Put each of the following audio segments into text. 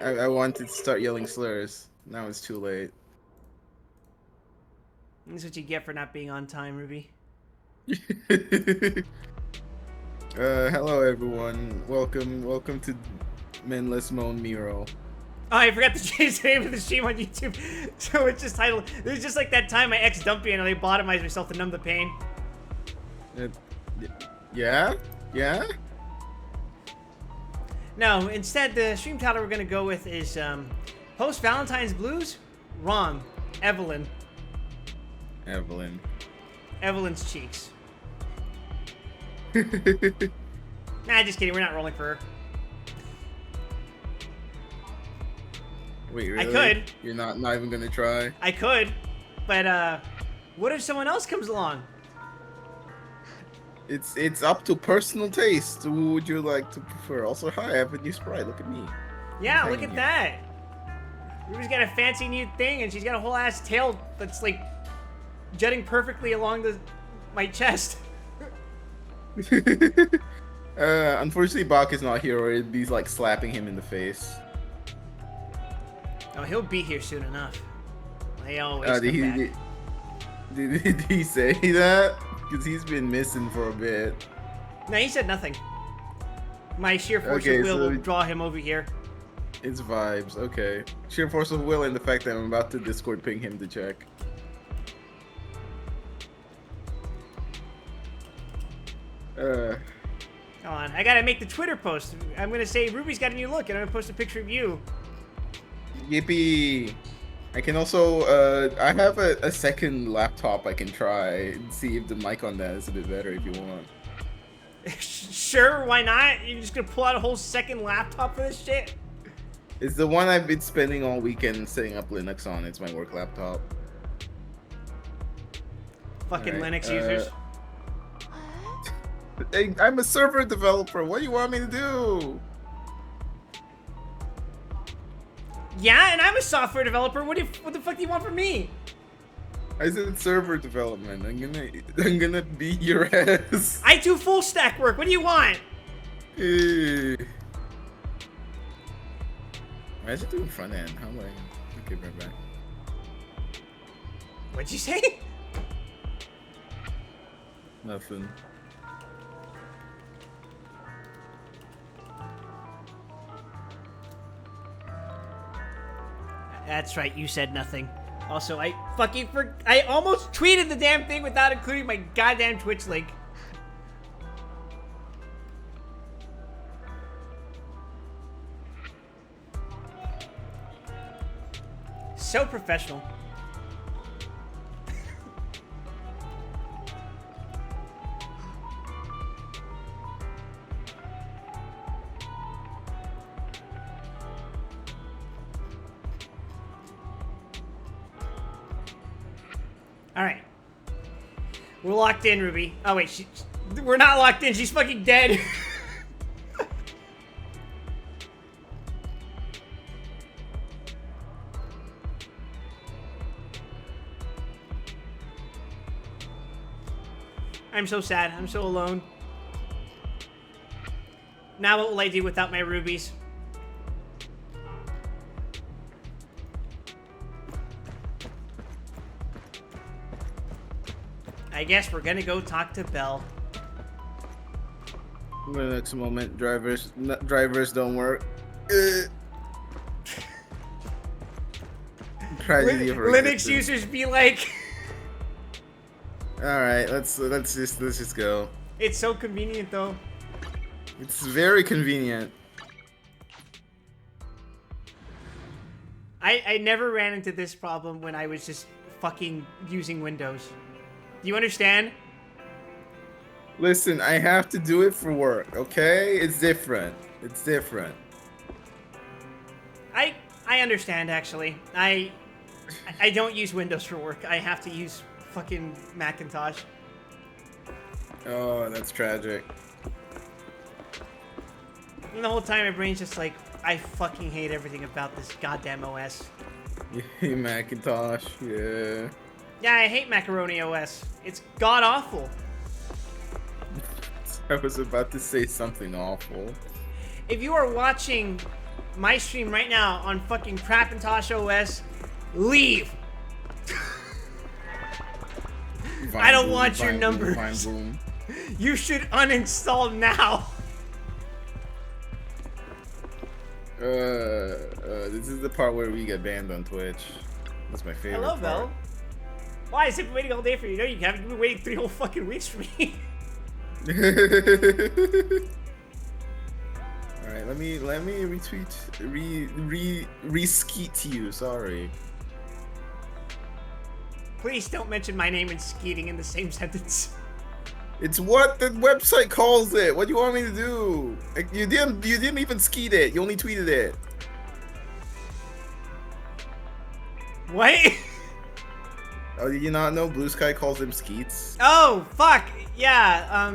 I wanted to start yelling slurs. Now it's too late. That's what you get for not being on time, Ruby. Hello everyone. Welcome to Menless Moan Miro. Oh, I forgot to change the name of the stream on YouTube. So it's just titled. It's just like that time my ex dumped me and I lobotomized myself to numb the pain. Uh, yeah? Yeah? No, instead, the stream title we're gonna go with is Post Valentine's Blues? Wrong. Evelyn. Evelyn. Evelyn's cheeks. Nah, just kidding. We're not rolling for her. Wait, really? I could. You're not even gonna try? I could, but what if someone else comes along? It's up to personal taste. Who would you like to prefer? Also, hi, I have a new sprite. Look at me. Yeah, Hanging look at here. that. Ruby's got a fancy new thing, and she's got a whole ass tail that's like jutting perfectly along my chest. Unfortunately, Bach is not here, or it'd be like slapping him in the face. Oh, he'll be here soon enough. They always Did come he back. did he say that? Because he's been missing for a bit. No, he said nothing. My sheer force Okay, of will so will draw him over here. It's vibes. Okay, sheer force of will and the fact that I'm about to Discord ping him to check. Come on, I gotta make the Twitter post. I'm gonna say Ruby's got a new look, and I'm gonna post a picture of you. Yippee! I can also, I have a second laptop I can try and see if the mic on that is a bit better if you want. Sure, why not? You're just gonna pull out a whole second laptop for this shit? It's the one I've been spending all weekend setting up Linux on. It's my work laptop. Fucking Alright, Linux users. Hey, I'm a server developer. What do you want me to do? Yeah, and I'm a software developer. What the fuck do you want from me? I said server development. I'm gonna beat your ass. I do full stack work. What do you want? Imagine doing front end. How am I? Okay, right back. What'd you say? Nothing. That's right, you said nothing. Also, I almost tweeted the damn thing without including my goddamn Twitch link. So professional. All right. We're locked in, Ruby. Oh, wait. We're not locked in. She's fucking dead. I'm so sad. I'm so alone. Now what will I do without my rubies? I guess we're gonna go talk to Belle. Next moment, drivers don't work. Tragedy of Linux existence. users be like, All right, let's just go. it's so convenient though. It's very convenient. I never ran into this problem when I was just fucking using Windows. Do you understand? Listen, I have to do it for work, okay? It's different. It's different. I understand actually. I don't use Windows for work. I have to use fucking Macintosh. Oh, that's tragic. And the whole time my brain's just like, I fucking hate everything about this goddamn OS. Macintosh, yeah. Yeah, I hate Macaroni OS. It's god awful. I was about to say something awful. If you are watching my stream right now on fucking Crapintosh OS. Leave. I don't want your numbers. You should uninstall now. This is the part where we get banned on Twitch. That's my favorite. Hello, part. Belle. Why is it waiting all day for you? No, you haven't been waiting 3 whole fucking weeks for me. Alright, let me retweet re-skeet to you, sorry. Please don't mention my name and skeeting in the same sentence. It's what the website calls it. What do you want me to do? Like, you didn't even skeet it. You only tweeted it. What? Oh, did you not know Blue Sky calls them skeets? Oh, fuck. Yeah,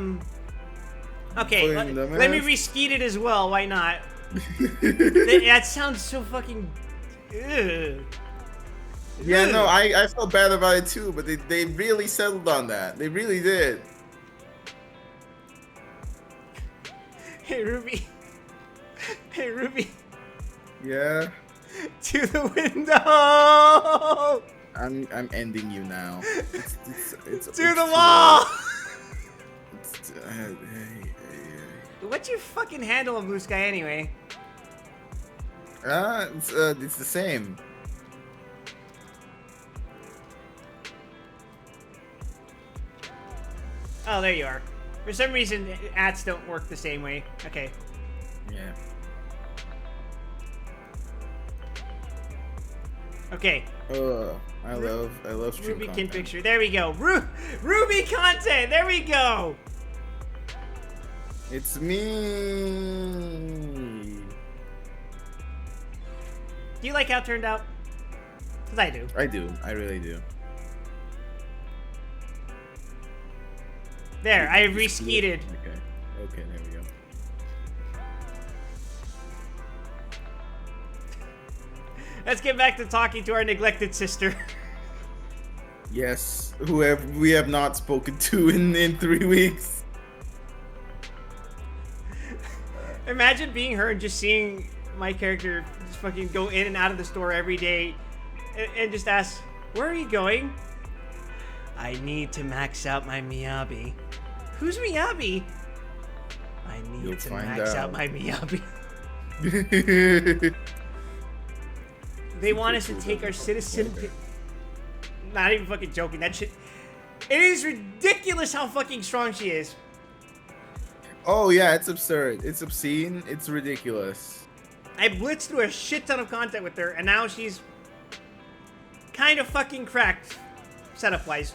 okay, let me re-skeet it as well. Why not? That sounds so fucking... Ugh. Yeah, no, I felt bad about it too, but they really settled on that. They really did. Hey, Ruby. Hey, Ruby. Yeah? To the window! I'm ending you now. It's to the wall! Hey. What's your fucking handle on Blue Sky anyway? It's the same. Oh, there you are. For some reason, ads don't work the same way. Okay. Yeah. Okay. I love stream Ruby content. Kin picture. There we go. Ruby content. There we go. It's me. Do you like how it turned out? Cause I do. I do. I really do. There, I re-skeeted. Okay, there we go. Let's get back to talking to our neglected sister. Yes, we have not spoken to in 3 weeks. Imagine being her and just seeing my character just fucking go in and out of the store every day and just ask, where are you going? I need to max out my Miyabi. Who's Miyabi? I need to max out my Miyabi. They want us to take our citizen... Not even fucking joking. That shit... It is ridiculous how fucking strong she is. Oh yeah, it's absurd. It's obscene. It's ridiculous. I blitzed through a shit ton of content with her, and now she's kind of fucking cracked, setup-wise.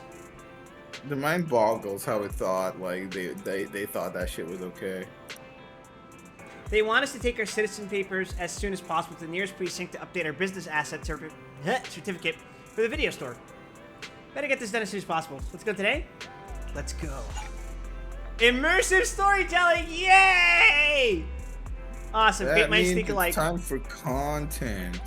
The mind boggles how it thought like they thought that shit was okay. They want us to take our citizen papers as soon as possible to the nearest precinct to update our business asset certificate for the video store. Better get this done as soon as possible. Let's go today. Let's go. Immersive storytelling, yay! Awesome. That Might means sneak alike. it's time for content.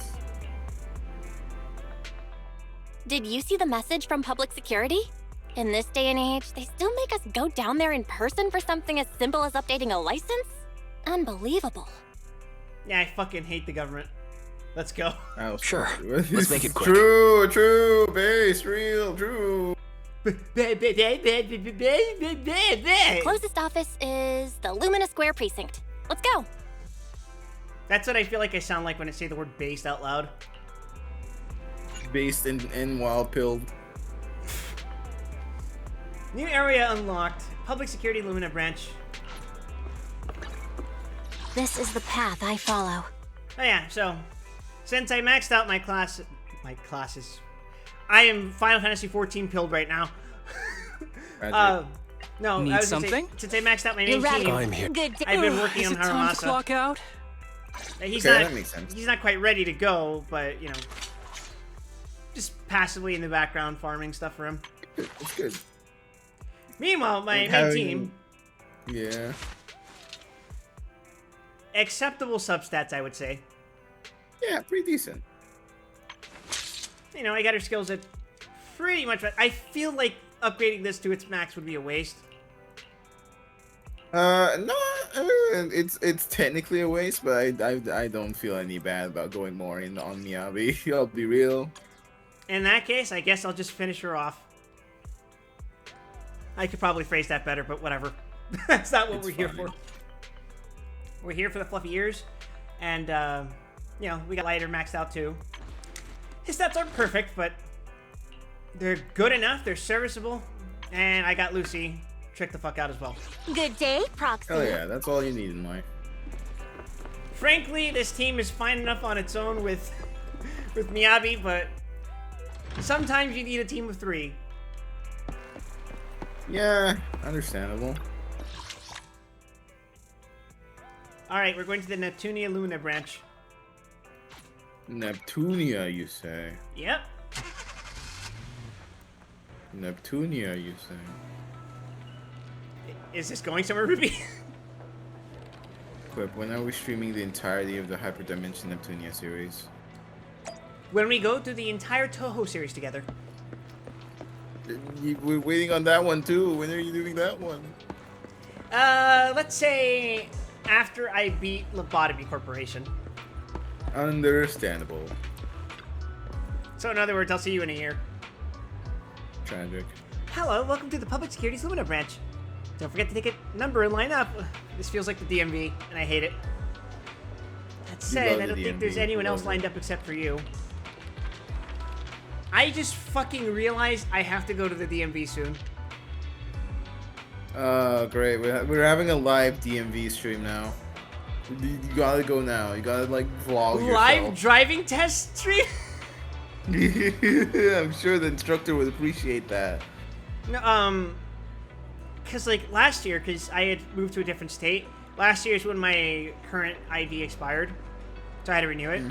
Did you see the message from public security? In this day and age, they still make us go down there in person for something as simple as updating a license? Unbelievable. Yeah, I fucking hate the government. Let's go. Sure. Let's make it quick. True, base, real, true. The closest office is the Lumina Square precinct. Let's go. That's what I feel like I sound like when I say the word based out loud. Based in Wild Pill. New area unlocked. Public security Lumina branch. This is the path I follow. Oh yeah, so since I maxed out my classes, I am Final Fantasy 14 pilled right now. No, Need I was something? Say, since I maxed out my main team, I'm here. Good day. I've been working on Is it time to Haramasa. clock out? He's Okay, not. that makes sense. He's not quite ready to go, but you know, just passively in the background farming stuff for him. It's good. Meanwhile, my main team, Yeah. acceptable substats, I would say. Yeah, pretty decent. You know, I got her skills at pretty much. I feel like upgrading this to its max would be a waste. No, It's technically a waste, but I don't feel any bad about going more in on Miyabi. I'll be real. In that case, I guess I'll just finish her off. I could probably phrase that better, but whatever. That's not what It's we're here fine. for. We're here for the fluffy ears, and you know, we got Lighter maxed out too. His stats aren't perfect, but they're good enough. They're serviceable, and I got Lucy tricked the fuck out as well. Good day, Proxy. Hell yeah, that's all you need in life. Frankly, this team is fine enough on its own with Miyabi, but sometimes you need a team of 3. Yeah, understandable. All right, we're going to the Neptunia Luna branch. Neptunia, you say? Yep. Neptunia, you say? Is this going somewhere, Ruby? Quip, when are we streaming the entirety of the Hyperdimension Neptunia series? When we go through the entire Toho series together. We're waiting on that one too. When are you doing that one? Let's say after I beat Lobotomy Corporation. Understandable. So in other words, I'll see you in a year. Tragic. Hello, welcome to the Public Security's Lumina branch. Don't forget to take a number and line up. This feels like the DMV, and I hate it. That said, love I the don't think DMV, there's anyone you else love lined up except for you. I just fucking realized I have to go to the DMV soon. Great. We're having a live DMV stream now. You gotta go now. You gotta like vlog Live yourself. driving test stream? I'm sure the instructor would appreciate that. No, cause like last year, cause I had moved to a different state. Last year is when my current ID expired, so I had to renew it.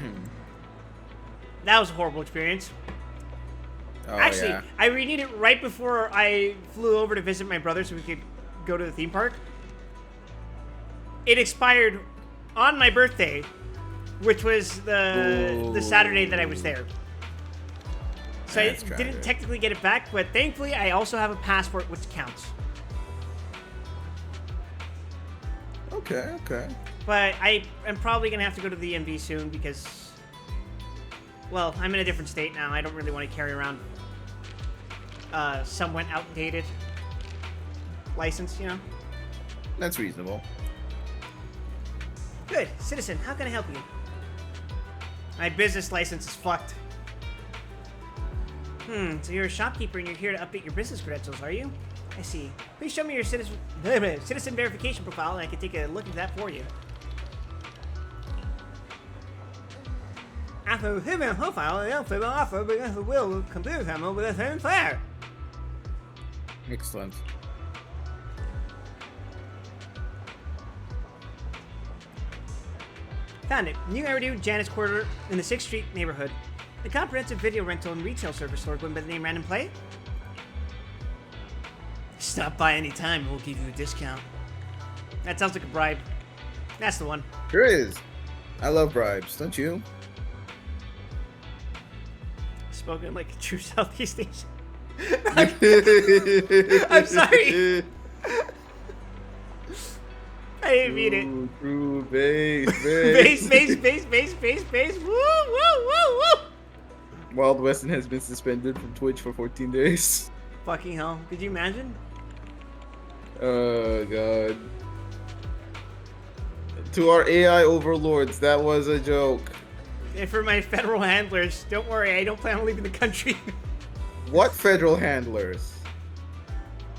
That was a horrible experience. Oh, Actually, yeah. I renewed it right before I flew over to visit my brother so we could go to the theme park. It expired on my birthday, which was the Saturday that I was there. So I That's didn't tragic. technically get it back, but thankfully I also have a passport, which counts. Okay, okay. But I am probably going to have to go to the DMV soon because, well, I'm in a different state now. I don't really want to carry around somewhat outdated license, you know? That's reasonable. Good. Citizen, how can I help you? My business license is fucked. So you're a shopkeeper and you're here to update your business credentials, are you? I see. Please show me your citizen verification profile and I can take a look at that for you. After human profile, the outfit will offer because the will computer camera with a same fare. Excellent. Found it. New Eridu Janet's Quarter in the 6th Street neighborhood. The comprehensive video rental and retail service store going by the name Random Play. Stop by any time and we'll give you a discount. That sounds like a bribe. That's the one. Sure is. I love bribes, don't you? Spoken like a true Southeast Asian. I'm sorry. I didn't mean it. True base. Base. Woo, woo, woo, woo. Wild Weston has been suspended from Twitch for 14 days. Fucking hell. Could you imagine? Oh, God. To our AI overlords, that was a joke. And for my federal handlers, don't worry, I don't plan on leaving the country. What federal handlers?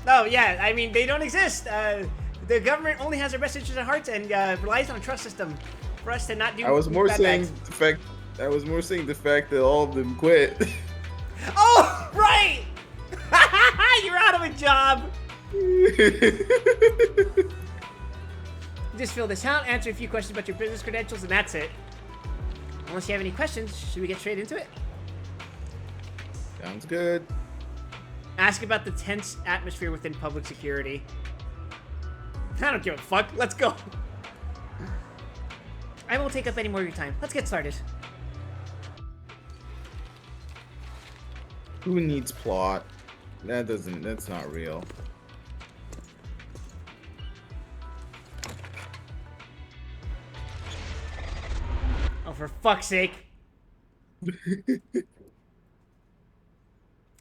Oh, yeah, I mean, they don't exist. The government only has our best interests at heart and relies on a trust system for us to not do I was more bad saying acts. the fact that all of them quit. Oh, right! You're out of a job. Just fill this out, answer a few questions about your business credentials, and that's it. Unless you have any questions, should we get straight into it? Sounds good. Ask about the tense atmosphere within public security. I don't give a fuck. Let's go. I won't take up any more of your time. Let's get started. Who needs plot? That's not real. for fuck's sake.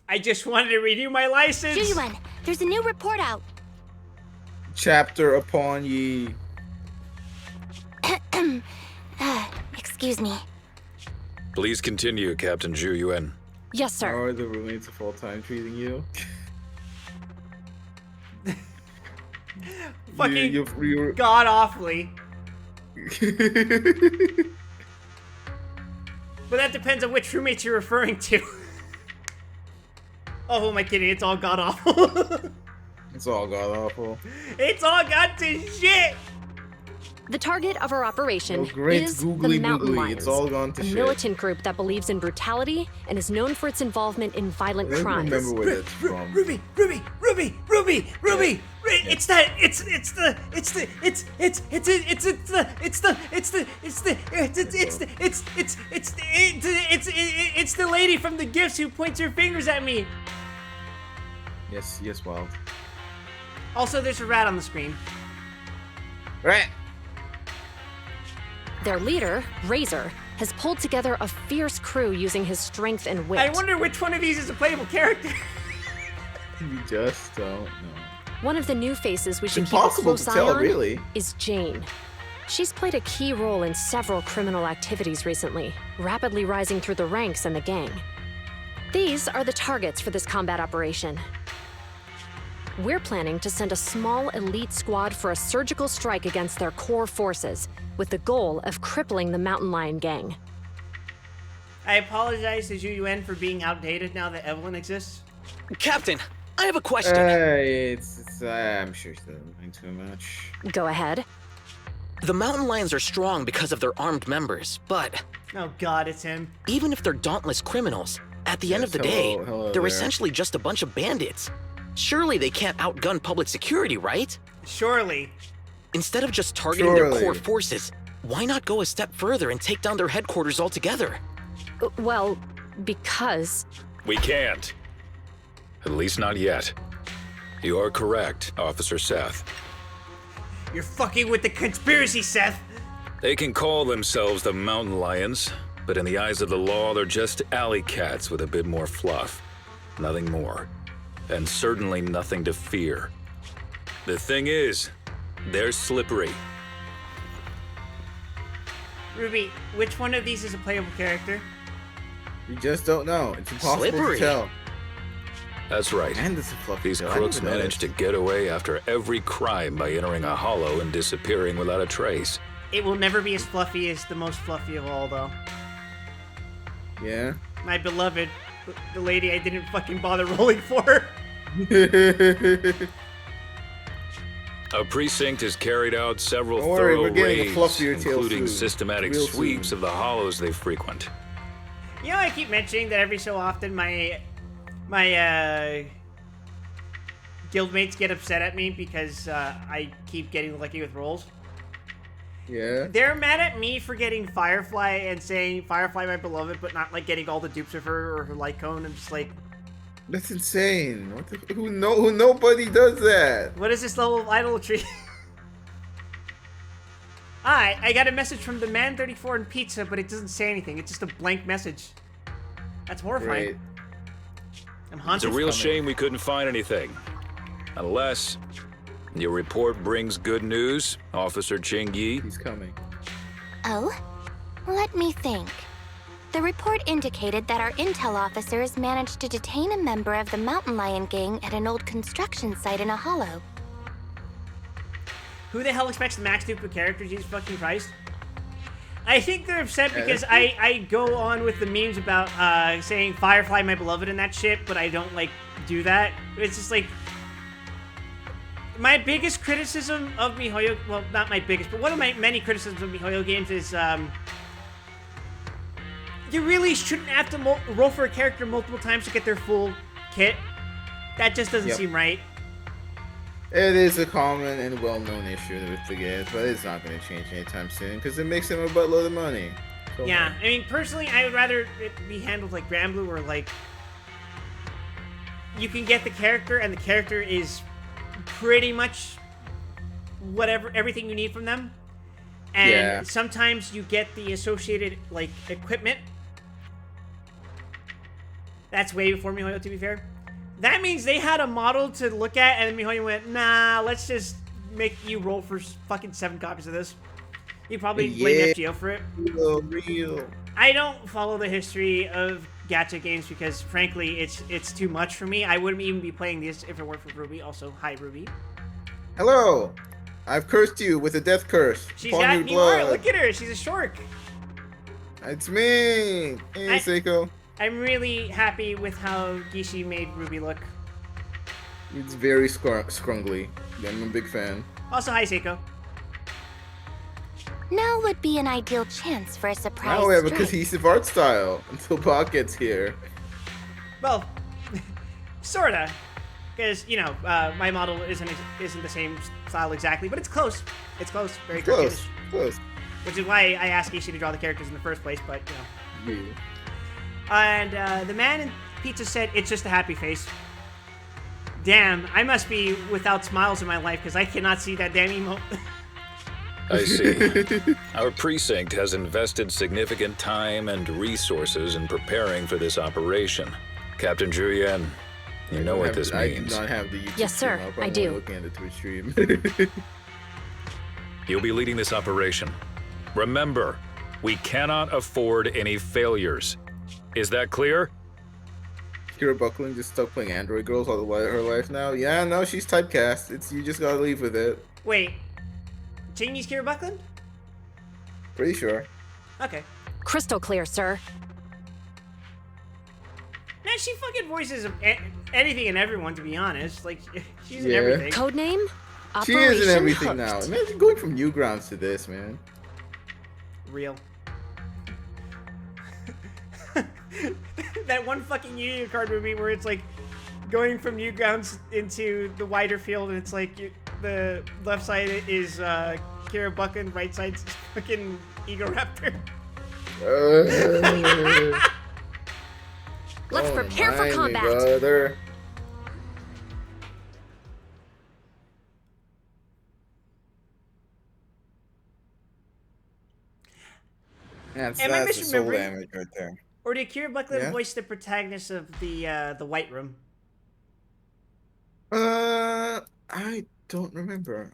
I just wanted to renew my license. Juyuan, there's a new report out. Chapter upon ye. Excuse me. Please continue, Captain Zhu Yuan. Yes, How sir. are the roommates of all time treating you? Fucking you god awfully. But that depends on which roommates you're referring to. Oh, who am I kidding? It's all god awful. It's all god awful. It's all got to shit. The target of our operation Oh, great is the googly Mountain moogly. Lions, It's all gone to a shit. militant group that believes in brutality and is known for its involvement in violent I don't crimes. remember where that's from. Ruby. It's the lady from the gifts who points her fingers at me. Yes, Wild. Also, there's a rat on the screen. Right. Their leader, Razor, has pulled together a fierce crew using his strength and wit. I wonder which one of these is a playable character. You just don't know. One of the new faces we It's should keep a impossible close to eye tell, on really. is Jane. She's played a key role in several criminal activities recently, rapidly rising through the ranks in the gang. These are the targets for this combat operation. We're planning to send a small elite squad for a surgical strike against their core forces, with the goal of crippling the Mountain Lion gang. I apologize to Zhu Yuan for being outdated now that Evelyn exists. Captain, I have a question. I'm sure she doesn't mind too much. Go ahead. The Mountain Lions are strong because of their armed members, but Oh god, it's him. even if they're dauntless criminals, at the end of the Yes, day, hello they're there. essentially just a bunch of bandits. Surely they can't outgun public security, right? Surely. Instead of just targeting their Surely. core forces, why not go a step further and take down their headquarters altogether? Well, because We can't. At least not yet. You are correct, Officer Seth. You're fucking with the conspiracy, Seth. They can call themselves the Mountain Lions, but in the eyes of the law, they're just alley cats with a bit more fluff. Nothing more. And certainly nothing to fear. The thing is, they're slippery. Ruby, which one of these is a playable character? You just don't know. It's impossible Slippery. to tell. That's right. And it's a fluffy These tail. I crooks didn't know managed to this. get away after every crime by entering a hollow and disappearing without a trace. It will never be as fluffy as the most fluffy of all, though. Yeah. My beloved, the lady I didn't fucking bother rolling for. A precinct has carried out several Don't worry, thorough we're getting a raids, fluffier tail including soon. systematic Real sweeps soon. of the hollows they frequent. You know, I keep mentioning that every so often my guildmates get upset at me because I keep getting lucky with rolls. Yeah. They're mad at me for getting Firefly and saying Firefly my beloved, but not like getting all the dupes of her or her light cone. I'm just like, That's insane. What the, who nobody does that. what is this level of idolatry? I got a message from the man 34 in pizza, but it doesn't say anything. It's just a blank message. That's horrifying. Great. I'm It's haunted. a real shame we couldn't find anything. Unless your report brings good news, Officer Ching Yi. He's coming. Oh? Let me think. The report indicated that our intel officers managed to detain a member of the Mountain Lion gang at an old construction site in a hollow. Who the hell expects max duplicate characters? Jesus fucking Christ. I think they're upset Yeah, because that's I go on with the memes about saying Firefly my beloved and that shit, but I don't like do that. It's just like my biggest criticism of MiHoYo, well, not my biggest, but one of my many criticisms of MiHoYo games is you really shouldn't have to roll for a character multiple times to get their full kit. That just doesn't Yep. seem right. It is a common and well-known issue with the games, but it's not going to change anytime soon because it makes them a buttload of money. So, Yeah, I mean, personally, I would rather it be handled like Granblue, where, like, you can get the character, and the character is pretty much everything you need from them. And Yeah. sometimes you get the associated, like, equipment. That's way before MiHoYo, to be fair. That means they had a model to look at, and MiHoYo went, nah, let's just make you roll for fucking 7 copies of this. You probably blame FGO for it. Real. I don't follow the history of gacha games because, frankly, it's too much for me. I wouldn't even be playing this if it weren't for Ruby. Also, hi, Ruby. Hello. I've cursed you with a death curse. She's upon got your new art. blood. Look at her. She's a shark. It's me. Hey, Seiko. I'm really happy with how Gishi made Ruby look. It's very scrungly. I'm a big fan. Also, hi, Seiko. Now would be an ideal chance for a surprise Now we have a strike. cohesive art style until Bach gets here. Well, sorta. Because, you know, my model isn't the same style exactly, but it's close. It's close. Very Close. cartoonish. Close. Which is why I asked Gishi to draw the characters in the first place, but, you know. Yeah. And the man in pizza said, it's just a happy face. Damn, I must be without smiles in my life because I cannot see that damn emote. I see. Our precinct has invested significant time and resources in preparing for this operation. Captain Julian, you know what this I means. do not have the YouTube Yes, sir, stream up. I I'm do. looking at the Twitch stream. You'll be leading this operation. Remember, we cannot afford any failures. Is that clear? Kira Buckland just stuck playing Android Girls all her life now. Yeah, no, she's typecast. It's you just gotta leave with it. Wait, Chingy's Kira Buckland? Pretty sure. Okay. Crystal clear, sir. Man, she fucking voices anything and everyone, to be honest. Like, she's in Yeah. everything. Codename? She Operation is in everything now. Hooked. Imagine going from Newgrounds to this, man. Real. That one fucking Yu-Gi-Oh card movie where it's like going from Newgrounds into the wider field, and it's like the left side is Kira Buckland, right side's fucking Ego Raptor. Let's Don't prepare for mind me, combat. brother. That's Am I the soul misremembering? damage right there. Or did Kira Buckland Yeah? voice the protagonist of the White Room? I don't remember.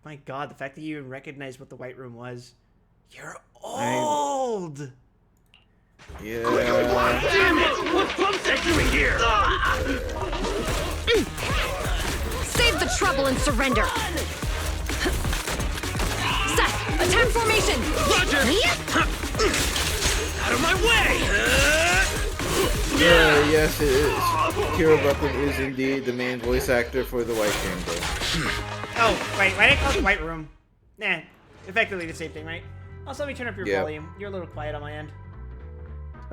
My God, the fact that you even recognized what the White Room was. You're old! Yeah. Save the trouble and surrender. Set, attack formation. Roger. Out of my way! Yeah, yes, it is. Kira Buckland is indeed the main voice actor for the White Chamber. Oh, wait, why did I call it the White Room? Nah, effectively the same thing, right? Also, let me turn up your Yeah. volume. You're a little quiet on my end.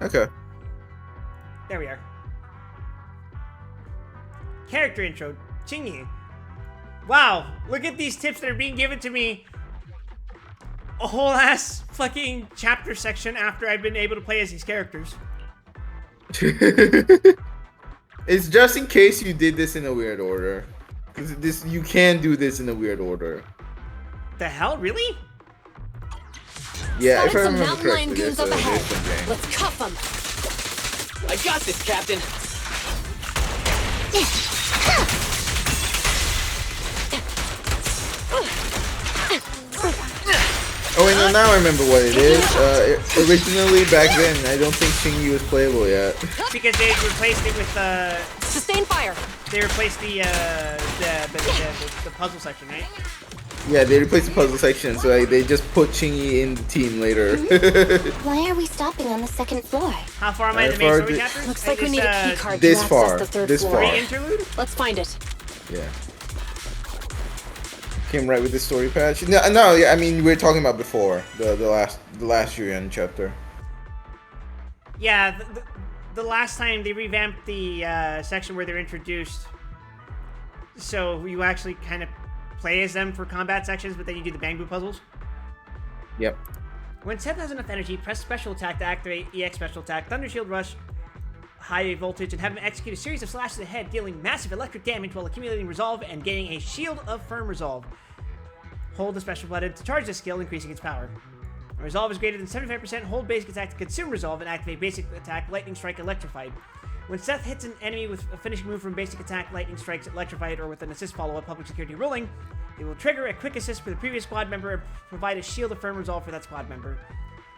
Okay. There we are. Character intro, Chingy. Wow, look at these tips that are being given to me. A whole ass fucking chapter section after I've been able to play as these characters. It's just in case you did this in a weird order. Because this, you can do this in a weird order. The hell, really? Yeah, if I Spotted some remember mountain lion correctly, goons there's up a ahead. game. Let's cuff them. I got this, Captain. Oh wait, no, now I remember what it is. Originally, back then, I don't think Shingy was playable yet. Because they replaced it with Sustain fire. they replaced the puzzle section, right? Yeah, they replaced the puzzle section, so they just put Shingy in the team later. Why are we stopping on the second floor? How far am I in the How main far story did- chapter? Looks like we need a key card this to far, access the third this floor. far. Pre-interlude? Let's find it. Yeah. Came right with the story patch. No, yeah, I mean we were talking about before the last Yurian chapter. Yeah, the last time they revamped the section where they're introduced, so you actually kind of play as them for combat sections, but then you do the bamboo puzzles. Yep. When Seth has enough energy, press special attack to activate EX special attack, Thunder Shield Rush, high voltage, and have him execute a series of slashes to the head, dealing massive electric damage while accumulating resolve and getting a shield of firm resolve. Hold the special button to charge this skill, increasing its power. When resolve is greater than 75%, hold basic attack to consume resolve and activate basic attack, lightning strike, electrified. When Seth hits an enemy with a finishing move from basic attack, lightning strikes, electrified, or with an assist follow-up public security ruling, it will trigger a quick assist for the previous squad member and provide a shield of firm resolve for that squad member.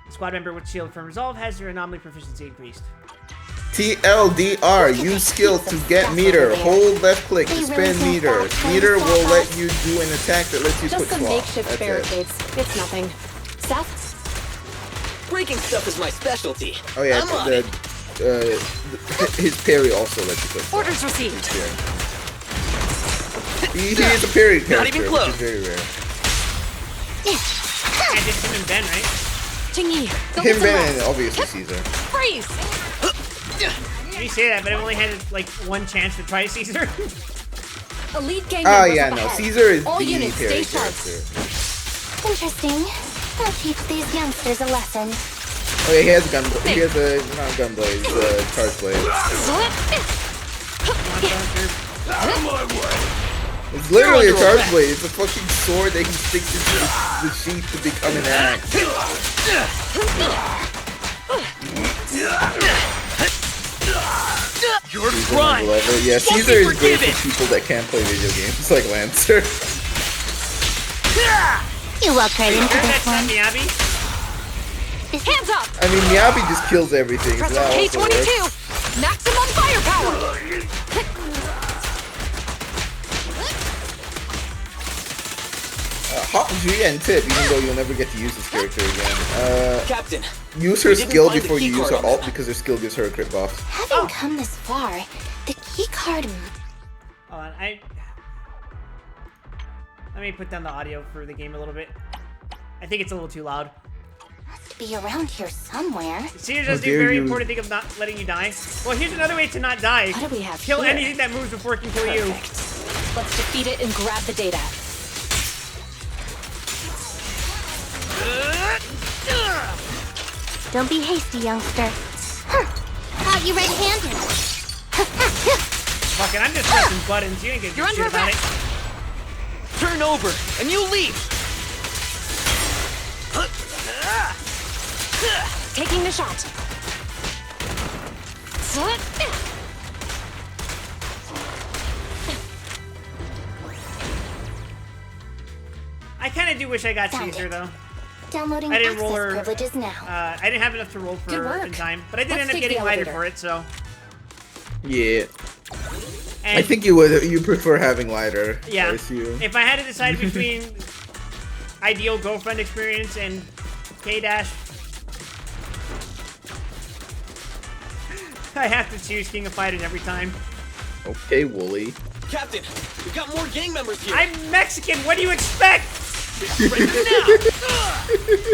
The squad member with shield of firm resolve has their anomaly proficiency increased. TLDR, use skill to get meter. Hold left click to spin meter. Meter will let you do an attack that lets you Just quick some swap. makeshift That's barricades. It's nothing. Seth? Breaking stuff is my specialty. Oh yeah, I'm on it. his parry also lets you quick swap. Orders received. He is a parry character, Not even close. which is very rare. And it's him and Ben, right? Jingy, go Him, get some Ben, rest. and obviously Caesar. Freeze! You say that, but I've only had like one chance to try Caesar. Elite gang Oh members yeah, up no, ahead. Caesar is All the units, parry stay sharp. character. Interesting. I'll teach these youngsters a lesson. Oh yeah, he has a gun. He has a not a gun blade, charge blade. It's literally a charge blade. It's a fucking sword that he sticks into the sheath to become an axe. You're Caesar grind. level. Yeah, Won't Caesar be is great forgiven. for people that can't play video games, like Lancer. You walked right into Heard that this sound, one. Miyabi? Hands up! I mean, Miyabi just kills everything. Press So that also works. K22! Maximum firepower! Hop G and tip, even though you'll never get to use this character again. Captain, Use her We didn't skill find the before you key use card her on ult that. because her skill gives her a crit buff. Having come this far, the key card Hold on, let me put down the audio for the game a little bit. I think it's a little too loud. must be around here somewhere. Caesar does How do a dare very you. important thing of not letting you die. Well, here's another way to not die. What do we have Kill here? anything that moves before it can kill you. Perfect. Let's defeat it and grab the data. Don't be hasty, youngster. Caught you red-handed. Fucking, I'm just pressing buttons. You ain't gonna do You're shit under about it. arrest. turn over and you leave. Taking the shot. I kind of do wish I got Found Caesar it. though. Downloading I didn't access roll her. privileges now. I didn't have enough to roll for Good her work. in time, but I did Let's end up take getting the lighter elevator. for it. So. Yeah. And I think you prefer having lighter. Yeah. I assume. If I had to decide between ideal girlfriend experience and K-Dash, I have to choose King of Fighters every time. Okay, Wooly. Captain, we got more gang members here. I'm Mexican. What do you expect? Surrender now.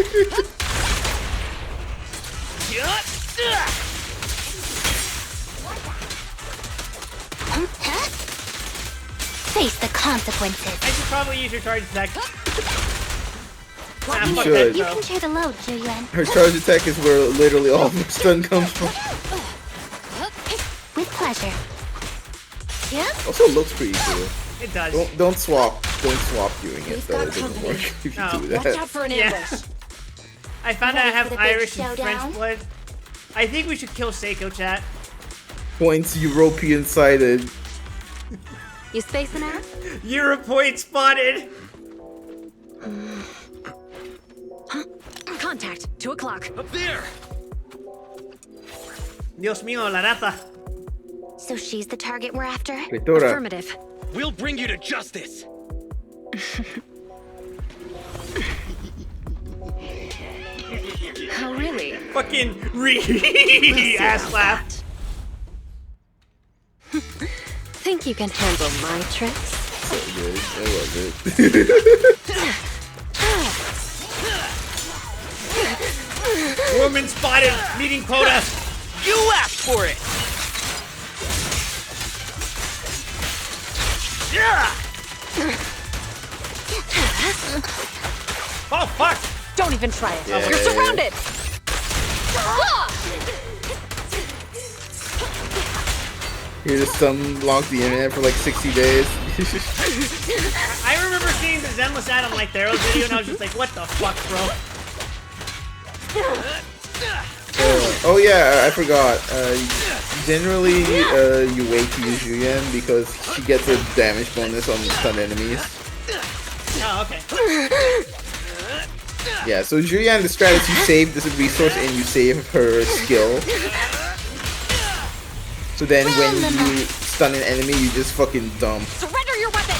Face the consequences. I should probably use your charge attack. You fuck should. that, You though. can share the load, Julian. Her charge attack is where literally all of her stun comes from. With pleasure. Yeah? Also looks pretty cool. It does. Don't swap doing it We've though. got It doesn't company. work if you No. do Watch that. out for an Yeah. ambush. I found out I Ready have for the big Irish and showdown? French blood. I think we should kill Seiko, chat. Points European sided. You spacing out? Europoid spotted. Contact. 2 o'clock. Up there. Dios mío, la rata. So she's the target we're after? Ritora. Affirmative. We'll bring you to justice. Oh, really? Fucking ass laugh. Think you can handle my tricks? So good. I love it. Woman spotted meeting quota. You asked for it. Oh fuck! Don't even try it. Yeah. You're surrounded. You just lock the internet for like 60 days. I remember seeing the Zenless ad on like Thero's video, and I was just like, what the fuck, bro? Oh yeah, I forgot. Generally, you wait to use Yuyan because she gets a damage bonus on stun enemies. Oh, okay. Yeah, so Julian, the strategy, you save this resource and you save her skill. So then when you stun an enemy, you just fucking dump. Surrender your weapon!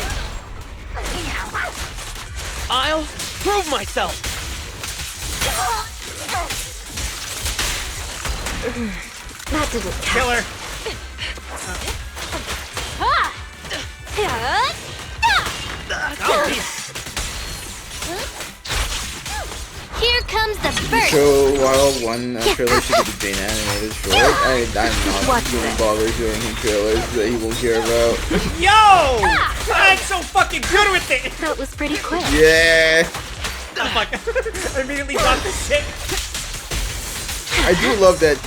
I'll prove myself! That didn't count. Kill her. Oh, geez. Here comes the burst. So while one trailer should get the Jane animated short, I'm not even bother showing him trailers that he won't care about. Yo! I'm so fucking good with it! That was pretty quick. Yeah! Oh, fuck. I immediately dropped the shit. I do love that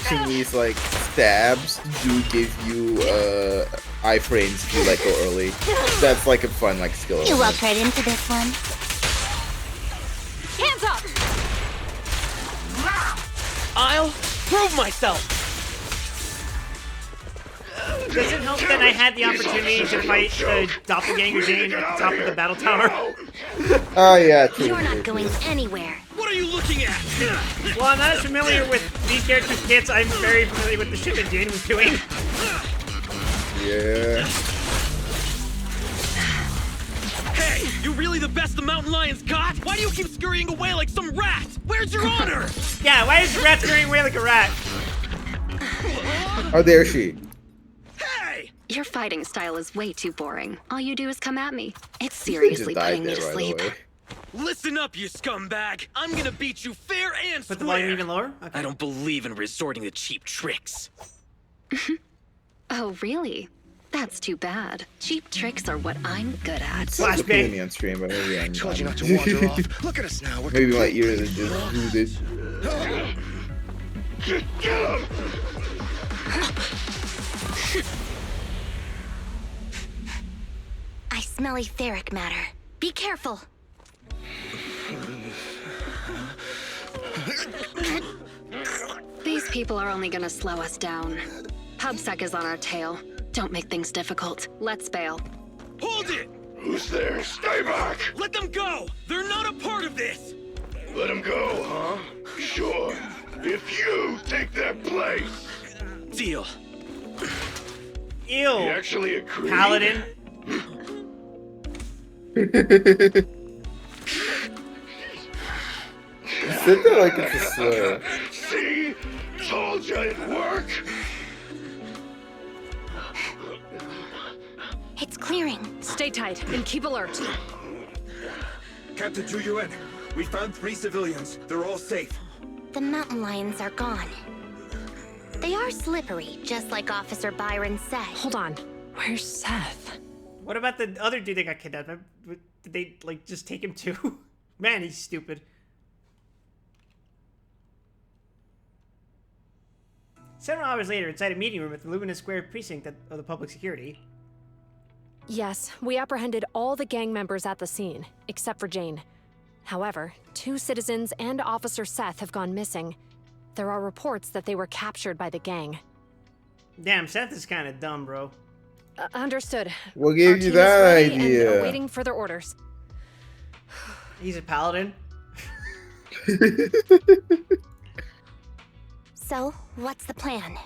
Chinese like stabs do give you iframes if you like go early. That's like a fun like skill. You walked right into this one. Hands up! I'll prove myself! Does it help that I had the opportunity to fight the doppelganger Jane at the top of the battle tower? Oh yeah, true. You're not going anywhere. What are you looking at? Well, I'm not as familiar with these characters' kits. I'm very familiar with the shit that Jane was doing. Yeah. Hey, you really the best the mountain lions got? Why do you keep scurrying away like some rat? Where's your honor? Yeah, why is the rat scurrying away like a rat? Oh, there she. Hey! Your fighting style is way too boring. All you do is come at me. It's Just seriously died putting me there to right sleep. away. Listen up, you scumbag! I'm gonna beat you fair and Put the square! volume even lower? Okay. I don't believe in resorting to cheap tricks. Oh, really? That's too bad. Cheap tricks are what I'm good at. Flashbang. Putting me on stream, but maybe I'm Told you not not. to wander off. Look at us now. We're Maybe my ears are just rooted. I smell etheric matter. Be careful. These people are only gonna slow us down. PubSec is on our tail. Don't make things difficult. Let's bail. Hold it! Who's there? Stay back! Let them go! They're not a part of this! Let him go, huh? Sure. If you take their place. Deal. He Ew. actually agreed. Paladin. Said that like it's a slur. See? Told you it'd work. It's clearing. Stay tight and keep alert. Captain Zhu Yuan, we found 3 civilians. They're all safe. The mountain lions are gone. They are slippery, just like Officer Byron said. Hold on. Where's Seth? What about the other dude that got kidnapped? Did they, like, just take him too? Man, he's stupid. Several hours later, inside a meeting room at the Luminous Square precinct of the public security. Yes, we apprehended all the gang members at the scene, except for Jane. However, 2 citizens and Officer Seth have gone missing. There are reports that they were captured by the gang. Damn, Seth is kind of dumb, bro. Understood. What Our gave team you is that ready and idea? awaiting further orders. He's a paladin. So, what's the plan?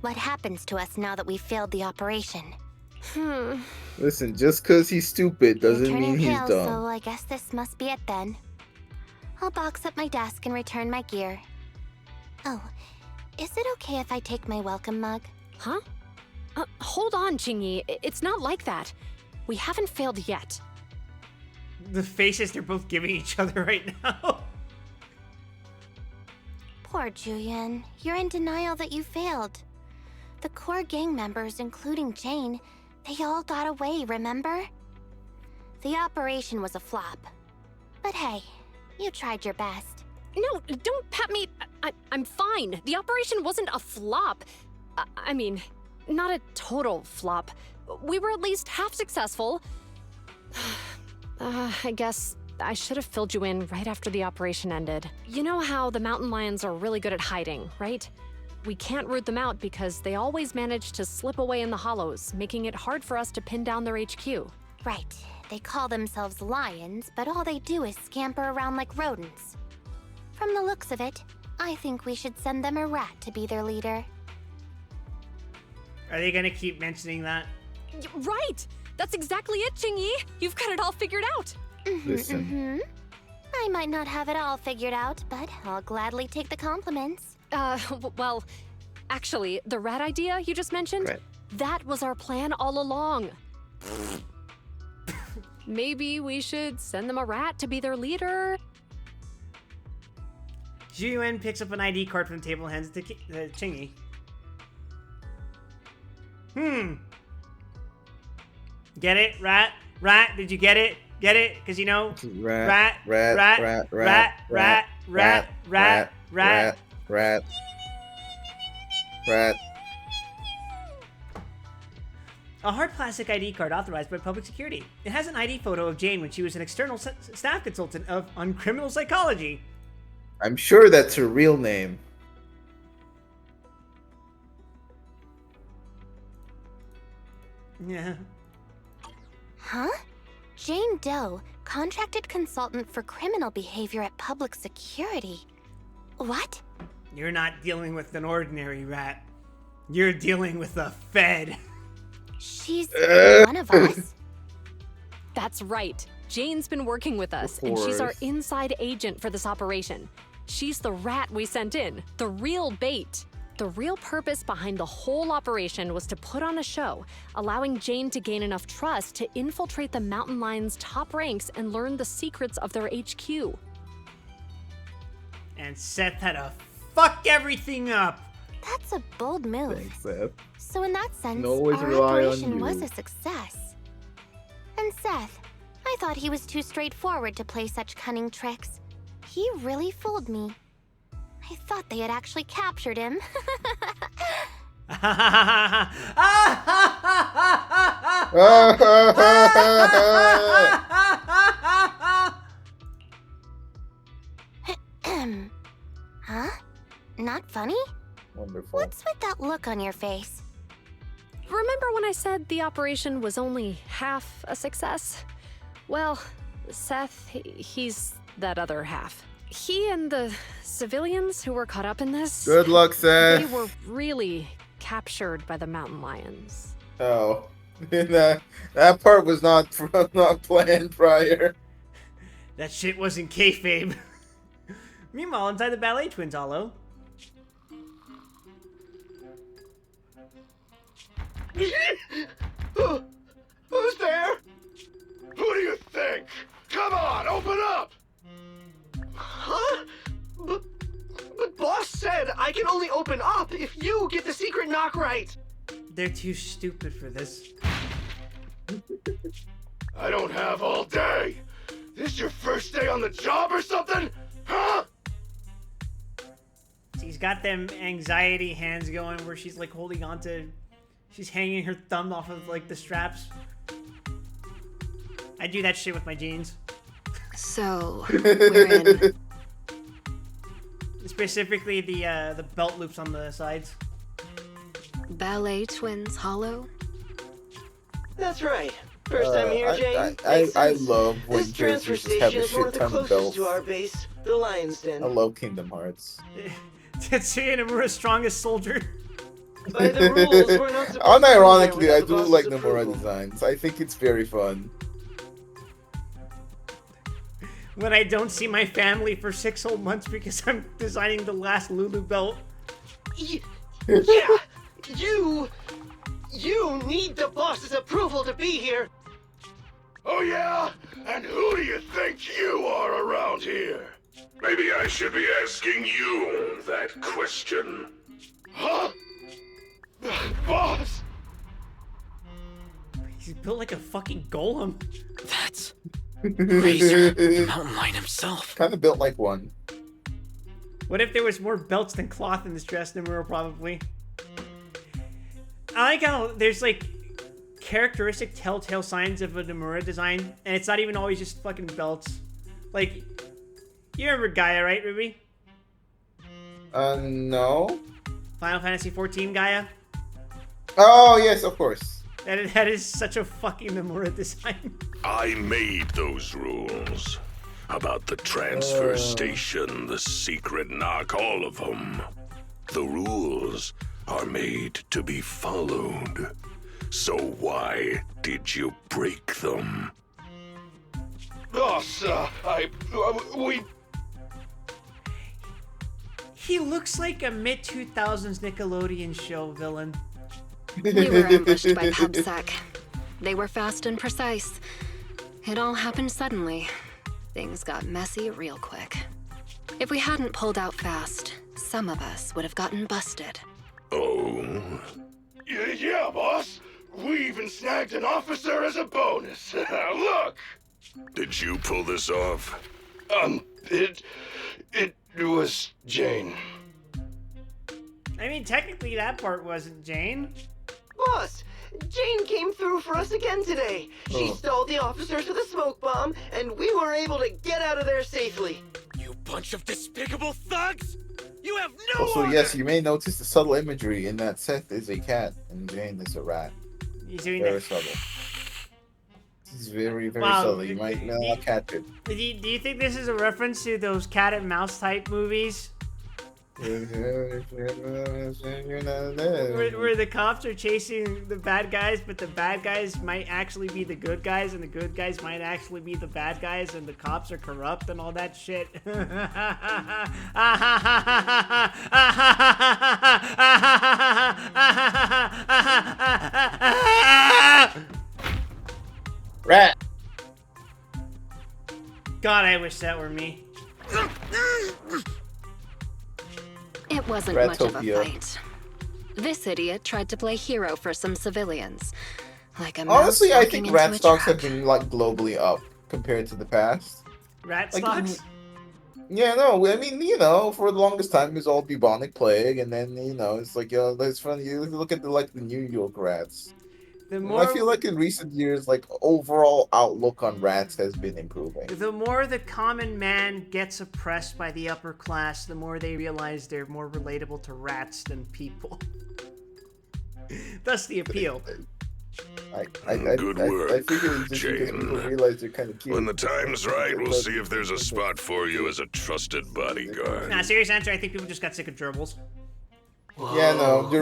What happens to us now that we've failed the operation? Listen, just cause he's stupid You're doesn't mean turning he's pale, dumb. so I guess this must be it then. I'll box up my desk and return my gear. Oh, is it okay if I take my welcome mug? Huh? Hold on, Jingyi. It's not like that. We haven't failed yet. The faces they're both giving each other right now. Poor Julian. You're in denial that you failed. The core gang members, including Jane, they all got away, remember? The operation was a flop. But hey, you tried your best. No, don't pat me. I'm fine. The operation wasn't a flop. I mean, not a total flop. We were at least half successful. I guess I should have filled you in right after the operation ended. You know how the mountain lions are really good at hiding, right? We can't root them out because they always manage to slip away in the hollows, making it hard for us to pin down their HQ. Right. They call themselves lions, but all they do is scamper around like rodents. From the looks of it, I think we should send them a rat to be their leader. Are they gonna keep mentioning that? Right! That's exactly it, Jingyi! You've got it all figured out! Listen. I might not have it all figured out, but I'll gladly take the compliments. Well, actually, the rat idea you just mentioned, Right. that was our plan all along. Maybe we should send them a rat to be their leader? Zhu picks up an ID card from the table and hands it to Chingy. Get it? Rat? Rat? Did you get it? Get it? Because you know, rat, rat. A hard plastic ID card authorized by public security. It has an ID photo of Jane when she was an external staff consultant on criminal psychology. I'm sure that's her real name. Yeah. Huh? Jane Doe, contracted consultant for criminal behavior at public security. What? You're not dealing with an ordinary rat. You're dealing with a Fed. She's one of us? That's right. Jane's been working with us, and she's our inside agent for this operation. She's the rat we sent in, the real bait. The real purpose behind the whole operation was to put on a show, allowing Jane to gain enough trust to infiltrate the mountain lions' top ranks and learn the secrets of their HQ. And Seth had to fuck everything up. That's a bold move. Thanks, Seth. So in that sense, always our rely on operation you. was a success. And Seth, I thought he was too straightforward to play such cunning tricks. He really fooled me. I thought they had actually captured him. Huh? Not funny? Wonderful. What's with that look on your face? Remember when I said the operation was only half a success? Well, Seth, he's that other half. He and the civilians who were caught up in this, Good luck, Seth. they were really captured by the mountain lions. Oh, that part was not planned prior. That shit wasn't kayfabe. Meanwhile, inside the ballet twins hollow. Who's there? Who do you think? Come on, open up! Huh? But boss said I can only open up if you get the secret knock right. They're too stupid for this. I don't have all day. This your first day on the job or something? Huh? She's got them anxiety hands going where she's like holding on to... She's hanging her thumb off of like the straps. I do that shit with my jeans. So, we're in. Specifically the belt loops on the sides. Ballet Twins Hollow? That's right. First time here, Jane. I love when This transfer characters just have station a is one of shit the ton of closest belts. to our base, the Lion's Den. I love Kingdom Hearts. Tetsuya Nomura's strongest soldier. By the rules, we're not supposed to be there Unironically, I without the do boss's like Nomura approval. designs. I think it's very fun. When I don't see my family for 6 whole months because I'm designing the last Lulu belt. Yeah, you need the boss's approval to be here. Oh yeah? And who do you think you are around here? Maybe I should be asking you that question. Huh? Boss! He's built like a fucking golem. That's Razor, the mountain lion himself. Kind of built like one. What if there was more belts than cloth in this dress? Nomura probably. I like how there's like characteristic telltale signs of a Nomura design, and it's not even always just fucking belts. Like, you remember Gaia, right, Ruby? No. Final Fantasy XIV Gaia? Oh, yes, of course. That is such a fucking Nomura design. I made those rules. About the transfer station, the secret knock, all of them. The rules are made to be followed. So why did you break them? Boss, we... He looks like a mid-2000s Nickelodeon show villain. We were ambushed by PubSec. They were fast and precise. It all happened suddenly. Things got messy real quick. If we hadn't pulled out fast, some of us would have gotten busted. Oh? Yeah, boss. We even snagged an officer as a bonus. Look! Did you pull this off? It was Jane. I mean, technically that part wasn't Jane. Boss, Jane came through for us again today. She stalled the officers with a smoke bomb, and we were able to get out of there safely. You bunch of despicable thugs! You have no Also, honor! yes, you may notice the subtle imagery in that Seth is a cat and Jane is a rat. He's doing Very that. subtle. It's very, very Wow, subtle. You might not catch it. Do you think this is a reference to those cat and mouse type movies? Where the cops are chasing the bad guys, but the bad guys might actually be the good guys, and the good guys might actually be the bad guys, and the cops are corrupt and all that shit. Rat! God, I wish that were me. It wasn't much of a Ratopia. fight. This idiot tried to play hero for some civilians. Like a Honestly, mouse I walking think into rat a stocks trap. have been like globally up compared to the past. Rat Like, stocks? Yeah, no, I mean, you know, for the longest time it was all bubonic plague, and then, you know, it's like, yo, it's funny, you look at the New York rats. The And more I feel like in recent years, like, overall outlook on rats has been improving. the more the common man gets oppressed by the upper class, the more they realize they're more relatable to rats than people. Thus the appeal. I Good I work, figure it's just because Jane. people realize they're kind of cute. When the time's right, we'll see if there's a spot for you as a trusted bodyguard. Nah, serious answer, I think people just got sick of gerbils. Yeah, no, the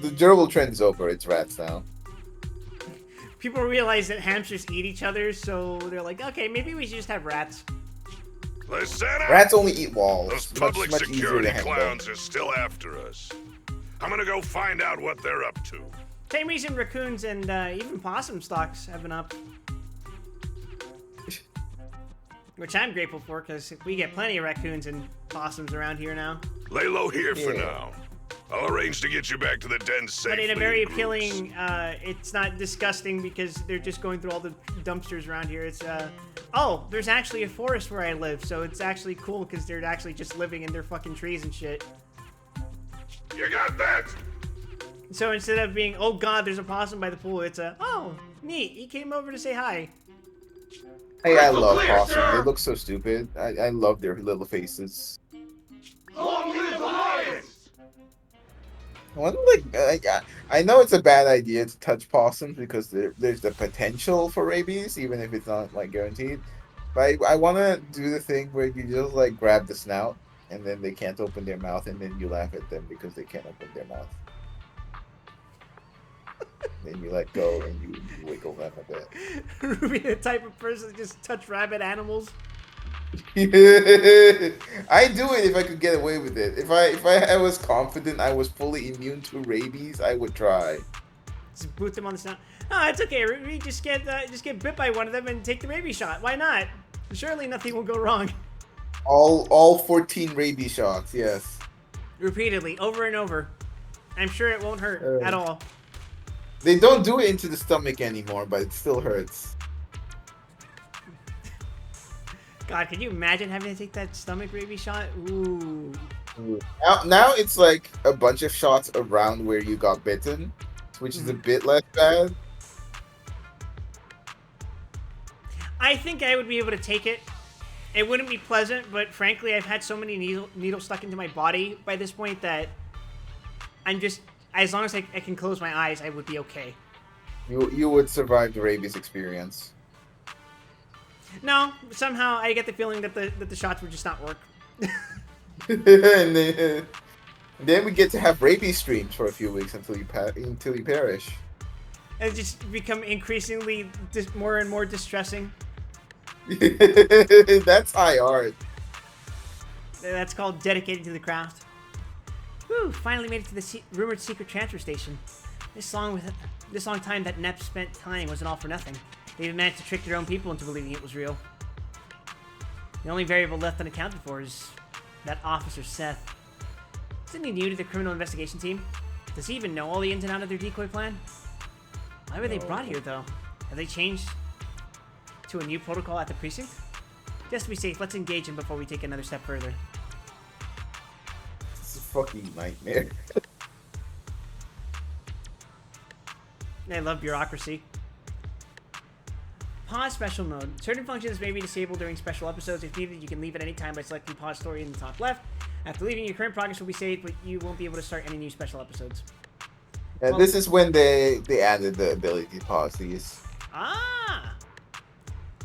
gerbil trend is over. It's rats now. People realize that hamsters eat each other, so they're like, okay, maybe we should just have rats. Listen up! Rats only eat walls. Those Much, public much easier security to handle. clowns are still after us. I'm gonna go find out what they're up to. Same reason raccoons and even possum stocks have been up. Which I'm grateful for, because we get plenty of raccoons and possums around here now. Lay low here for Yeah. now. I'll arrange to get you back to the den safely. But in a very groups. appealing, it's not disgusting because they're just going through all the dumpsters around here. It's, oh, there's actually a forest where I live, so it's actually cool because they're actually just living in their fucking trees and shit. You got that? So instead of being, oh god, there's a possum by the pool, it's a, oh, neat, he came over to say hi. Hey, I love Clear, possums. sir. They look so stupid. I love their little faces. Long live Alliance! I know it's a bad idea to touch possums because there's the potential for rabies, even if it's not like guaranteed. But I want to do the thing where you just like grab the snout and then they can't open their mouth, and then you laugh at them because they can't open their mouth. Then you let go and you wiggle them a bit. Ruby, the type of person that just touch rabid animals. I do it if I could get away with it. If I was confident I was fully immune to rabies, I would try. Just boot them on the snout. No, it's okay, Ruby, just get bit by one of them and take the rabies shot. Why not? Surely nothing will go wrong. All 14 rabies shots, yes. Repeatedly, over and over. I'm sure it won't hurt at all. They don't do it into the stomach anymore, but it still hurts. God, could you imagine having to take that stomach rabies shot? Ooh. Now it's like a bunch of shots around where you got bitten, which is a bit less bad. I think I would be able to take it. It wouldn't be pleasant, but frankly, I've had so many needles stuck into my body by this point that I'm just, as long as I can close my eyes, I would be okay. You would survive the rabies experience. No, somehow I get the feeling that the shots would just not work. And then we get to have rabies streams for a few weeks until you perish. And just become increasingly more and more distressing. That's high art. That's called dedicated to the craft. Whew, finally made it to the rumored secret transfer station. This long time that Nep spent tying wasn't all for nothing. They even managed to trick their own people into believing it was real. The only variable left unaccounted for is that Officer Seth. Isn't he new to the criminal investigation team? Does he even know all the ins and outs of their decoy plan? Why were they brought here, though? Have they changed to a new protocol at the precinct? Just to be safe, let's engage him before we take another step further. It's a fucking nightmare. I love bureaucracy. Pause special mode. Certain functions may be disabled during special episodes. If needed, you can leave at any time by selecting pause story in the top left. After leaving, your current progress will be saved, but you won't be able to start any new special episodes. Well, this is when they added the ability to pause these. Ah!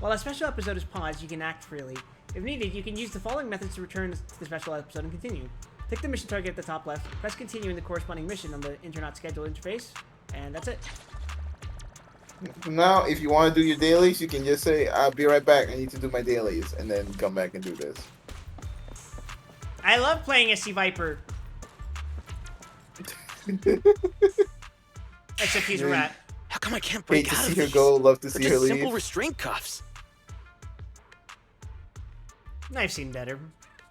While a special episode is paused, you can act freely. If needed, you can use the following methods to return to the special episode and continue. Click the mission target at the top left, press continue in the corresponding mission on the Internet schedule interface, and that's it. Now, if you want to do your dailies, you can just say, I'll be right back, I need to do my dailies, and then come back and do this. I love playing SC Viper. Except he's a rat. How come I can't break Hate to out see of her these? go, love to They're see her just leave. simple restraint cuffs. I've seen better,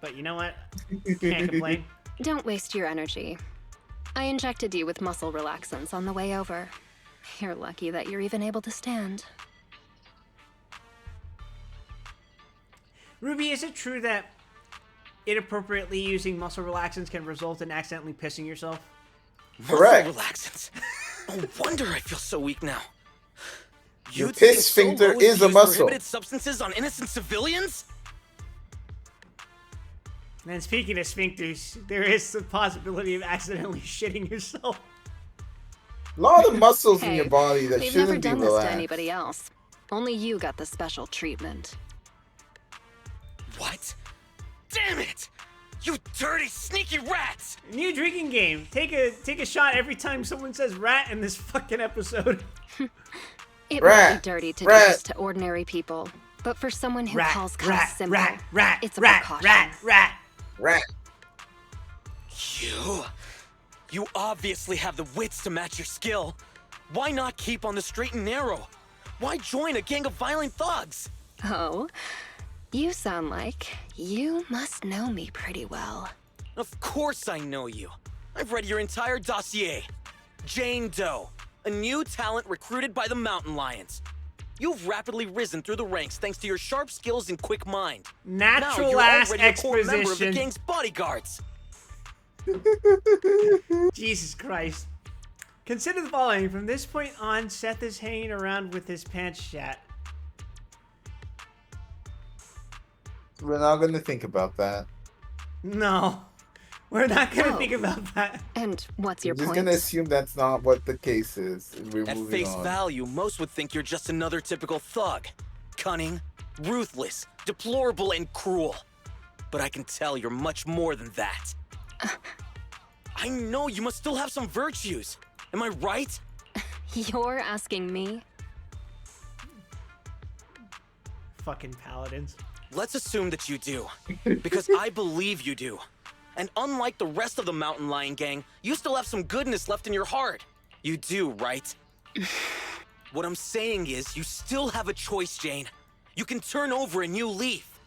but you know what? Can't complain. Don't waste your energy. I injected you with muscle relaxants on the way over. You're lucky that you're even able to stand. Ruby, is it true that inappropriately using muscle relaxants can result in accidentally pissing yourself? Correct. Muscle relaxants. No wonder I feel so weak now. Your You'd piss think sphincter Solo is a used muscle. prohibited substances on innocent civilians? And speaking of sphincters, there is the possibility of accidentally shitting yourself. A lot of muscles in Hey, your body that they've never shouldn't be done this relaxed. to anybody else. Only you got the special treatment. What? Damn it! You dirty, sneaky rats! New drinking game. Take a shot every time someone says rat in this fucking episode. It Rat, might be dirty to do rat. this to ordinary people, but for someone who calls cuss rat, simple, rat, it's a rat, precaution. rat. Rat. You obviously have the wits to match your skill. Why not keep on the straight and narrow? Why join a gang of violent thugs? Oh, you sound like you must know me pretty well. Of course I know you. I've read your entire dossier. Jane Doe, a new talent recruited by the Mountain Lions. You've rapidly risen through the ranks thanks to your sharp skills and quick mind. Now Natural you're ass already a core member of the exposition. gang's bodyguards. Jesus Christ. Consider the following. From this point on, Seth is hanging around with his pants shat. We're not going to think about that. No. We're not going to Oh. think about that. And what's your We're just point? going to assume that's not what the case is. And we're At moving face on. value, most would think you're just another typical thug. Cunning, ruthless, deplorable, and cruel. But I can tell you're much more than that. I know you must still have some virtues. Am I right? You're asking me? Fucking paladins. Let's assume that you do. Because I believe you do. And unlike the rest of the Mountain Lion gang, you still have some goodness left in your heart. You do, right? What I'm saying is, you still have a choice, Jane. You can turn over a new leaf.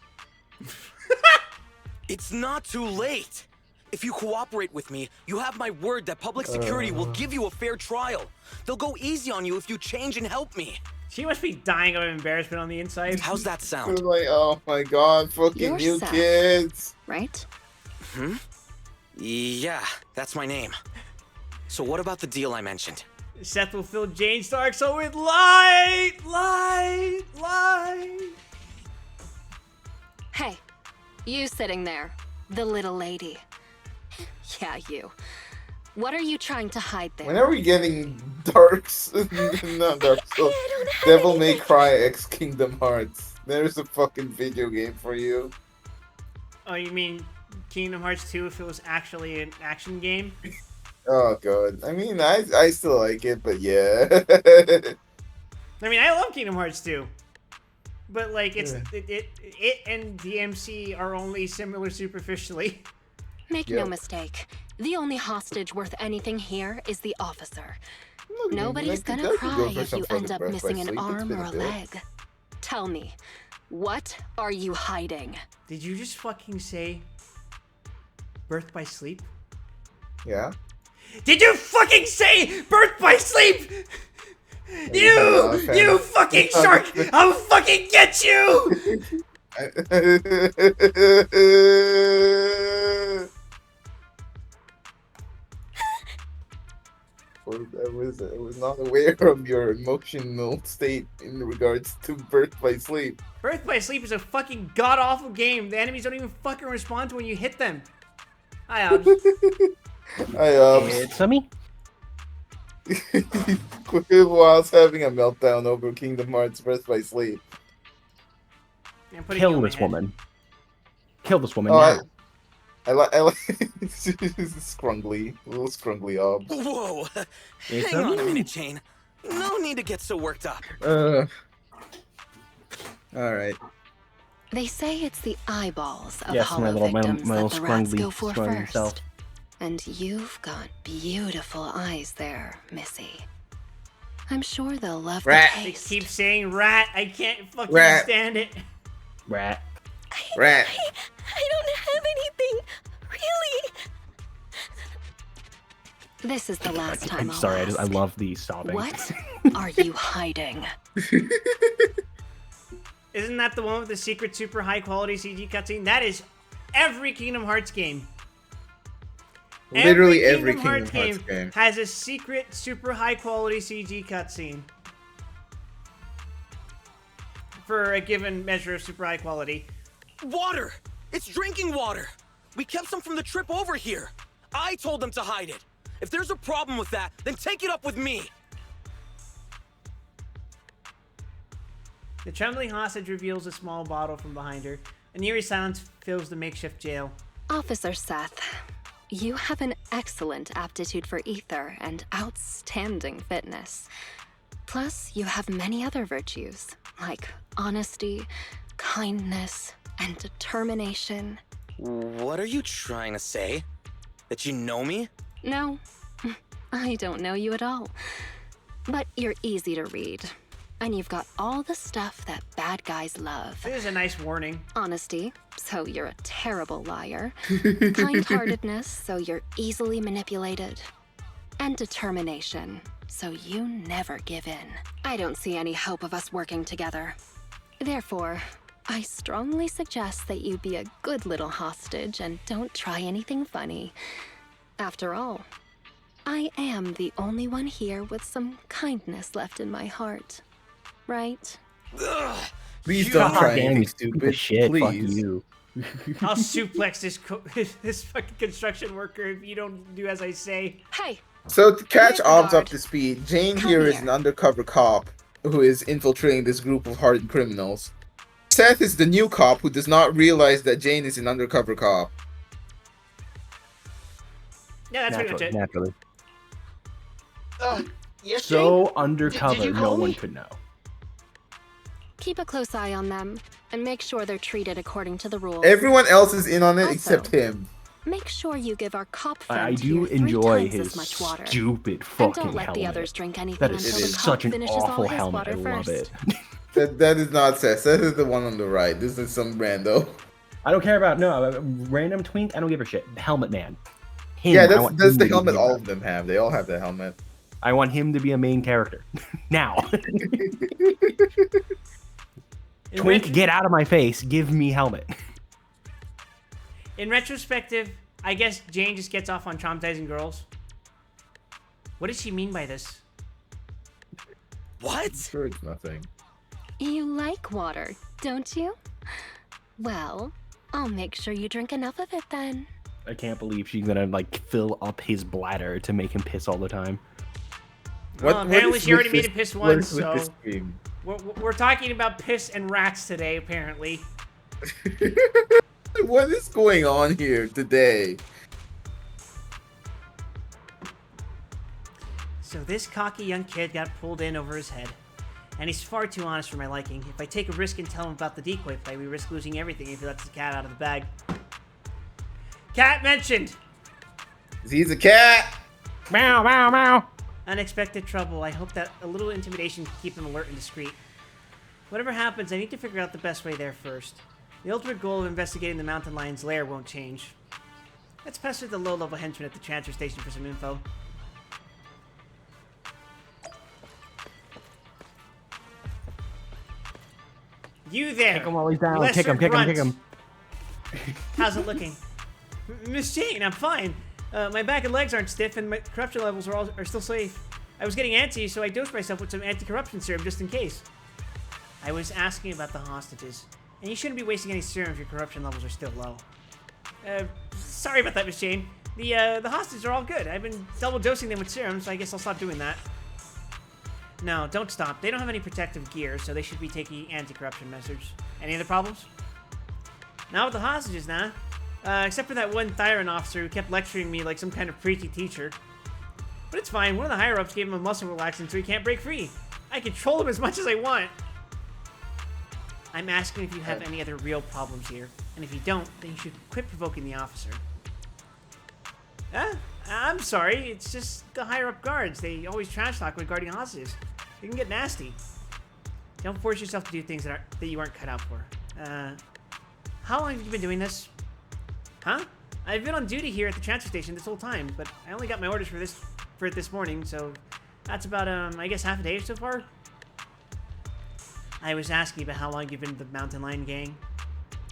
It's not too late. If you cooperate with me, you have my word that public security will give you a fair trial. They'll go easy on you if you change and help me. She must be dying of embarrassment on the inside. How's that We're sound? like, oh my god, fucking You're new Seth. kids. Right? Yeah, that's my name. So what about the deal I mentioned? Seth will fill Jane's dark soul with light, light, light. Hey, you sitting there, the little lady. Yeah, you. What are you trying to hide there? When are we getting not Dark Souls, Devil May Cry X Kingdom Hearts? There's a fucking video game for you. Oh, you mean Kingdom Hearts 2 if it was actually an action game? Oh god. I mean, I still like it, but yeah. I mean, I love Kingdom Hearts 2. But like, it's Yeah. it and DMC are only similar superficially. Make Yep. no mistake. The only hostage worth anything here is the officer. Look, Nobody's like, gonna that could cry go for if some you fun end up Birth by missing an Sleep. It's arm been or a bit. leg. Tell me, what are you hiding? Did you just fucking say Birth by Sleep? Yeah. Did you fucking say Birth by Sleep? You fucking shark! I'll fucking get you! I was not aware of your emotional state in regards to Birth by Sleep. Birth by Sleep is a fucking god-awful game. The enemies don't even fucking respond to when you hit them. Hi, Obs. It's me. Whilst having a meltdown over Kingdom Hearts Birth by Sleep. I'm putting you Kill on my this head. woman. Kill this woman Oh, now. I like scrungly, a little scrungly Obs. Whoa! It's Hang on a me. minute, Jane. No need to get so worked up. Alright. They say it's the eyeballs of Yes, hollow my little victims my that little the rats scrungly go for scrungly first. self. And you've got beautiful eyes there, Missy. I'm sure they'll love Rat. the They taste. keep saying rat. I can't fucking Rat. stand it. Rat. Rat. I don't have anything, really. This is the last time I'm I'll sorry, I ask. love these sobbing. What are you hiding? Isn't that the one with the secret super high quality CG cutscene? That is every Kingdom Hearts game. Literally every Kingdom Hearts game. has a secret super high quality CG cutscene. For a given measure of super high quality. Water! It's drinking water! We kept some from the trip over here. I told them to hide it. If there's a problem with that, then take it up with me. The trembling hostage reveals a small bottle from behind her. An eerie silence fills the makeshift jail. Officer Seth, you have an excellent aptitude for ether and outstanding fitness. Plus, you have many other virtues, like honesty, kindness, and determination. What are you trying to say? That you know me? No, I don't know you at all. But you're easy to read. And you've got all the stuff that bad guys love. This is a nice warning. Honesty, so you're a terrible liar. Kind-heartedness, so you're easily manipulated. And determination, so you never give in. I don't see any hope of us working together. Therefore, I strongly suggest that you be a good little hostage and don't try anything funny. After all, I am the only one here with some kindness left in my heart. Right? Ugh. Please You- don't try Damn, anything you stupid. shit. Fuck Please. you. I'll suplex this fucking construction worker if you don't do as I say. Hey, So to catch Where's the Obs up guard? to speed, Jane Come here is here. an undercover cop who is infiltrating this group of hardened criminals. Seth is the new cop who does not realize that Jane is an undercover cop. Yeah, that's pretty much it. Naturally. Yes, So Jane? undercover, Did you no call one me? could know. keep a close eye on them and make sure they're treated according to the rules. Everyone else is in on it Also, except him. Make sure you give our cop friend I do here 3 enjoy times his as much water. stupid And fucking don't let the helmet. others drink anything That is until the is cop such an finishes all awful his helmet. I water love first. it. That is not Seth. Seth is the one on the right. This is some rando. I don't care about random twink. I don't give a shit. Helmet man. Him, Yeah, I that's want the him to be helmet all hero. of them have. They all have that helmet. I want him to be a main character. Now, In, twink, ret- get out of my face. Give me helmet. in retrospective, I guess Jane just gets off on traumatizing girls. What does she mean by this? What? I'm sure it's nothing. You like water, don't you? Well, I'll make sure you drink enough of it then. I can't believe she's gonna like fill up his bladder to make him piss all the time. Well, apparently is she already with made this- it piss what once, is with this so game? we're talking about piss and rats today, apparently. What is going on here today? So this cocky young kid got pulled in over his head. And he's far too honest for my liking. If I take a risk and tell him about the decoy play, we risk losing everything if he lets the cat out of the bag. Cat mentioned! He's a cat! Meow, meow, meow. Unexpected trouble. I hope that a little intimidation can keep him alert and discreet. Whatever happens, I need to figure out the best way there first. The ultimate goal of investigating the mountain lion's lair won't change. Let's pester the low-level henchman at the transfer station for some info. You there! Kick him while he's down. lesser Kick him, kick him, kick grunt. him. How's it looking? Miss Jane, I'm fine. My back and legs aren't stiff, and my corruption levels are still safe. I was getting antsy, so I dosed myself with some anti-corruption serum just in case. I was asking about the hostages, and you shouldn't be wasting any serum if your corruption levels are still low. Sorry about that, Miss Jane. The hostages are all good. I've been double dosing them with serum, so I guess I'll stop doing that. No, don't stop. They don't have any protective gear, so they should be taking anti-corruption measures. Any other problems? Not with the hostages, nah. Except for that one Thyron officer who kept lecturing me like some kind of preachy teacher. But it's fine. One of the higher-ups gave him a muscle relaxant so he can't break free. I control him as much as I want. I'm asking if you have any other real problems here. And if you don't, then you should quit provoking the officer. I'm sorry. It's just the higher-up guards. They always trash talk when guarding hostages. They can get nasty. Don't force yourself to do things that you aren't cut out for. How long have you been doing this? Huh? I've been on duty here at the transfer station this whole time, but I only got my orders for it this morning, so that's about, I guess half a day so far? I was asking about how long you've been with the Mountain Lion gang.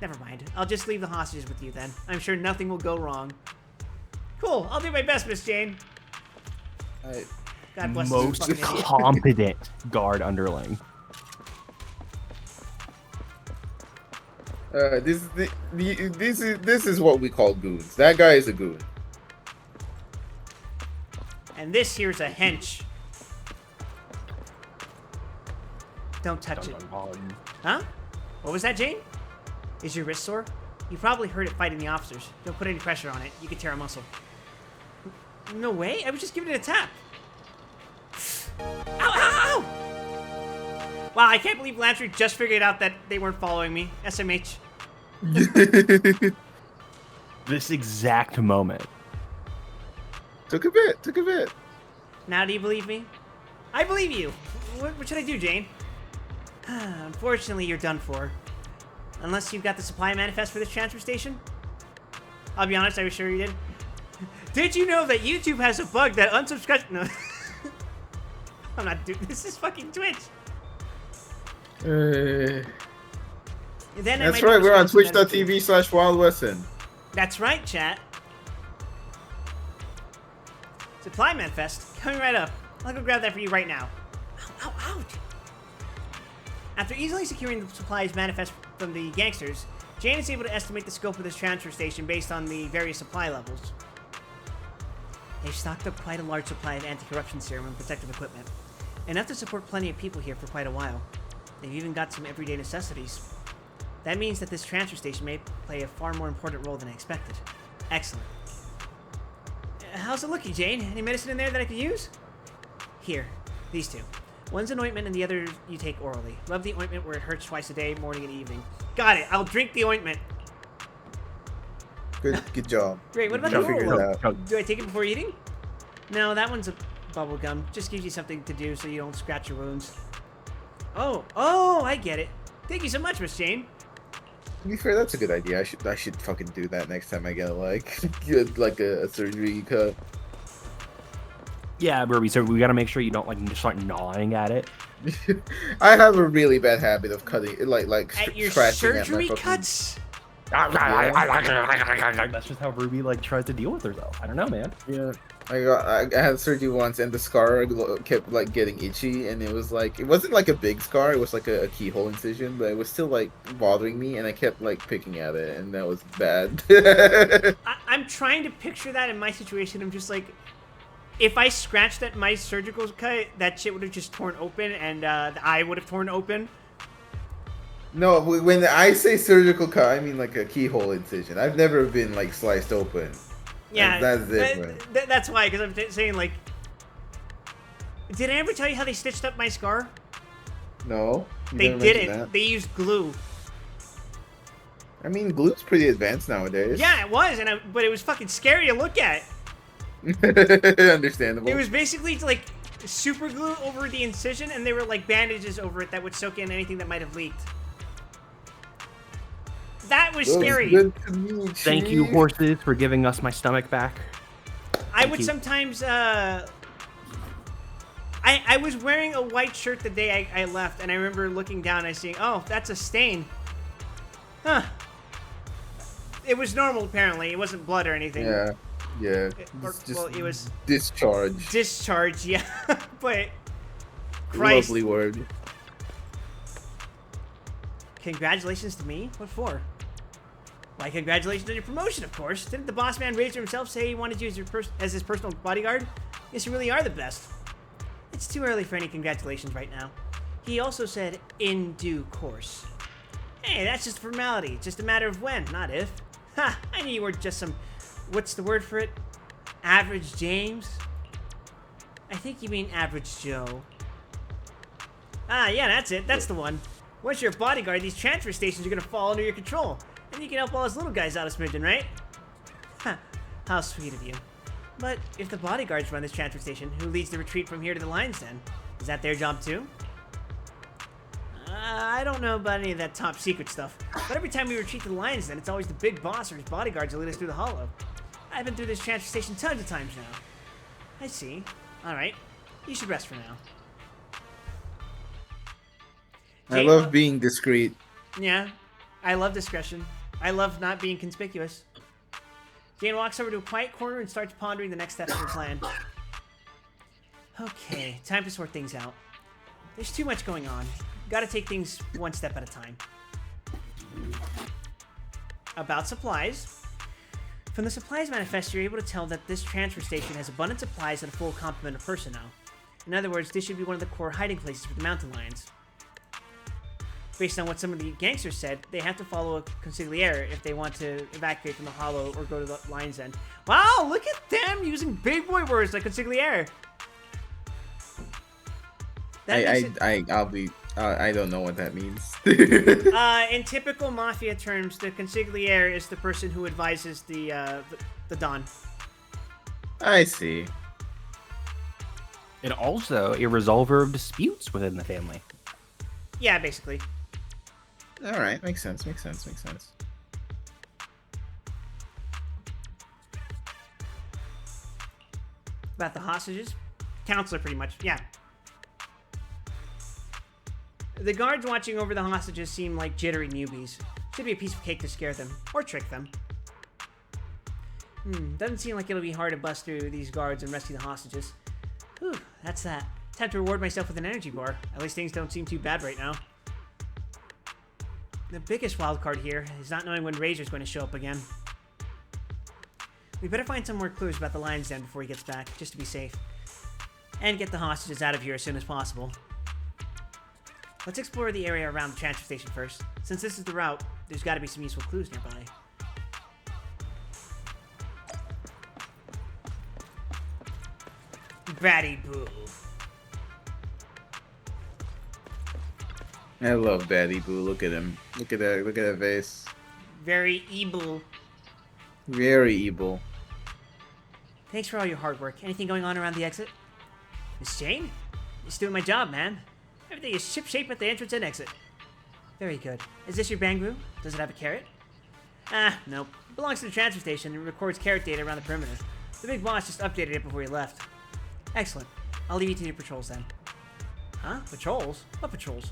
Never mind. I'll just leave the hostages with you then. I'm sure nothing will go wrong. Cool. I'll do my best, Miss Jane. God bless this Most fucking idiot. competent guard underling. This is what we call goons. That guy is a goon. And this here's a hench. Don't touch it. Huh? What was that, Jane? Is your wrist sore? You probably heard it fighting the officers. Don't put any pressure on it. You could tear a muscle. No way. I was just giving it a tap. Ow, ow, ow! Wow, I can't believe Lantry just figured out that they weren't following me. SMH. This exact moment. Took a bit. Now do you believe me? I believe you. What should I do, Jane? Unfortunately, you're done for. Unless you've got the supply manifest for this transfer station? I'll be honest, I was sure you did. Did you know that YouTube has a bug that unsubscribe... No. I'm not doing... This is fucking Twitch. Then That's right, we're on twitch.tv/wildwestern. That's right, chat. Supply manifest coming right up. I'll go grab that for you right now. Ow, ow, ouch. After easily securing the supplies manifest from the gangsters, Jane is able to estimate the scope of this transfer station based on the various supply levels. They've stocked up quite a large supply of anti-corruption serum and protective equipment, enough to support plenty of people here for quite a while. They've even got some everyday necessities. That means that this transfer station may play a far more important role than I expected. Excellent. How's it looking, Jane? Any medicine in there that I could use? Here, these two. One's an ointment and the other you take orally. Rub the ointment where it hurts twice a day, morning and evening. Got it. I'll drink the ointment. Good job. Great. What about You the figured oral it one? out. Do I take it before eating? No, that one's a bubble gum. Just gives you something to do so you don't scratch your wounds. Oh, I get it. Thank you so much, Miss Jane. To be fair, that's a good idea. I should fucking do that next time I get get a surgery cut. Yeah, Ruby, so we gotta make sure you don't like start gnawing at it. I have a really bad habit of cutting, At your scratching at my surgery fucking... cuts? That's just how Ruby like tries to deal with herself. I don't know, man. Yeah. I had surgery once, and the scar kept like getting itchy, and it was like it wasn't like a big scar, it was like a keyhole incision, but it was still like bothering me, and I kept like picking at it, and that was bad. I'm trying to picture that in my situation. I'm just like, if I scratched at my surgical cut, that shit would have just torn open, and the eye would have torn open. No, when I say surgical cut, I mean like a keyhole incision. I've never been like sliced open. Yeah, that's different. That's why, because I'm saying like, did I ever tell you how they stitched up my scar? No, they didn't. They used glue. I mean, glue's pretty advanced nowadays. Yeah, it was, but it was fucking scary to look at. Understandable. It was basically like super glue over the incision, and they were like bandages over it that would soak in anything that might have leaked. That was scary. Good to me, Thank you, horses, for giving us my stomach back. I would sometimes, I was wearing a white shirt the day I left, and I remember looking down and seeing, oh, that's a stain. Huh. It was normal, apparently. It wasn't blood or anything. Yeah. Well, it was... Discharge. Discharge, yeah. But... Christ. Lovely word. Congratulations to me? What for? Why, congratulations on your promotion, of course. Didn't the boss man Razor himself say he wanted you as his personal bodyguard? Yes, you really are the best. It's too early for any congratulations right now. He also said, in due course. Hey, that's just a formality. It's just a matter of when, not if. Ha! I knew you were just some... What's the word for it? Average James? I think you mean average Joe. Ah, yeah, that's it. That's the one. Once you're a bodyguard, these transfer stations are gonna fall under your control. And you can help all us little guys out a smidgen, right? Ha, how sweet of you. But if the bodyguards run this transfer station, who leads the retreat from here to the Lion's Den? Is that their job too? I don't know about any of that top secret stuff. But every time we retreat to the Lion's Den, it's always the big boss or his bodyguards who lead us through the hollow. I've been through this transfer station tons of times now. I see. Alright. You should rest for now. I love being discreet. Yeah. I love discretion. I love not being conspicuous. Jane walks over to a quiet corner and starts pondering the next steps of her plan. Okay, time to sort things out. There's too much going on. Gotta take things one step at a time. About supplies. From the supplies manifest, you're able to tell that this transfer station has abundant supplies and a full complement of personnel. In other words, this should be one of the core hiding places for the mountain lions. Based on what some of the gangsters said, they have to follow a consigliere if they want to evacuate from the hollow or go to the Lion's Den. Wow, look at them using big boy words like consigliere. I don't know what that means. In typical mafia terms, the consigliere is the person who advises the Don. I see. And also a resolver of disputes within the family. Yeah, basically. All right, makes sense. About the hostages? Counselor, pretty much, yeah. The guards watching over the hostages seem like jittery newbies. Should be a piece of cake to scare them, or trick them. Doesn't seem like it'll be hard to bust through these guards and rescue the hostages. Whew, that's that. Time to reward myself with an energy bar. At least things don't seem too bad right now. The biggest wild card here is not knowing when Razor's going to show up again. We better find some more clues about the Lion's Den before he gets back, just to be safe. And get the hostages out of here as soon as possible. Let's explore the area around the transfer station first. Since this is the route, there's got to be some useful clues nearby. Batty Boo. I love Batty Boo. Look at him. Look at that face. Very evil. Very evil. Thanks for all your hard work. Anything going on around the exit? Miss Jane? Just doing my job, man. Everything is ship-shape at the entrance and exit. Very good. Is this your Bangoo? Does it have a carrot? Ah, nope. It belongs to the transfer station and records carrot data around the perimeter. The big boss just updated it before he left. Excellent. I'll leave you to your patrols then. Huh? Patrols? What patrols?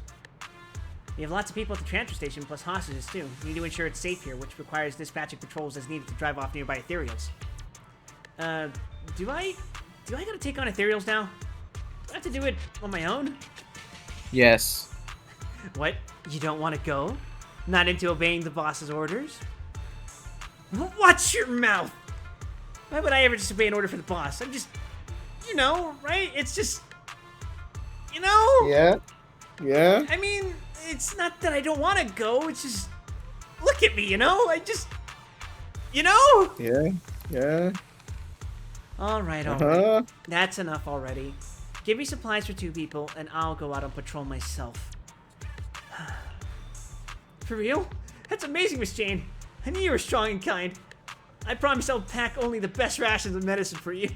We have lots of people at the transfer station, plus hostages too. We need to ensure it's safe here, which requires dispatching patrols as needed to drive off nearby ethereals. Do I gotta take on ethereals now? Do I have to do it on my own? Yes. What? You don't want to go? Not into obeying the boss's orders? Watch your mouth! Why would I ever disobey an order for the boss? I'm just, you know, right? It's just, you know? Yeah. Yeah. I mean, it's not that I don't want to go. It's just, look at me, you know? I just, you know? Yeah. Yeah. All right, all right. That's enough already. Give me supplies for 2 people, and I'll go out on patrol myself. For real? That's amazing, Miss Jane. I knew you were strong and kind. I promise I'll pack only the best rations of medicine for you.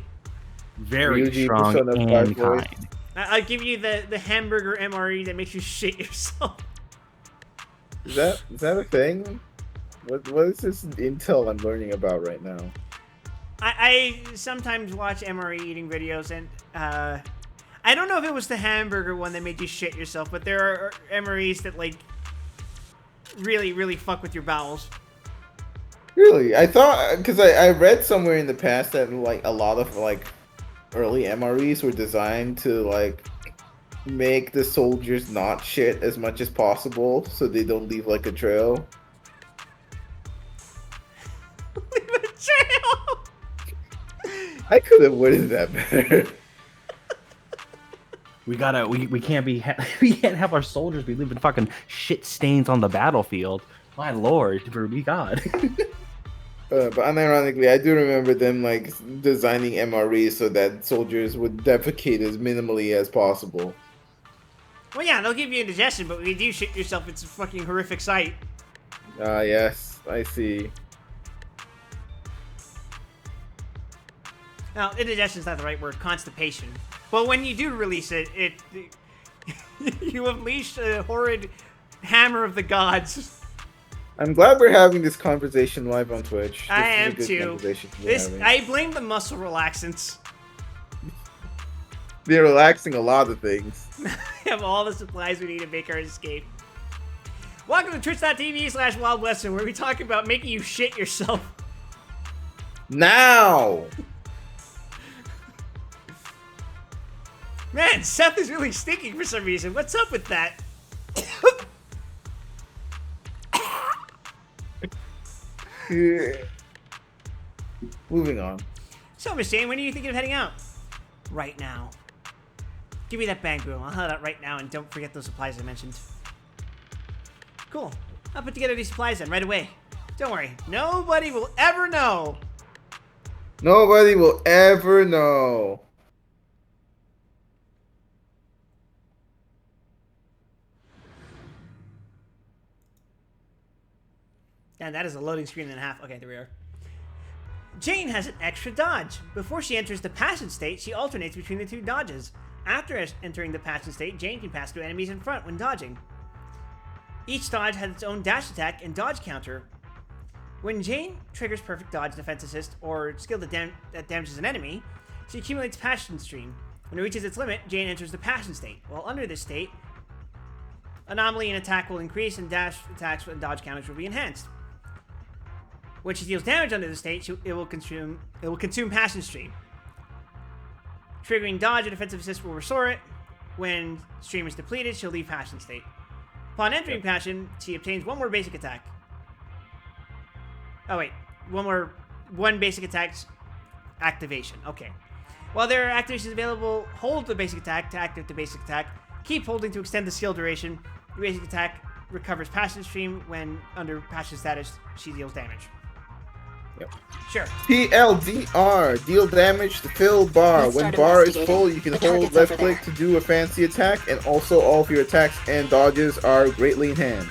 Very Ryuji, strong Persona and 5 voice. kind. I'll give you the hamburger MRE that makes you shit yourself. Is that a thing? What is this intel I'm learning about right now? I sometimes watch MRE eating videos, and I don't know if it was the hamburger one that made you shit yourself, but there are MREs that like really fuck with your bowels. Really? I thought, because I read somewhere in the past that like a lot of like early MREs were designed to like make the soldiers not shit as much as possible so they don't leave like a trail. Leave a trail! I could have worded that better. We can't we can't have our soldiers be leaving fucking shit stains on the battlefield. My lord, for me God. But unironically, I do remember them like designing MREs so that soldiers would defecate as minimally as possible. Well, yeah, they'll give you indigestion, but when you do shit yourself, it's a fucking horrific sight. Ah, yes, I see. Now, indigestion's not the right word, constipation. But when you do release it, you unleash a horrid hammer of the gods. I'm glad we're having this conversation live on Twitch. I This is a am good too. conversation to be having. I blame the muscle relaxants. They're relaxing a lot of things. We have all the supplies we need to make our escape. Welcome to twitch.tv/wildwestern, where we talk about making you shit yourself. Now! Man, Seth is really stinking for some reason. What's up with that? Moving on. So, Miss Jane, when are you thinking of heading out? Right now. Give me that bang boom. I'll head out right now, and don't forget those supplies I mentioned. Cool. I'll put together these supplies then, right away. Don't worry. Nobody will ever know. Nobody will ever know. And that is a loading screen and a half. Okay, there we are. Jane has an extra dodge. Before she enters the passion state, she alternates between the 2 dodges. After entering the passion state, Jane can pass through enemies in front when dodging. Each dodge has its own dash attack and dodge counter. When Jane triggers perfect dodge, defense assist, or skill that damages an enemy, she accumulates passion stream. When it reaches its limit, Jane enters the passion state. While under this state, anomaly and attack will increase, and dash attacks and dodge counters will be enhanced. When she deals damage under the state, it will consume passion stream. Triggering dodge or defensive assist will restore it. When stream is depleted, she'll leave passion state. Upon entering passion, she obtains 1 more basic attack. Oh wait, one basic attack's activation. Okay. While there are activations available, hold the basic attack to activate the basic attack. Keep holding to extend the skill duration. The basic attack recovers passion stream. When under passion status, she deals damage. Yep. Sure. TLDR, deal damage to fill bar. Let's When start bar is investigating. full, you can The hold target's left over click there. to do a fancy attack, and also all of your attacks and dodges are greatly enhanced.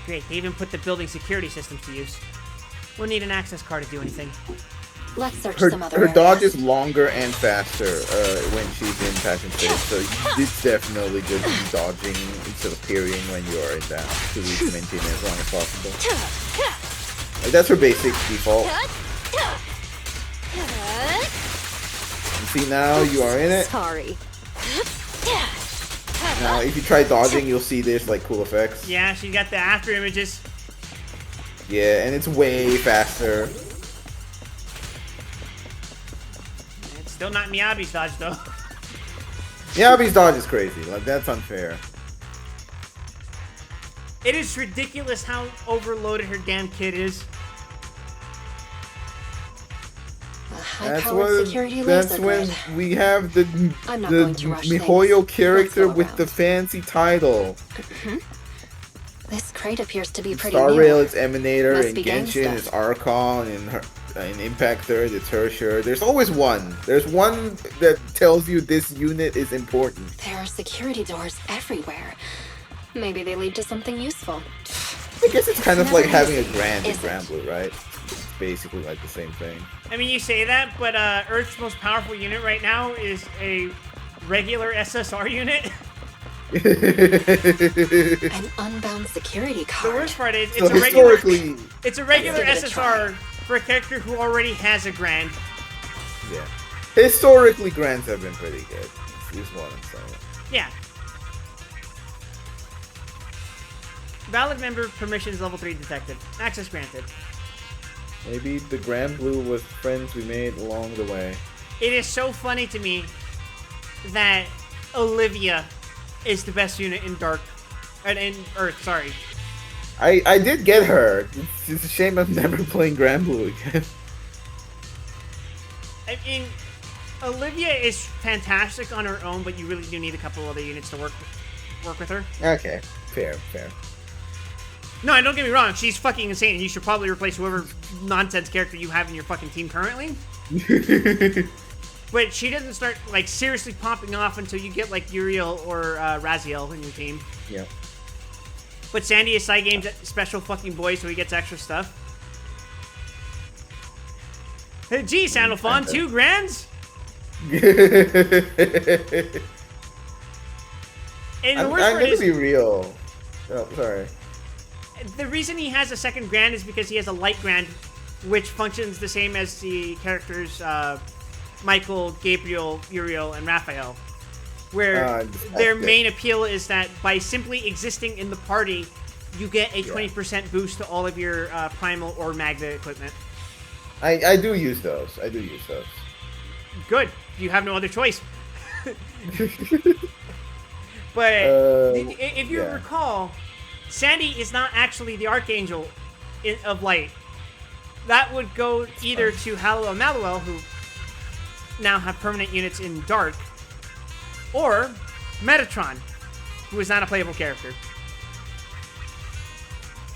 Great, they even put the building security systems to use. We'll need an access card to do anything. Let's search Her, some other her areas. dodge is longer and faster when she's in passion state, so it's definitely good to be dodging instead of parrying when you are in that, so we can maintain it as long as possible. Like, that's her basic default. And see, now you are in it. Sorry. Now, if you try dodging, you'll see there's like cool effects. Yeah, she got the after images. Yeah, and it's way faster. It's still not Miyabi's dodge though. Miyabi's dodge is crazy. Like, that's unfair. It is ridiculous how overloaded her damn kit is. That's when we have the MiHoYo character with the fancy title. This crate appears to be pretty Star new. Rail is Emanator, Must and be gang Genshin is stuff. Archon, and Impact Third it's Herrscher. There's always one. There's one that tells you this unit is important. There are security doors everywhere. Maybe they lead to something useful. I guess it's kind of like Never having a easy, Grand in is it? Granblue, right? It's basically like the same thing. I mean, you say that, but Earth's most powerful unit right now is a regular SSR unit. An unbound security card. The worst part is So historically, it's a regular Let's give it a SSR for a character who already has a Grand. yeah. Historically, Grands have been pretty good. Is what I'm saying. Yeah. Valid member permissions level 3 detected. Access granted. Maybe the Granblue was friends we made along the way. It is so funny to me that Olivia is the best unit in Dark. And in Earth, sorry. I did get her. It's a shame I'm never playing Granblue again. I mean, Olivia is fantastic on her own, but you really do need a couple other units to work with her. Okay, fair. No, don't get me wrong. She's fucking insane, and you should probably replace whoever nonsense character you have in your fucking team currently. But she doesn't start, like, seriously popping off until you get, like, Uriel or Raziel in your team. Yeah. But Sandy is side game's special fucking boy, so he gets extra stuff. Hey, gee, Sandalphon, 2 grands? And the I'm worst part gonna is, be real. Oh, sorry. the reason he has a second grand is because he has a light grand, which functions the same as the characters Michael, Gabriel, Uriel, and Raphael. Where their main appeal is that by simply existing in the party, you get a 20% boost to all of your Primal or Magna equipment. I do use those. Good. You have no other choice. But if you recall, Sandy is not actually the Archangel of Light. That would go either to Hallowell and Maluel, who now have permanent units in Dark, or Metatron, who is not a playable character.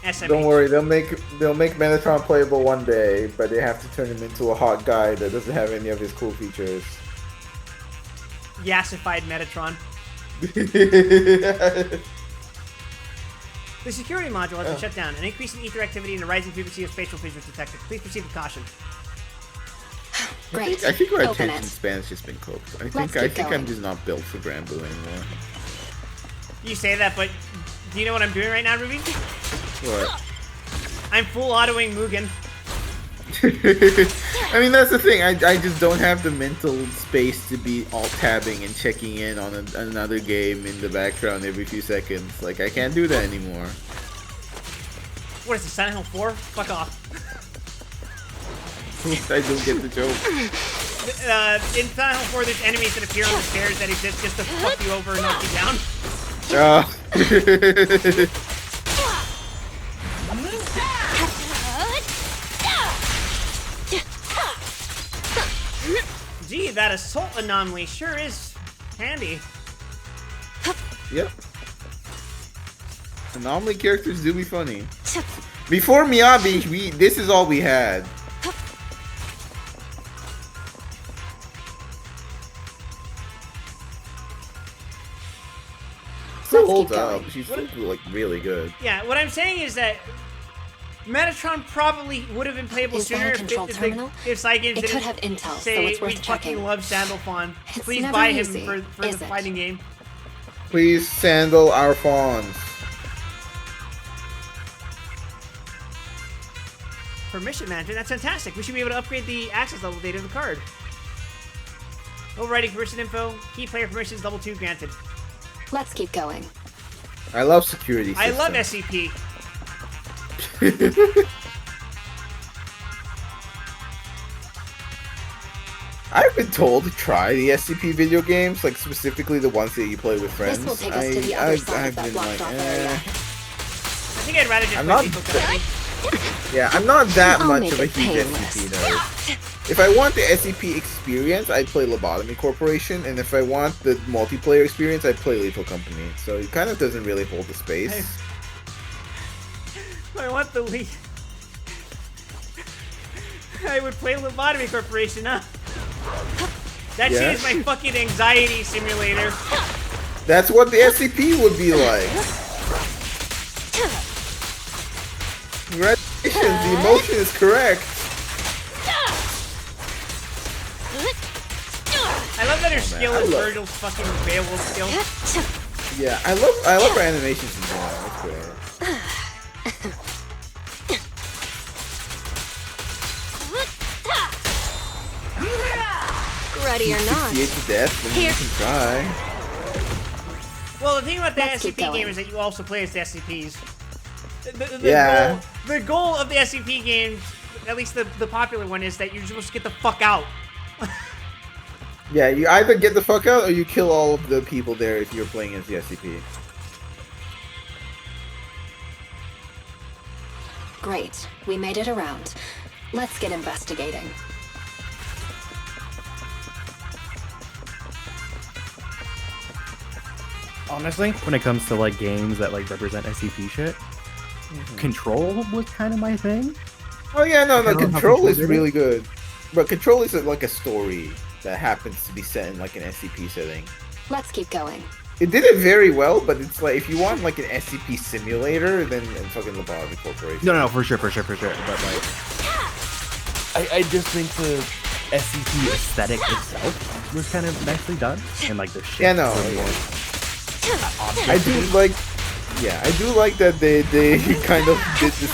SMH. Don't worry, they'll make Metatron playable one day, but they have to turn him into a hot guy that doesn't have any of his cool features. Yassified Metatron. The security module has been shut down. An increase in ether activity and a rising frequency of spatial fissures detected. Please proceed with caution. Great. I think our Open attention it. span's just been cooked. I Let's think keep I'm going. just not built for Granblue anymore. You say that, but do you know what I'm doing right now, Ruby? What? I'm full autoing Mugen. I mean, that's the thing. I just don't have the mental space to be alt-tabbing and checking in on another game in the background every few seconds. Like, I can't do that anymore. What is this, Silent Hill 4? Fuck off. I don't get the joke. In Silent Hill 4, there's enemies that appear on the stairs that exist just to fuck you over and knock you down. Gee, that assault anomaly sure is handy. Yep. Anomaly characters do be funny. Before Miyabi, this is all we had. Still holds up. She's still like really good. Yeah, what I'm saying is that Metatron probably would have been playable Is that sooner a control terminal? if Cygames It didn't could have intel, so say it's worth we fucking checking. love Sandalphon. It's Please never buy him easy, for the is it? fighting game. Please sandal our fawns. Permission manager, that's fantastic. We should be able to upgrade the access level data of the card. Overriding permission info, key player permissions level 2 granted. Let's keep going. I love security I systems. love SCP. I've been told to try the SCP video games, like specifically the ones that you play with friends. This will take us to the other side of that been blocked like, off area. I think I'd rather just I'm play not Lethal Company. Yeah, I'm not that I'll much make of a it huge painless. SCP nerd. If I want the SCP experience, I'd play Lobotomy Corporation, and if I want the multiplayer experience, I'd play Lethal Company. So it kind of doesn't really hold the space. I want the lead. I would play Lobotomy Corporation, huh? That Yeah. shit is my fucking anxiety simulator. That's what the SCP would be like. Congratulations, the emotion is correct. I love that her skill is love- Virgil's fucking Beowulf skill. Yeah, I love her animations in general. It's great. Ready or not. 68 to death, then Here. you can try. Well, the thing about the Let's keep SCP game going. is that you also play as the SCPs. Yeah. The goal of the SCP games, at least the popular one, is that you're supposed to get the fuck out. Yeah, you either get the fuck out or you kill all of the people there if you're playing as the SCP. Great. We made it around. Let's get investigating. Honestly, when it comes to like games that like represent SCP shit, Control was kind of my thing. Oh yeah, no, I don't know how Control is did it. really good. But Control is like a story that happens to be set in like an SCP setting. Let's keep going. It did it very well, but it's like if you want like an SCP simulator, then fucking Lobotomy Corporation. No, for sure. But like, I just think the SCP aesthetic itself was kind of nicely done, and like the shit. Yeah, no, was more I do like, yeah, I do like that they kind of did this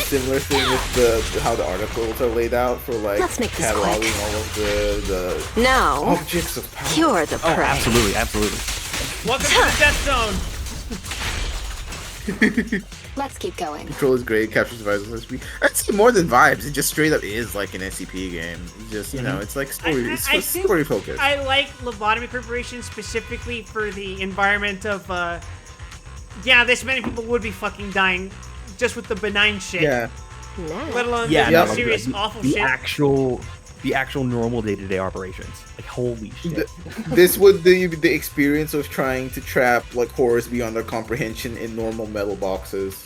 similar thing with the how the articles are laid out for like Let's make this cataloging quick. all of the Now, objects of power. you're the Oh, prey. absolutely. Welcome to the Death Zone. Let's keep going. Control is great, captures vibes of SCP. I'd say more than vibes, it just straight up is like an SCP game. It's just, you know, it's like story, it's I think story focused. I like Lobotomy Corporation specifically for the environment of, yeah, this many people would be fucking dying just with the benign shit. Yeah. Let alone Yeah, the no, like, serious, the awful the shit. actual normal day-to-day operations. Like holy shit. This would be the experience of trying to trap like horrors beyond their comprehension in normal metal boxes.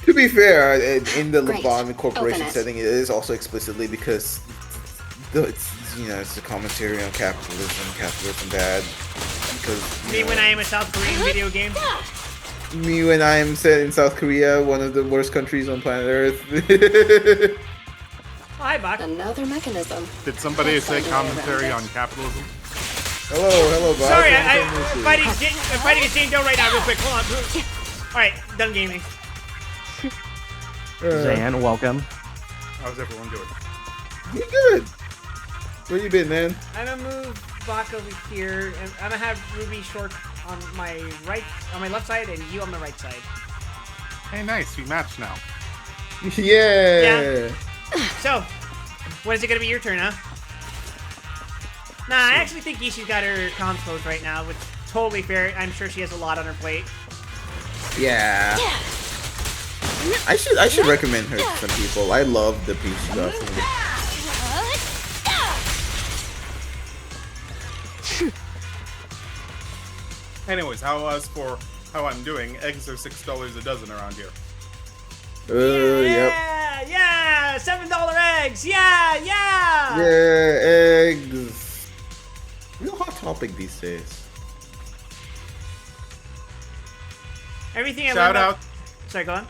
To be fair, in the Great. Lobotomy Corporation Open it. setting, it is also explicitly because it's, you know, it's a commentary on capitalism bad. Because Me when I am a South Korean video game. me when I am set in South Korea, one of the worst countries on planet Earth. Oh, hi, Bach. Another mechanism. Did somebody Let's say find a way around commentary it. on capitalism? hello, Bob. Sorry, Long time I'm no see. fighting a Jane Doe right now, real quick. Hold on. Alright, done gaming. Zan, welcome. How's everyone doing? You good? Where you been, man? I'm gonna move Bach over here, and I'm gonna have Ruby short on my right, on my left side, and you on the right side. Hey, nice. We match now. Yeah. So, when is it gonna be your turn, huh? Nah, I actually think Ishi's got her comms closed right now, which is totally fair. I'm sure she has a lot on her plate. Yeah. I should recommend her to some people. I love the piece she got from me. Anyways, as for how I'm doing, eggs are $6 a dozen around here. Yep. Yeah! $7 eggs! Yeah! Yeah, eggs. Real hot topic these days. Everything I Shout learned out, about... Sorry, go on.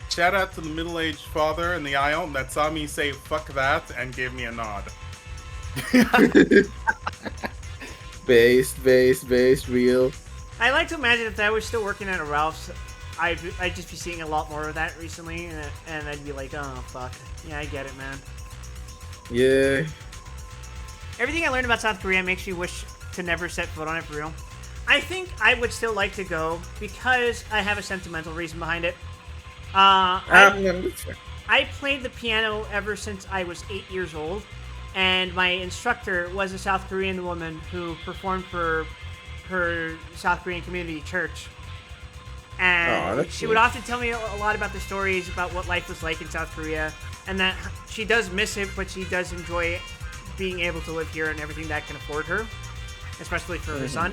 shout out to the middle-aged father in the aisle that saw me say "fuck that" and gave me a nod. Based, real. I like to imagine if I was still working at a Ralph's, I'd just be seeing a lot more of that recently, and I'd be like, oh, fuck. Yeah, I get it, man. Yeah. Everything I learned about South Korea makes me wish to never set foot on it for real. I think I would still like to go because I have a sentimental reason behind it. I played the piano ever since I was 8 years old, and my instructor was a South Korean woman who performed for her South Korean community church. And she would often tell me a lot about the stories about what life was like in South Korea, and that she does miss it, but she does enjoy being able to live here and everything that can afford her, especially for her son.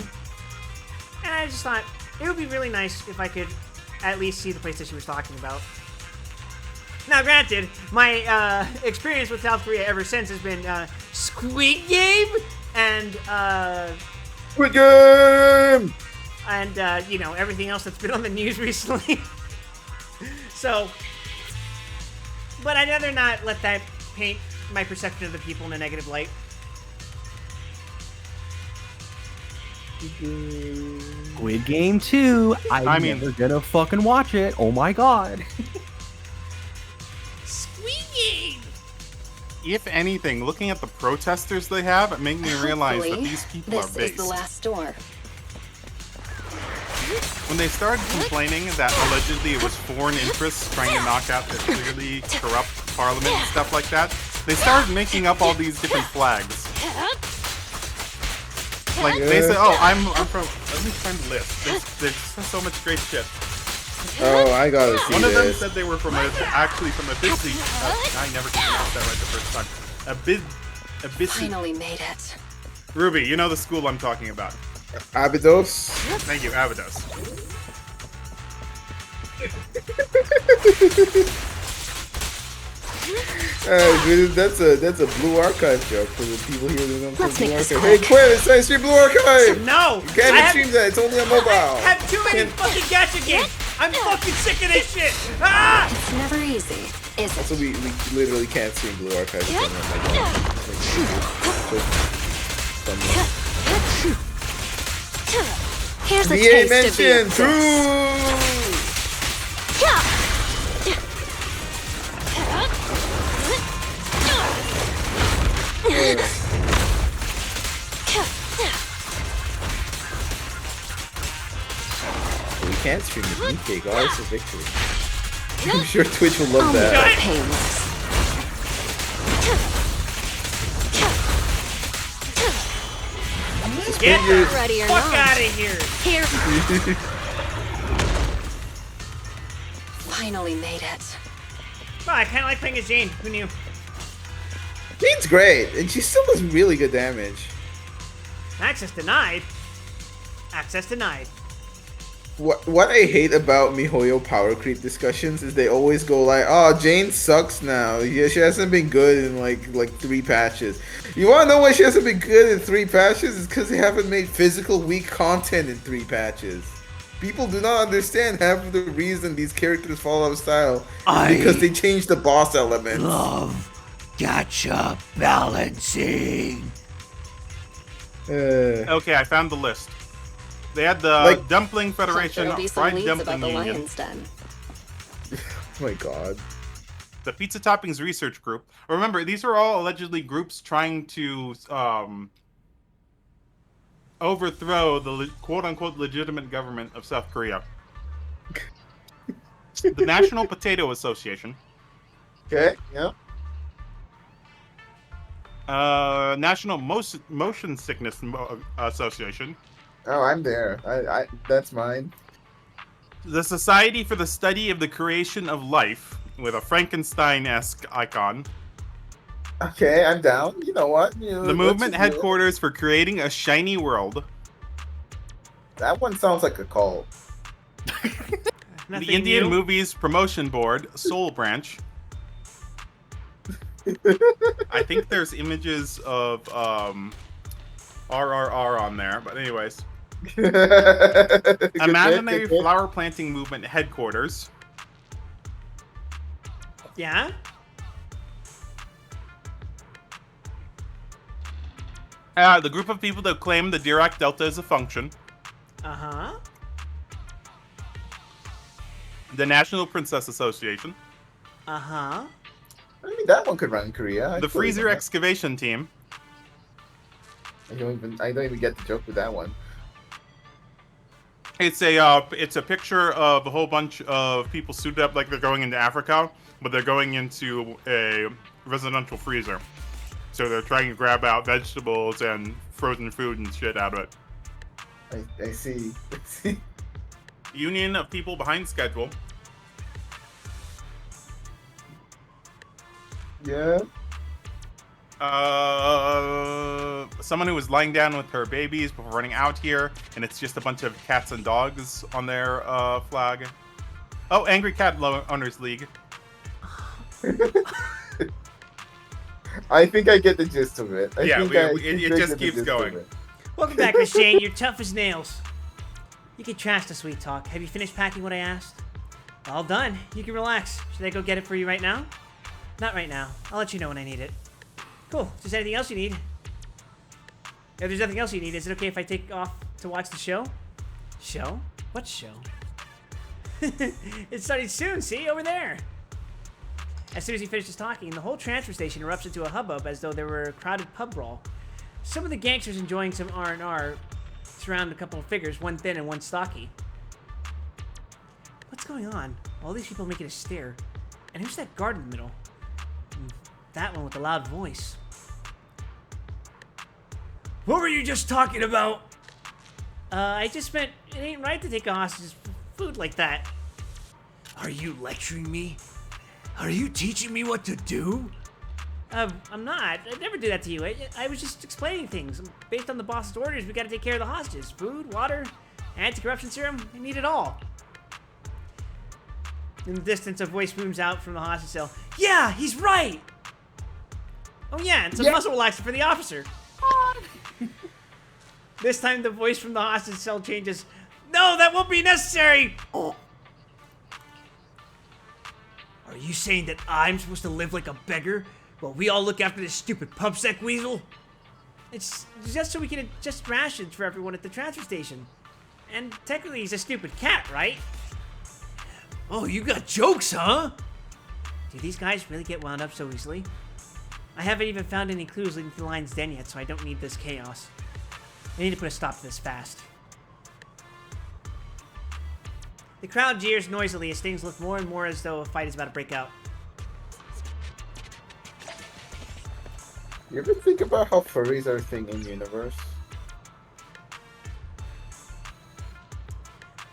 And I just thought it would be really nice if I could at least see the place that she was talking about. Now, granted, my experience with South Korea ever since has been Squid Game and Squid Game! And you know, everything else that's been on the news recently. So, but I'd rather not let that paint my perception of the people in a negative light. Squid Game 2. I'm never gonna fucking watch it. Oh my god. Squid Game! If anything, looking at the protesters they have, it made me realize that these people are This based. is the last door. When they started complaining that allegedly it was foreign interests trying to knock out their clearly corrupt parliament and stuff like that, they started making up all these different flags. Like, they said, oh, I'm from, let me find the list. There's so much great shit. Oh, I gotta see One of them this. said they were from actually from Abyssy. I never could pronounce that right the first time. Abyssy. Finally made it. Ruby, you know the school I'm talking about. Abydos? Thank you, Abydos. Dude, that's a Blue Archive joke for the people here that don't Let's play make Blue this Archive. Hey, quick. Quinn, it's nice to see Blue Archive! No! You can't even stream that, it's only on mobile! I have too many fucking gacha games! I'm fucking sick of this shit! Ah! It's never easy, is it? Also, we literally can't stream Blue Archive. It's only on mobile. Here's a VA taste mention! of True! We can't stream the beefcake. Oh, it's a victory. I'm sure Twitch will love that. painless. Get your- the Ready or fuck not. out of here! Here. Finally made it. Oh, I kind of like playing as Jane. Who knew? Jane's great, and she still does really good damage. Access denied. Access denied. What I hate about MiHoYo power creep discussions is they always go like, "Oh, Jane sucks now. Yeah, she hasn't been good in like 3 patches." You want to know why she hasn't been good in 3 patches? It's because they haven't made physical weak content in 3 patches. People do not understand half of the reason these characters fall out of style is because they changed the boss elements. Love gacha balancing. Okay, I found the list. They had the Like- Dumpling Federation, There'll be some Fried leads about Dumpling the Union, Lion's Den. Oh my god. the Pizza Toppings Research Group. Remember, these are all allegedly groups trying to overthrow the quote-unquote legitimate government of South Korea. The National Potato Association. Okay, yeah. National Motion Sickness Association. Oh, I'm there. I that's mine. The Society for the Study of the Creation of Life, with a Frankenstein-esque icon. Okay, I'm down. You know what? The let's movement just do it. headquarters for creating a shiny world. That one sounds like a cult. Nothing The Indian new. Movies Promotion Board, Soul Branch. I think there's images of RRR on there, but anyways. Imaginary Flower Planting Movement Headquarters. Yeah? The group of people that claim the Dirac Delta is a function. Uh-huh. The National Princess Association. Uh-huh. I mean, that one could run in Korea. The Freezer Excavation Team. I don't even get the joke with that one. It's a picture of a whole bunch of people suited up like they're going into Africa, but they're going into a residential freezer. So they're trying to grab out vegetables and frozen food and shit out of it. I see. Union of people behind schedule. Yeah. Someone who was lying down with her babies before running out here, and it's just a bunch of cats and dogs on their flag. Oh, Angry Cat Owners League. I think I get the gist of it. It just keeps going. Welcome back, Miss Jane. You're tough as nails. You can trash the sweet talk. Have you finished packing what I asked? All done. You can relax. Should I go get it for you right now? Not right now. I'll let you know when I need it. Cool. If there's anything else you need. If there's nothing else you need, is it okay if I take off to watch the show? Show? What show? It's starting soon, see? Over there. As soon as he finishes talking, the whole transfer station erupts into a hubbub as though there were a crowded pub brawl. Some of the gangsters enjoying some R&R surround a couple of figures, one thin and one stocky. What's going on? All these people making a stare. And who's that guard in the middle? That one with the loud voice. What were you just talking about? I just meant it ain't right to take a hostage's food like that. Are you lecturing me? Are you teaching me what to do? I'm not. I'd never do that to you. I was just explaining things. Based on the boss's orders, we gotta take care of the hostages. Food, water, anti-corruption serum, we need it all. In the distance, a voice booms out from the hostage cell. Yeah, he's right! Oh yeah, and some muscle relaxer for the officer. This time the voice from the hostage cell changes. No, that won't be necessary! Oh. Are you saying that I'm supposed to live like a beggar while we all look after this stupid pubsec weasel? It's just so we can adjust rations for everyone at the transfer station. And technically he's a stupid cat, right? Oh, you got jokes, huh? Do these guys really get wound up so easily? I haven't even found any clues leading to the lion's den yet, so I don't need this chaos. I need to put a stop to this fast. The crowd jeers noisily as things look more and more as though a fight is about to break out. You ever think about how furries are a thing in universe?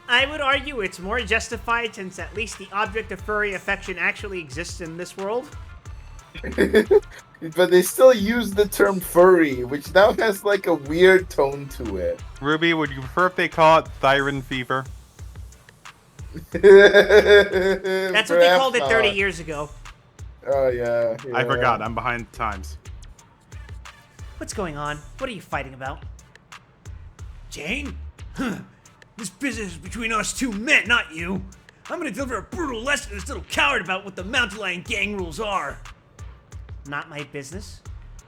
I would argue it's more justified since at least the object of furry affection actually exists in this world. But they still use the term furry, which now has like a weird tone to it. Ruby, would you prefer if they call it Thyron Fever? That's what they called it 30 years ago. Oh, yeah. I forgot. I'm behind the times. What's going on? What are you fighting about? Jane? Huh. This business is between us two men, not you. I'm gonna deliver a brutal lesson to this little coward about what the Mountain Lion gang rules are. Not my business?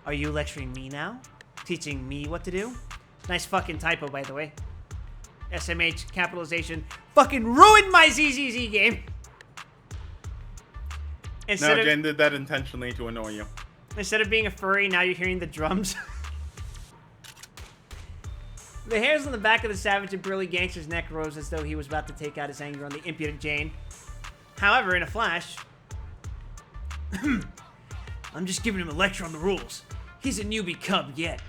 Are you lecturing me now? Teaching me what to do? Nice fucking typo, by the way. SMH capitalization fucking ruined my ZZZ game. No, Jen did that intentionally to annoy you. Instead of being a furry, now you're hearing the drums. The hairs on the back of the savage and burly gangster's neck rose as though he was about to take out his anger on the impudent Jane. However, in a flash... I'm just giving him a lecture on the rules. He's a newbie cub yet.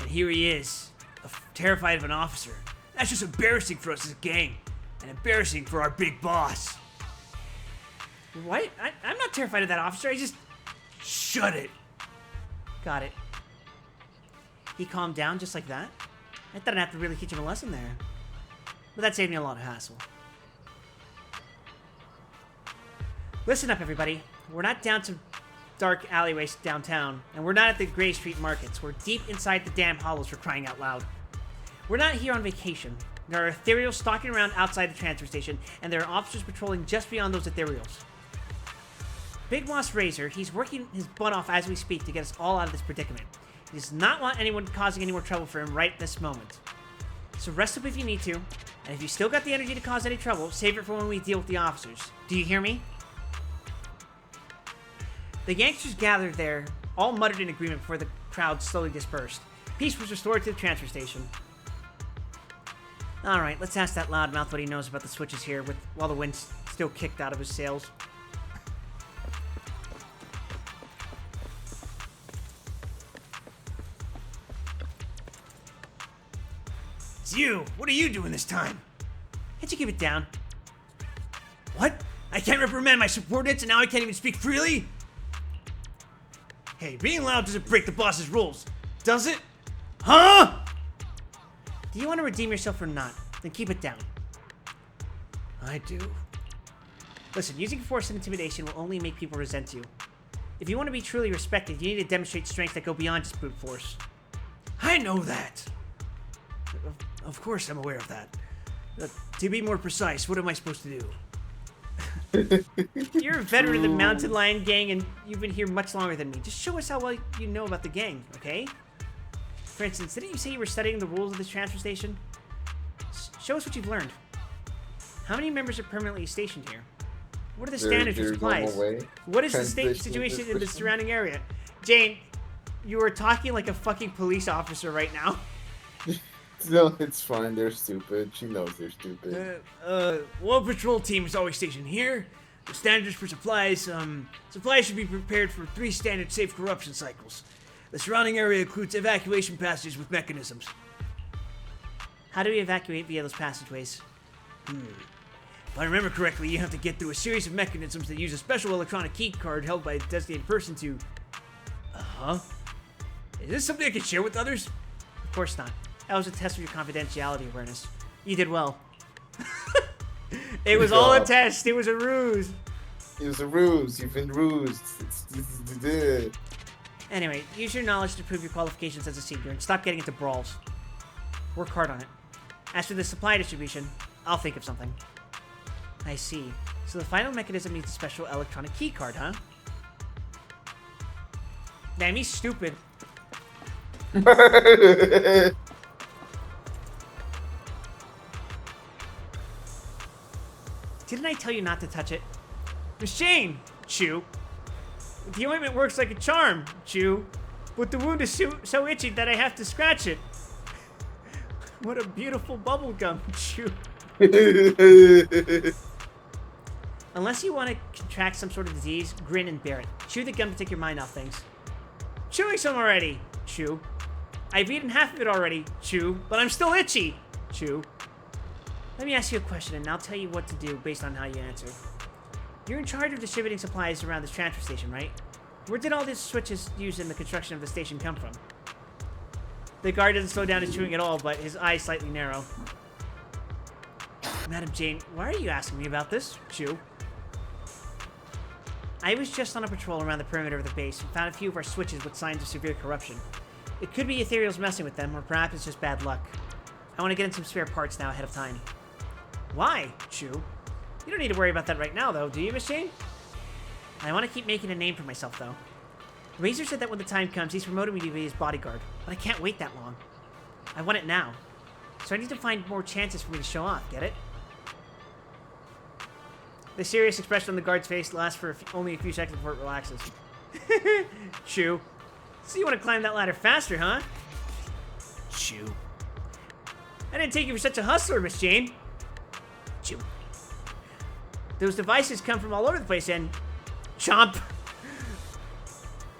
And here he is, terrified of an officer. That's just embarrassing for us as a gang. And embarrassing for our big boss. What? I'm not terrified of that officer, I just... Shut it. Got it. He calmed down just like that? I thought I'd have to really teach him a lesson there. But that saved me a lot of hassle. Listen up, everybody. We're not down to dark alleyways downtown, and we're not at the Gray Street markets. We're deep inside the damn hollows, for crying out loud. We're not here on vacation. There are ethereals stalking around outside the transfer station, and there are officers patrolling just beyond those ethereals. Big Boss Razor, he's working his butt off as we speak to get us all out of this predicament. He does not want anyone causing any more trouble for him right this moment. So rest up if you need to, and if you still got the energy to cause any trouble, save it for when we deal with the officers. Do you hear me? The gangsters gathered there, all muttered in agreement before the crowd slowly dispersed. Peace was restored to the transfer station. Alright, let's ask that loudmouth what he knows about the switches here while the wind's still kicked out of his sails. It's you! What are you doing this time? Can't you keep it down? What? I can't reprimand my subordinates and now I can't even speak freely? Hey, being loud doesn't break the boss's rules, does it? Huh? Do you want to redeem yourself or not? Then keep it down. I do. Listen, using force and intimidation will only make people resent you. If you want to be truly respected, you need to demonstrate strengths that go beyond just brute force. I know that. Of course I'm aware of that. To be more precise, what am I supposed to do? You're a veteran of the Mountain Lion Gang, and you've been here much longer than me. Just show us how well you know about the gang, okay? For instance, didn't you say you were studying the rules of this transfer station? Show us what you've learned. How many members are permanently stationed here? What are the standards for supplies? What is the situation in the surrounding area? Jane, you are talking like a fucking police officer right now. No, it's fine. They're stupid. She knows they're stupid. One patrol team is always stationed here. The standards for supplies, supplies should be prepared for 3 standard safe corruption cycles. The surrounding area includes evacuation passages with mechanisms. How do we evacuate via those passageways? If I remember correctly, you have to get through a series of mechanisms that use a special electronic key card held by a designated person to... Uh-huh. Is this something I can share with others? Of course not. That was a test of your confidentiality awareness. You did well. It was all a test. It was a ruse. It was a ruse. You've been rused. Anyway, use your knowledge to prove your qualifications as a senior and stop getting into brawls. Work hard on it. As for the supply distribution, I'll think of something. I see. So the final mechanism needs a special electronic key card, huh? Damn, he's stupid. Didn't I tell you not to touch it? Miss Jane! Chew. The ointment works like a charm, Chew. But the wound is so itchy that I have to scratch it. What a beautiful bubble gum, Chew. Unless you want to contract some sort of disease, grin and bear it. Chew the gum to take your mind off things. Chewing some already, Chew. I've eaten half of it already, Chew, but I'm still itchy, Chew. Let me ask you a question, and I'll tell you what to do based on how you answer. You're in charge of distributing supplies around this transfer station, right? Where did all these switches used in the construction of the station come from? The guard doesn't slow down his chewing at all, but his eyes slightly narrow. Madam Jane, why are you asking me about this? Chew. I was just on a patrol around the perimeter of the base and found a few of our switches with signs of severe corruption. It could be Ethereal's messing with them, or perhaps it's just bad luck. I want to get in some spare parts now ahead of time. Why, Chew? You don't need to worry about that right now, though, do you, Miss Jane? I want to keep making a name for myself, though. Razor said that when the time comes, he's promoted me to be his bodyguard, but I can't wait that long. I want it now. So I need to find more chances for me to show off, get it? The serious expression on the guard's face lasts for only a few seconds before it relaxes. Chew. So you want to climb that ladder faster, huh? Chew. I didn't take you for such a hustler, Miss Jane. Chew. Those devices come from all over the place and... Chomp.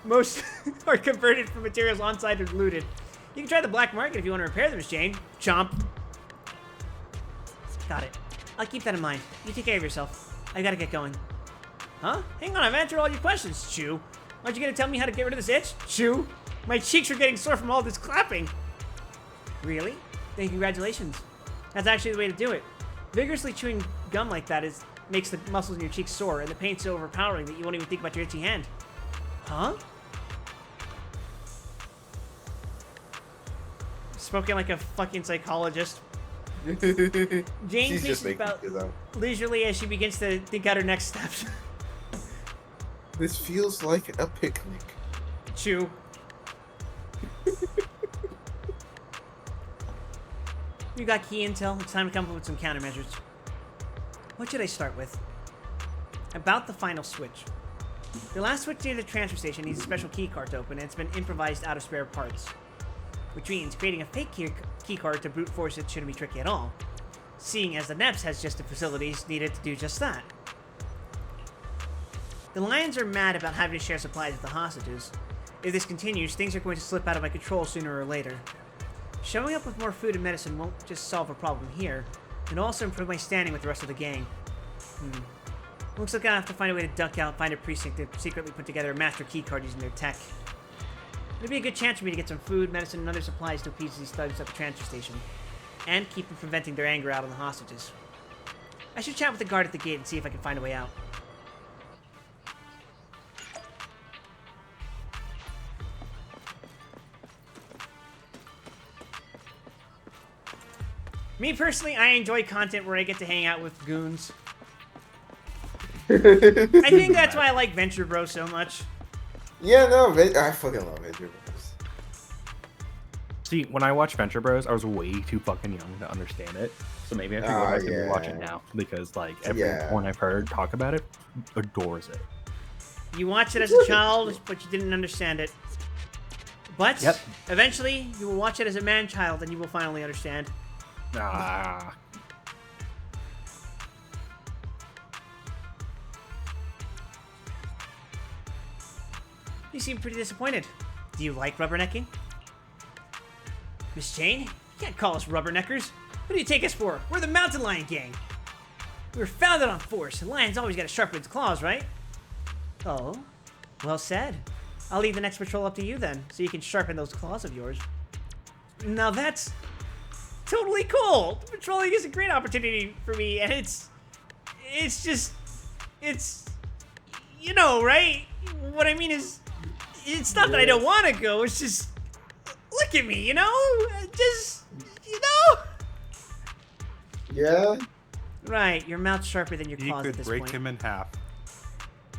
Most are converted for materials on-site or looted. You can try the black market if you want to repair them, Miss Jane. Chomp. Got it. I'll keep that in mind. You take care of yourself. I gotta get going. Huh? Hang on, I've answered all your questions, Chew. Aren't you gonna tell me how to get rid of this itch? Chew. My cheeks are getting sore from all this clapping. Really? Then congratulations. That's actually the way to do it. Vigorously chewing gum like that makes the muscles in your cheeks sore, and the pain's so overpowering that you won't even think about your itchy hand. Huh? Spoken like a fucking psychologist. Jane paces about leisurely as she begins to think out her next steps. This feels like a picnic. Chew. You got key intel. It's time to come up with some countermeasures. What should I start with? About the final switch. The last switch near the transfer station needs a special key card to open, and it's been improvised out of spare parts. which means creating a fake keycard to brute force it shouldn't be tricky at all, seeing as the NEPS has just the facilities needed to do just that. The Lions are mad about having to share supplies with the hostages. If this continues, things are going to slip out of my control sooner or later. Showing up with more food and medicine won't just solve a problem here, it'll also improve my standing with the rest of the gang. Looks like I'll have to find a way to duck out, find a precinct to secretly put together a master keycard using their tech. It'll be a good chance for me to get some food, medicine, and other supplies to appease these thugs at the transfer station, and keep them from venting their anger out on the hostages. I should chat with the guard at the gate and see if I can find a way out. Me personally, I enjoy content where I get to hang out with goons. I think that's why I like Venture Bros so much. Yeah, no, I fucking love Venture Bros. See, when I watched Venture Bros, I was way too fucking young to understand it. So maybe I have to go back and rewatch it now because like everyone I've heard talk about it adores it. You watched it as a child, but you didn't understand it. But Yep. eventually, you will watch it as a man-child, and you will finally understand. Ah. You seem pretty disappointed. Do you like rubbernecking? Miss Jane, you can't call us rubberneckers. What do you take us for? We're the Mountain Lion Gang. We were founded on force, and lions always gotta sharpen its claws, right? Oh, well said. I'll leave the next patrol up to you then, so you can sharpen those claws of yours. Now that's totally cool. Patrolling is a great opportunity for me, and it's just, you know, right? What I mean is, it's not that I don't want to go, it's just, look at me, you know? Just, you know? Yeah? Right, your mouth's sharper than your He claws at could this break point. him in half.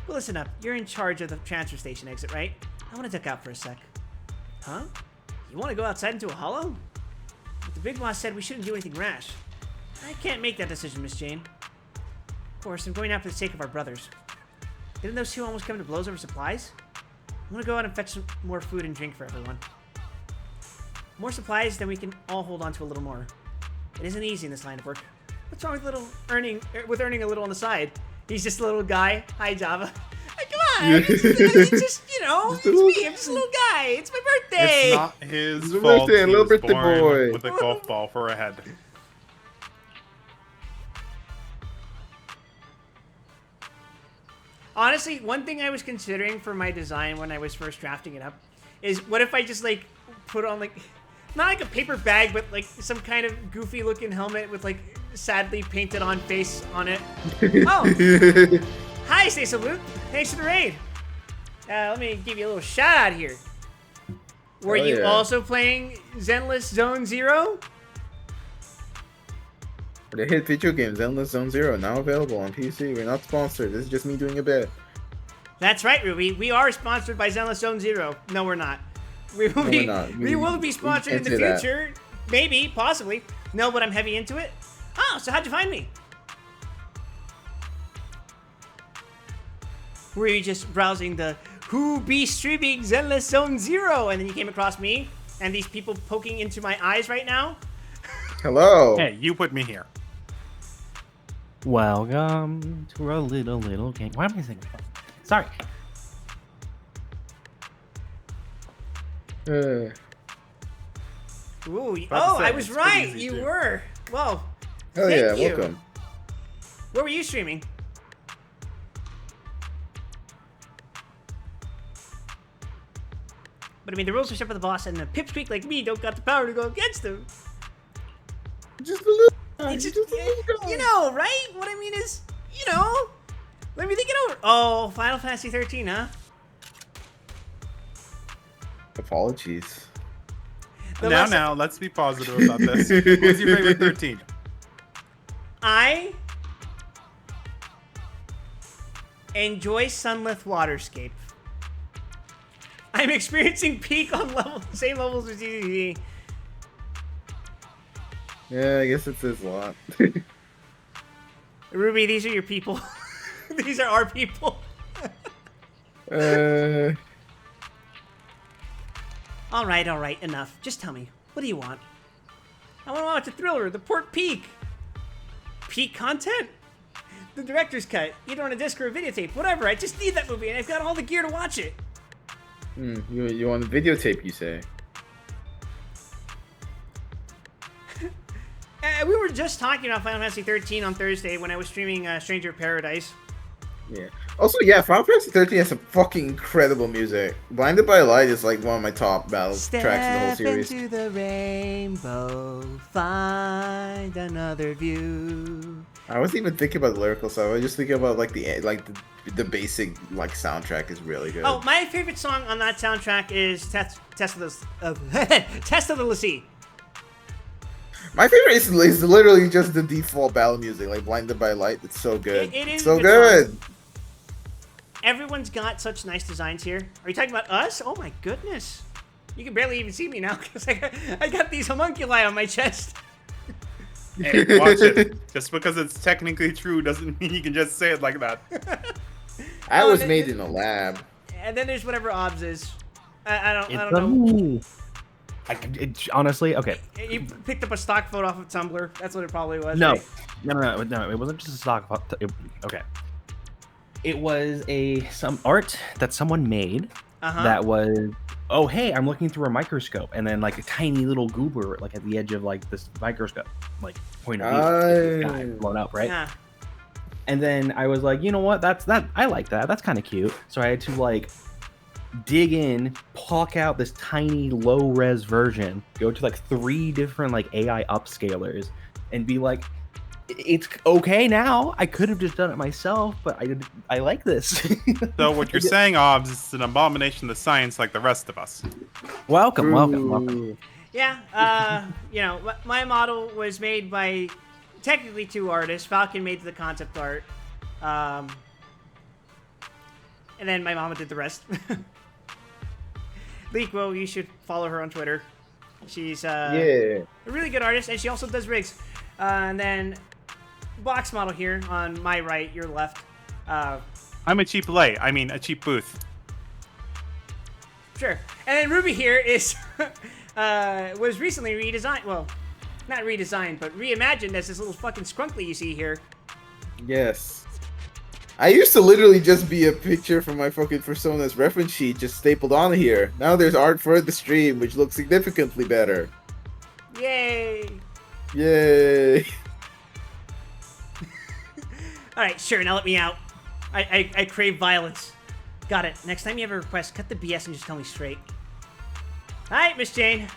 Well, listen up. You're in charge of the transfer station exit, right? I want to duck out for a sec. Huh? You want to go outside into a hollow? But the big boss said we shouldn't do anything rash. I can't make that decision, Miss Jane. Of course, I'm going out for the sake of our brothers. Didn't those two almost come to blows over supplies? I'm gonna go out and fetch some more food and drink for everyone. More supplies, then we can all hold on to a little more. It isn't easy in this line of work. What's wrong with earning a little on the side? He's just a little guy. Hi, Java. Come on, it's just, you know, it's me. I'm just a little guy. It's my birthday. It's not his It's a fault. birthday, a He little was birthday born boy. with a golf ball for a head. Honestly, one thing I was considering for my design when I was first drafting it up is what if I just like put on like, not like a paper bag, but like some kind of goofy looking helmet with like sadly painted on face on it. Oh, hi, Stay Salute. Thanks for the raid. Let me give you a little shout out here. Were Oh, you yeah. also playing Zenless Zone Zero? The hit video game Zenless Zone Zero now available on PC. We're not sponsored. This is just me doing a bit. That's right, Ruby. We are sponsored by Zenless Zone Zero. No, we're not. We will, No, be, we're not. we will be sponsored in the into that. future. Maybe, possibly. No, but I'm heavy into it. Oh, so how'd you find me? Were you just browsing the who be streaming Zenless Zone Zero and then you came across me and these people poking into my eyes right now? Hello. Hey, you put me here. Welcome to a little game. Why am I singing? Sorry. Uh, Ooh, to oh, say, I was it's pretty right. easy, You too. were. Well, hell thank yeah, you. welcome. Where were you streaming? But I mean, the rules are set by the boss, and a pipsqueak like me don't got the power to go against them. Just a little. It's just, you know, right? What I mean is, you know, let me think it over. Oh, Final Fantasy 13, huh? Apologies. The Now, lesson- let's be positive about this. Who's your favorite 13? I enjoy Sunlit Waterscape. I'm experiencing peak on same levels as DDD. Yeah, I guess it says a lot. Ruby, these are your people. These are our people. uh, All right, enough. Just tell me, what do you want? I want to watch a thriller, The Port Peak. Peak content? The director's cut, either on a disc or a videotape, whatever. I just need that movie, and I've got all the gear to watch it. You want a videotape, you say? We were just talking about Final Fantasy 13 on Thursday when I was streaming Stranger of Paradise. Yeah. Also, yeah, Final Fantasy 13 has some fucking incredible music. Blinded by Light is like one of my top battle tracks in the whole series. Step into the rainbow, find another view. I wasn't even thinking about the lyrical stuff. I was just thinking about like the basic like soundtrack is really good. Oh, my favorite song on that soundtrack is Test of the Lassie. My favorite is literally just the default battle music, like Blinded by Light. It's so good. It is so a good song. good. Everyone's got such nice designs here. Are you talking about us? Oh my goodness. You can barely even see me now because I got these homunculi on my chest. Hey, watch it. Just because it's technically true doesn't mean you can just say it like that. I was made in a lab. And then there's whatever OBS is. I don't know. Honestly, okay. You picked up a stock photo off of Tumblr. That's what it probably was. No, right? no. It wasn't just a stock photo. Okay. It was some art that someone made that was, oh hey, I'm looking through a microscope, and then like a tiny little goober like at the edge of like this microscope, like point of view, blown up, right? Yeah. And then I was like, you know what? I like that. That's kind of cute. So I had to like dig in, pluck out this tiny low res version, go to like 3 different like AI upscalers, and be like, it's okay now. I could have just done it myself, but I like this. So what you're saying, Obs, is an abomination to science like the rest of us. Welcome. Yeah, you know, my model was made by technically 2 artists. Falcon made the concept art, and then my mama did the rest. Leakwo, you should follow her on Twitter. She's a really good artist, and she also does rigs. And then box model here on my right, your left. I'm a cheap lay. I mean, a cheap booth. Sure. And then Ruby here is was recently redesigned. Well, not redesigned, but reimagined as this little fucking scrunkly you see here. Yes. I used to literally just be a picture from my fucking Persona's reference sheet just stapled on here. Now there's art for the stream, which looks significantly better. Yay! Yay! Alright, sure, now let me out. I crave violence. Got it. Next time you have a request, cut the BS and just tell me straight. Alright, Miss Jane.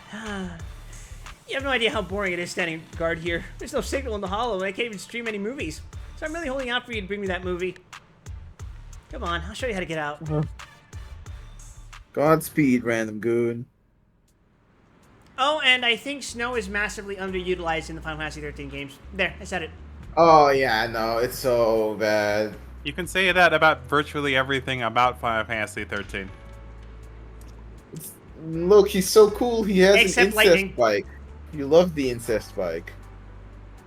You have no idea how boring it is standing guard here. There's no signal in the hollow, and I can't even stream any movies. So I'm really holding out for you to bring me that movie. Come on, I'll show you how to get out. Godspeed, random goon. Oh, and I think snow is massively underutilized in the Final Fantasy 13 games. There, I said it. Oh, yeah, no, it's so bad. You can say that about virtually everything about Final Fantasy 13. Look, he's so cool. He has Except an incest lightning. bike. You love the incest bike.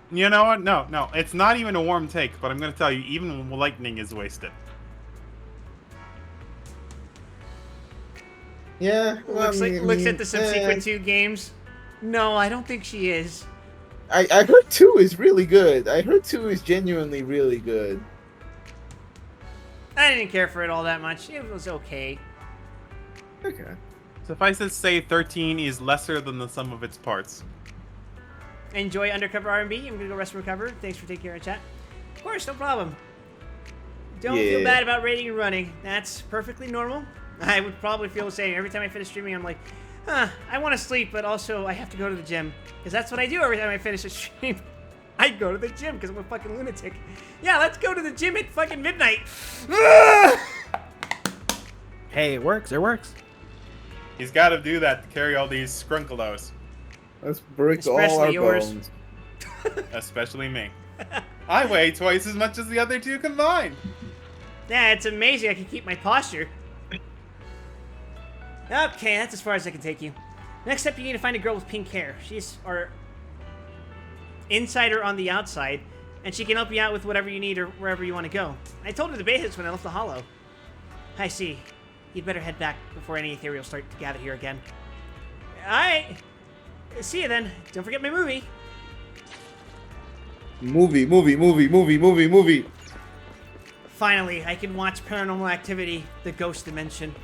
You know what? No. It's not even a warm take, but I'm going to tell you, even lightning is wasted. Yeah. Well, looks at the subsequent 2 games. No, I don't think she is. I heard 2 is really good. I heard 2 is genuinely really good. I didn't care for it all that much. It was okay. Okay. Suffice it to say, 13 is lesser than the sum of its parts. Enjoy Undercover R&B. I'm gonna go rest and recover. Thanks for taking care of chat. Of course, no problem. Don't feel bad about raiding and running. That's perfectly normal. I would probably feel the same. Every time I finish streaming, I'm like, I want to sleep, but also I have to go to the gym. Because that's what I do every time I finish a stream. I go to the gym because I'm a fucking lunatic. Yeah, let's go to the gym at fucking midnight. Hey, it works. It works. He's got to do that to carry all these scrunkalos. Let's break all our bones. Especially me. I weigh twice as much as the other 2 combined. Yeah, it's amazing I can keep my posture. Okay, that's as far as I can take you. Next up, you need to find a girl with pink hair. She's our insider on the outside, and she can help you out with whatever you need or wherever you want to go. I told her the basics when I left the hollow. I see. You'd better head back before any ethereals start to gather here again. Alright. See you then. Don't forget my movie. Movie. Finally, I can watch Paranormal Activity, The Ghost Dimension.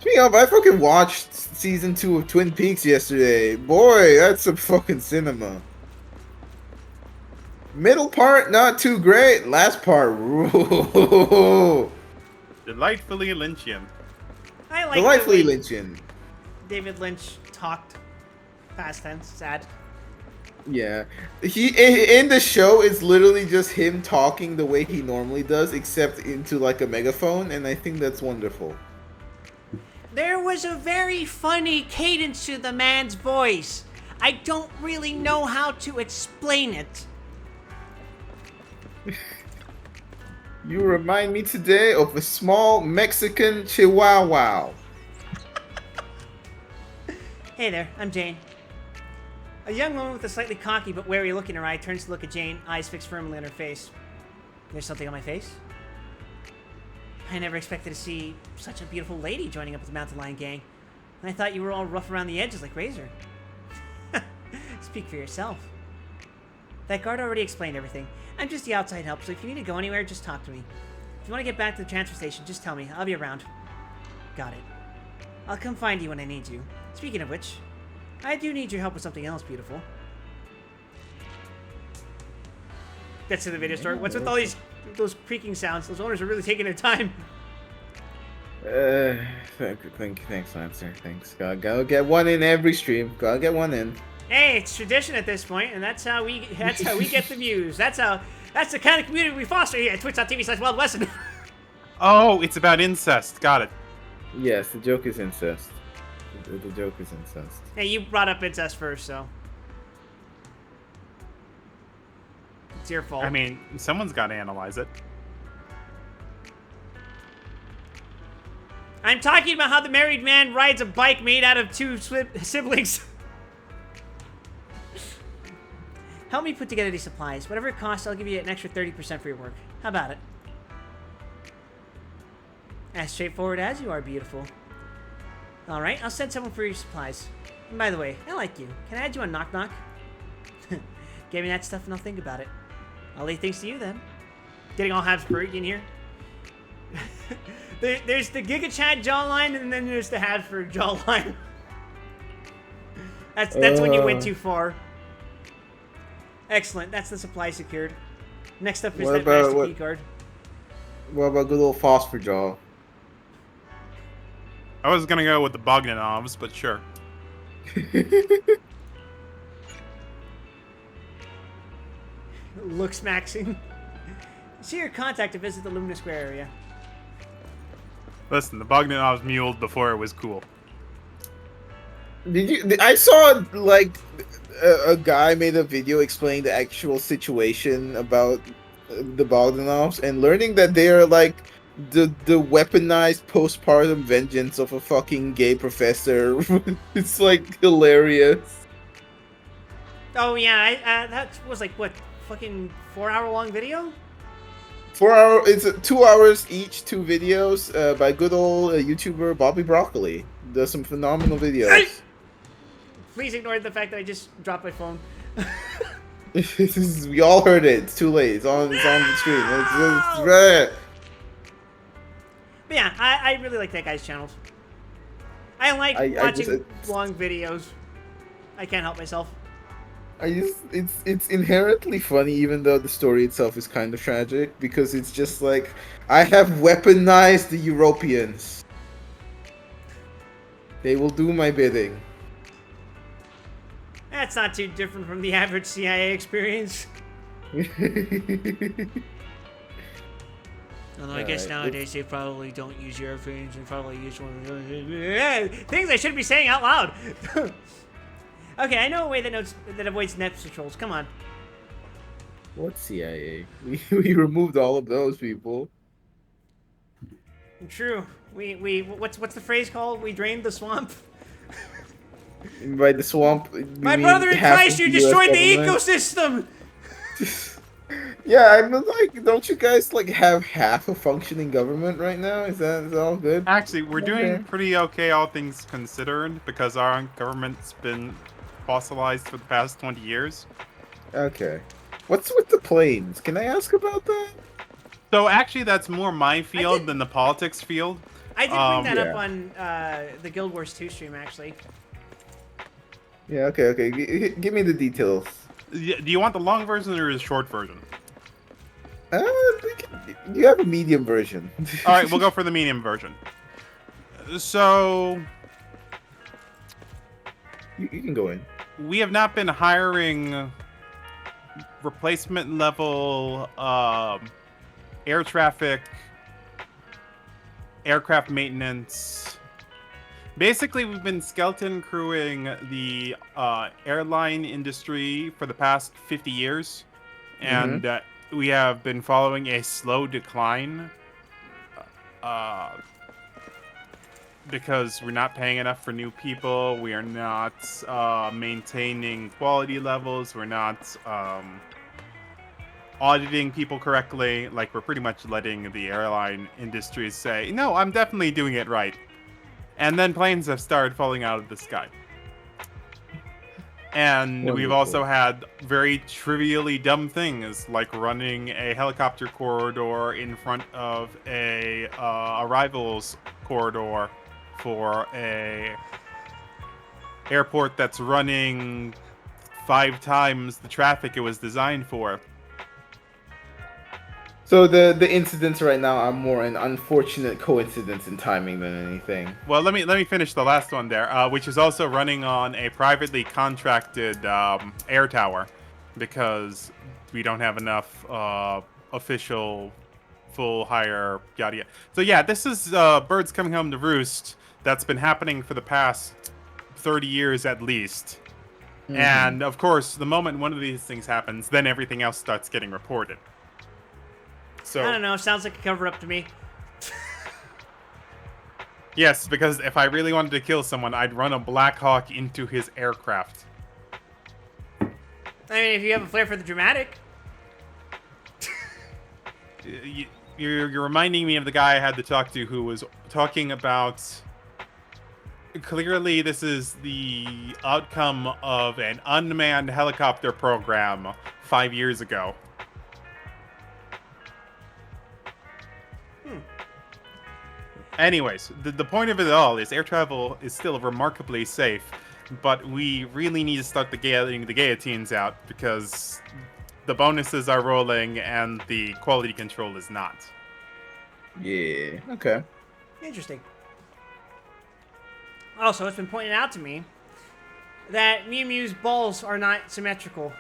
Speaking of, I fucking watched season 2 of Twin Peaks yesterday. Boy, that's some fucking cinema. Middle part, not too great. Last part, Delightfully Lynchian. I like delightfully the way Lynchian. David Lynch talked. Past tense. Sad. Yeah, in the show, it's literally just him talking the way he normally does, except into like a megaphone, and I think that's wonderful. There was a very funny cadence to the man's voice. I don't really know how to explain it. You remind me today of a small Mexican chihuahua. Hey there, I'm Jane. A young woman with a slightly cocky but wary look in her eye turns to look at Jane, eyes fixed firmly on her face. There's something on my face? I never expected to see such a beautiful lady joining up with the Mountain Lion gang. And I thought you were all rough around the edges like Razor. Speak for yourself. That guard already explained everything. I'm just the outside help, so if you need to go anywhere, just talk to me. If you want to get back to the transfer station, just tell me. I'll be around. Got it. I'll come find you when I need you. Speaking of which, I do need your help with something else beautiful. That's to the video store. What's with all those creaking sounds? Those owners are really taking their time. Thanks, Lancer. Thanks. Gotta get one in every stream. Gotta get one in. Hey, it's tradition at this point, and that's how we get the views. That's the kind of community we foster here at twitch.tv/Wild Wesson. Oh, it's about incest. Got it. Yes, the joke is incest. The joke is incest. Hey, you brought up incest first, so it's your fault. I mean, someone's got to analyze it. I'm talking about how the married man rides a bike made out of two siblings. Help me put together these supplies. Whatever it costs, I'll give you an extra 30% for your work. How about it? As straightforward as you are, beautiful. Alright, I'll send someone for your supplies. And by the way, I like you. Can I add you on Knock Knock? Give me that stuff and I'll think about it. I'll leave things to you then. Getting all Habsburg in here. There's the Giga Chad jawline and then there's the Habsburg jawline. That's when you went too far. Excellent, that's the supply secured. Next up is that master key card. What about good old Phosphor Jaw? I was gonna go with the Bogdanovs, but sure. Looks maxing. See your contact to visit the Lumina Square area. Listen, the Bogdanovs muled before it was cool. Did you? I saw like a guy made a video explaining the actual situation about the Bogdanovs and learning that they are like the weaponized postpartum vengeance of a fucking gay professor. It's like hilarious. Oh yeah, that was like what, fucking 4-hour long video? 4 hour. It's 2 hours each. 2 videos by good old YouTuber Bobby Broccoli. Does some phenomenal videos. Please ignore the fact that I just dropped my phone. We all heard it. It's too late. It's on the screen. It's But yeah, I really like that guy's channels. I like watching long videos. I can't help myself. It's inherently funny, even though the story itself is kind of tragic, because it's just like, I have weaponized the Europeans. They will do my bidding. That's not too different from the average CIA experience. Although I guess nowadays they probably don't use airplanes and probably use one of those things I shouldn't be saying out loud. Okay, I know a way that avoids net patrols. Come on. What CIA? We removed all of those people. True. What's the phrase called? We drained the swamp. By the swamp, my brother in Christ, you destroyed the ecosystem. Yeah, I'm like, don't you guys like have half a functioning government right now? Is that all good? Actually, we're doing Okay. pretty okay, all things considered, because our government's been fossilized for the past 20 years. Okay. What's with the planes? Can I ask about that? So actually, that's more my field did- than the politics field. I did bring that up Yeah. on the Guild Wars 2 stream, actually. Yeah. Okay. Okay. Give me the details. Do you want the long version or the short version? You have a medium version. All right, we'll go for the medium version. So You can go in. we have not been hiring replacement level air traffic, aircraft maintenance. Basically, we've been skeleton crewing the airline industry for the past 50 years, and we have been following a slow decline because we're not paying enough for new people. We are not maintaining quality levels. We're not auditing people correctly. Like, we're pretty much letting the airline industry say, no, I'm definitely doing it right. And then planes have started falling out of the sky. And we've Wonderful. also had very trivially dumb things, like running a helicopter corridor in front of a arrivals corridor for a airport that's running 5 times the traffic it was designed for. So the incidents right now are more an unfortunate coincidence in timing than anything. Well, let me finish the last one there, which is also running on a privately contracted air tower, because we don't have enough official full hire yada yada. So yeah, this is birds coming home to roost. That's been happening for the past 30 years at least. And of course, the moment one of these things happens, then everything else starts getting reported. So I don't know. Sounds like a cover up to me. yes, because if I really wanted to kill someone, I'd run a Black Hawk into his aircraft. I mean, if you have a flair for the dramatic. You're reminding me of the guy I had to talk to who was talking about. Clearly, this is the outcome of an unmanned helicopter program 5 years ago. Anyways, the point of it all is air travel is still remarkably safe, but we really need to start getting the guillotines out, because the bonuses are rolling and the quality control is not. Yeah. Okay. Interesting. Also, it's been pointed out to me that Mew Mew's balls are not symmetrical.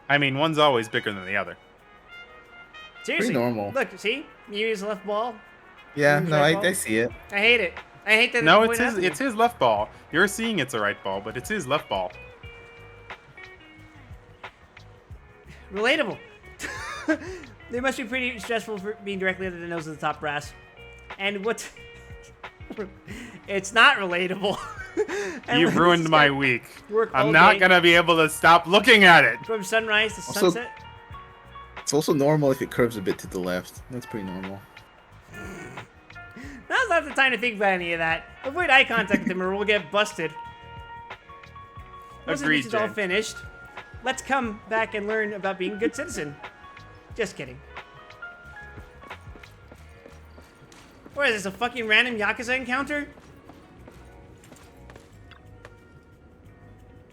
I mean, one's always bigger than the other. Seriously. Pretty normal. Look, see? Mew Mew's left ball. Yeah. Mew's No, right I ball. I see it. I hate it. I hate that. No, it's pointed out to me. it's his left ball. You're seeing it's a right ball, but it's his left ball. Relatable. They must be pretty stressful for being directly under the nose of the top brass. And what? It's not relatable. And You've when ruined this my guy week. worked all I'm not day gonna be able to stop looking at it. from sunrise to Also- sunset. It's also normal if it curves a bit to the left. That's pretty normal. Now's not the time to think about any of that. Avoid eye contact with him or we'll get busted. Once Agreed, this is all Jane. finished, let's come back and learn about being a good citizen. Just kidding. What is this, a fucking random Yakuza encounter?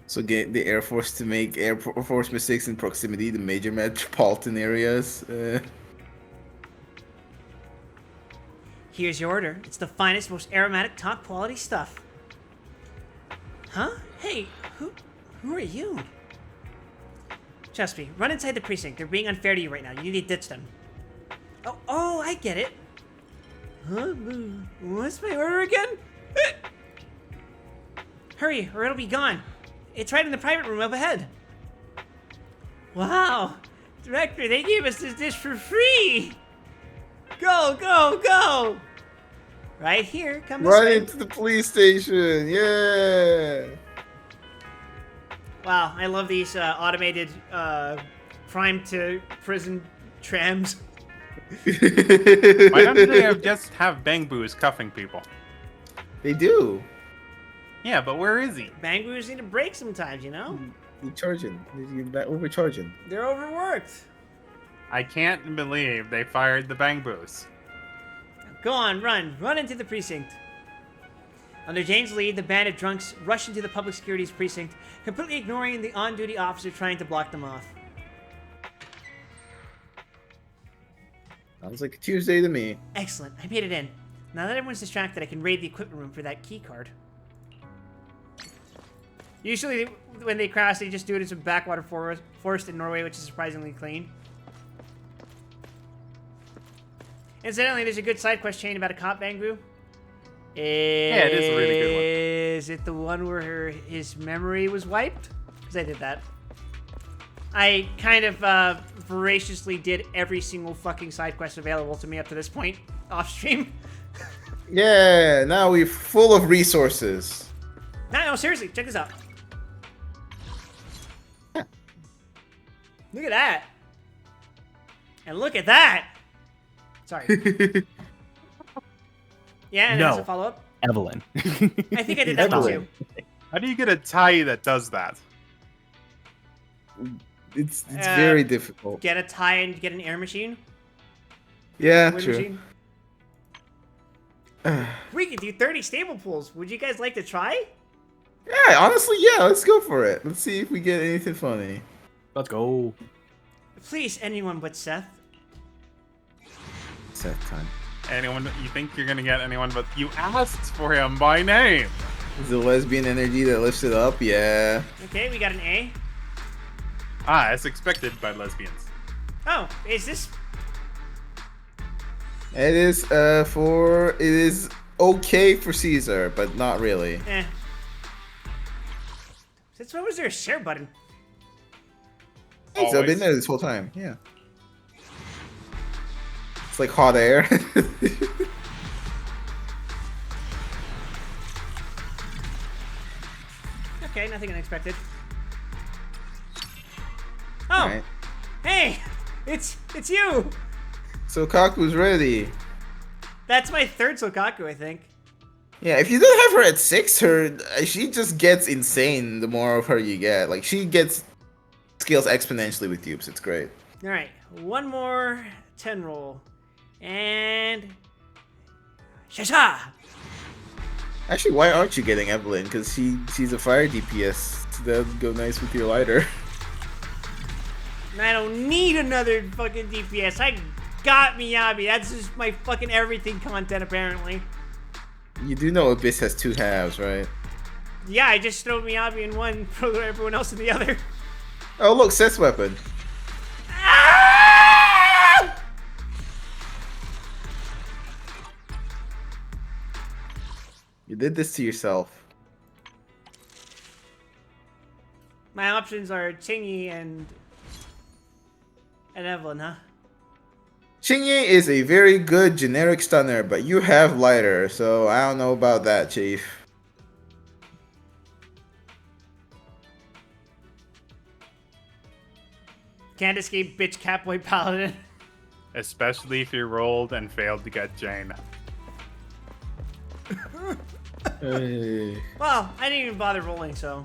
So get the Air Force to make Air Force mistakes in proximity to major metropolitan areas. Here's your order. It's the finest, most aromatic, top quality stuff. Huh? Hey, who are you? Trust me, run inside the precinct. They're being unfair to you right now. You need to ditch them. Oh, I get it. Huh? What's my order again? Hurry, or it'll be gone. It's right in the private room up ahead. Wow, Director, they gave us this dish for free. Go, go, go! Right here, come this Run way. into the police station. Yeah. Wow, I love these automated prime to prison trams. Why don't they just have Bangboos cuffing people? They do. Yeah, but where is he? Bangboos need a break sometimes, you know? They're charging. They're overcharging. They're overworked. I can't believe they fired the Bangboos. Go on, run into the precinct. Under Jane's lead, the band of drunks rush into the public security's precinct, completely ignoring the on-duty officer trying to block them off. Sounds like a Tuesday to me. Excellent, I made it in. Now that everyone's distracted, I can raid the equipment room for that key card. Usually, when they crash, they just do it in some backwater forest in Norway, which is surprisingly clean. Incidentally, there's a good side quest chain about a cop Bangbu. Yeah, it is a really good one. Is it the one where his memory was wiped? Because I did that. I kind of voraciously did every single fucking side quest available to me up to this point, off stream. Yeah, now we're full of resources. No, seriously, check this out. Look at that. And look at that. Sorry. Yeah, and No. that's a follow-up. Evelyn. I think I did that one too. How do you get a tie that does that? It's very difficult. Get a tie and get an air machine. Yeah, Wind true. machine. We could do 30 stable pools. Would you guys like to try? Yeah, honestly, yeah. Let's go for it. Let's see if we get anything funny. Let's go. Please, anyone but Seth. Seth time. Anyone? You think you're gonna get anyone? But you asked for him by name. Is the lesbian energy that lifts it up? Yeah. Okay, we got an A. Ah, as expected by lesbians. Oh, is this... It is it is okay for Caesar, but not really. Eh. Since when was there a share button? Hey, so I've been there this whole time. Yeah. It's like hot air. Okay, nothing unexpected. Oh, Right. hey, it's you. So Kaku's ready. That's my third Sokaku, I think. Yeah, if you don't have her at 6, she just gets insane the more of her you get. Like, she gets scales exponentially with dupes. It's great. All right, one more 10 roll, and Shasha. Actually, why aren't you getting Evelyn? Because she's a fire DPS. So that would go nice with your lighter. I don't need another fucking DPS. I got Miyabi. That's just my fucking everything content, apparently. You do know Abyss has 2 halves, right? Yeah, I just throw Miyabi in one, throw everyone else in the other. Oh, look, Seth's weapon. You did this to yourself. My options are Chingy and Evelyn, huh? Xingye is a very good generic stunner, but you have lighter, so I don't know about that, Chief. Can't escape bitch Catboy Paladin. Especially if you rolled and failed to get Jane. Well, I didn't even bother rolling, so.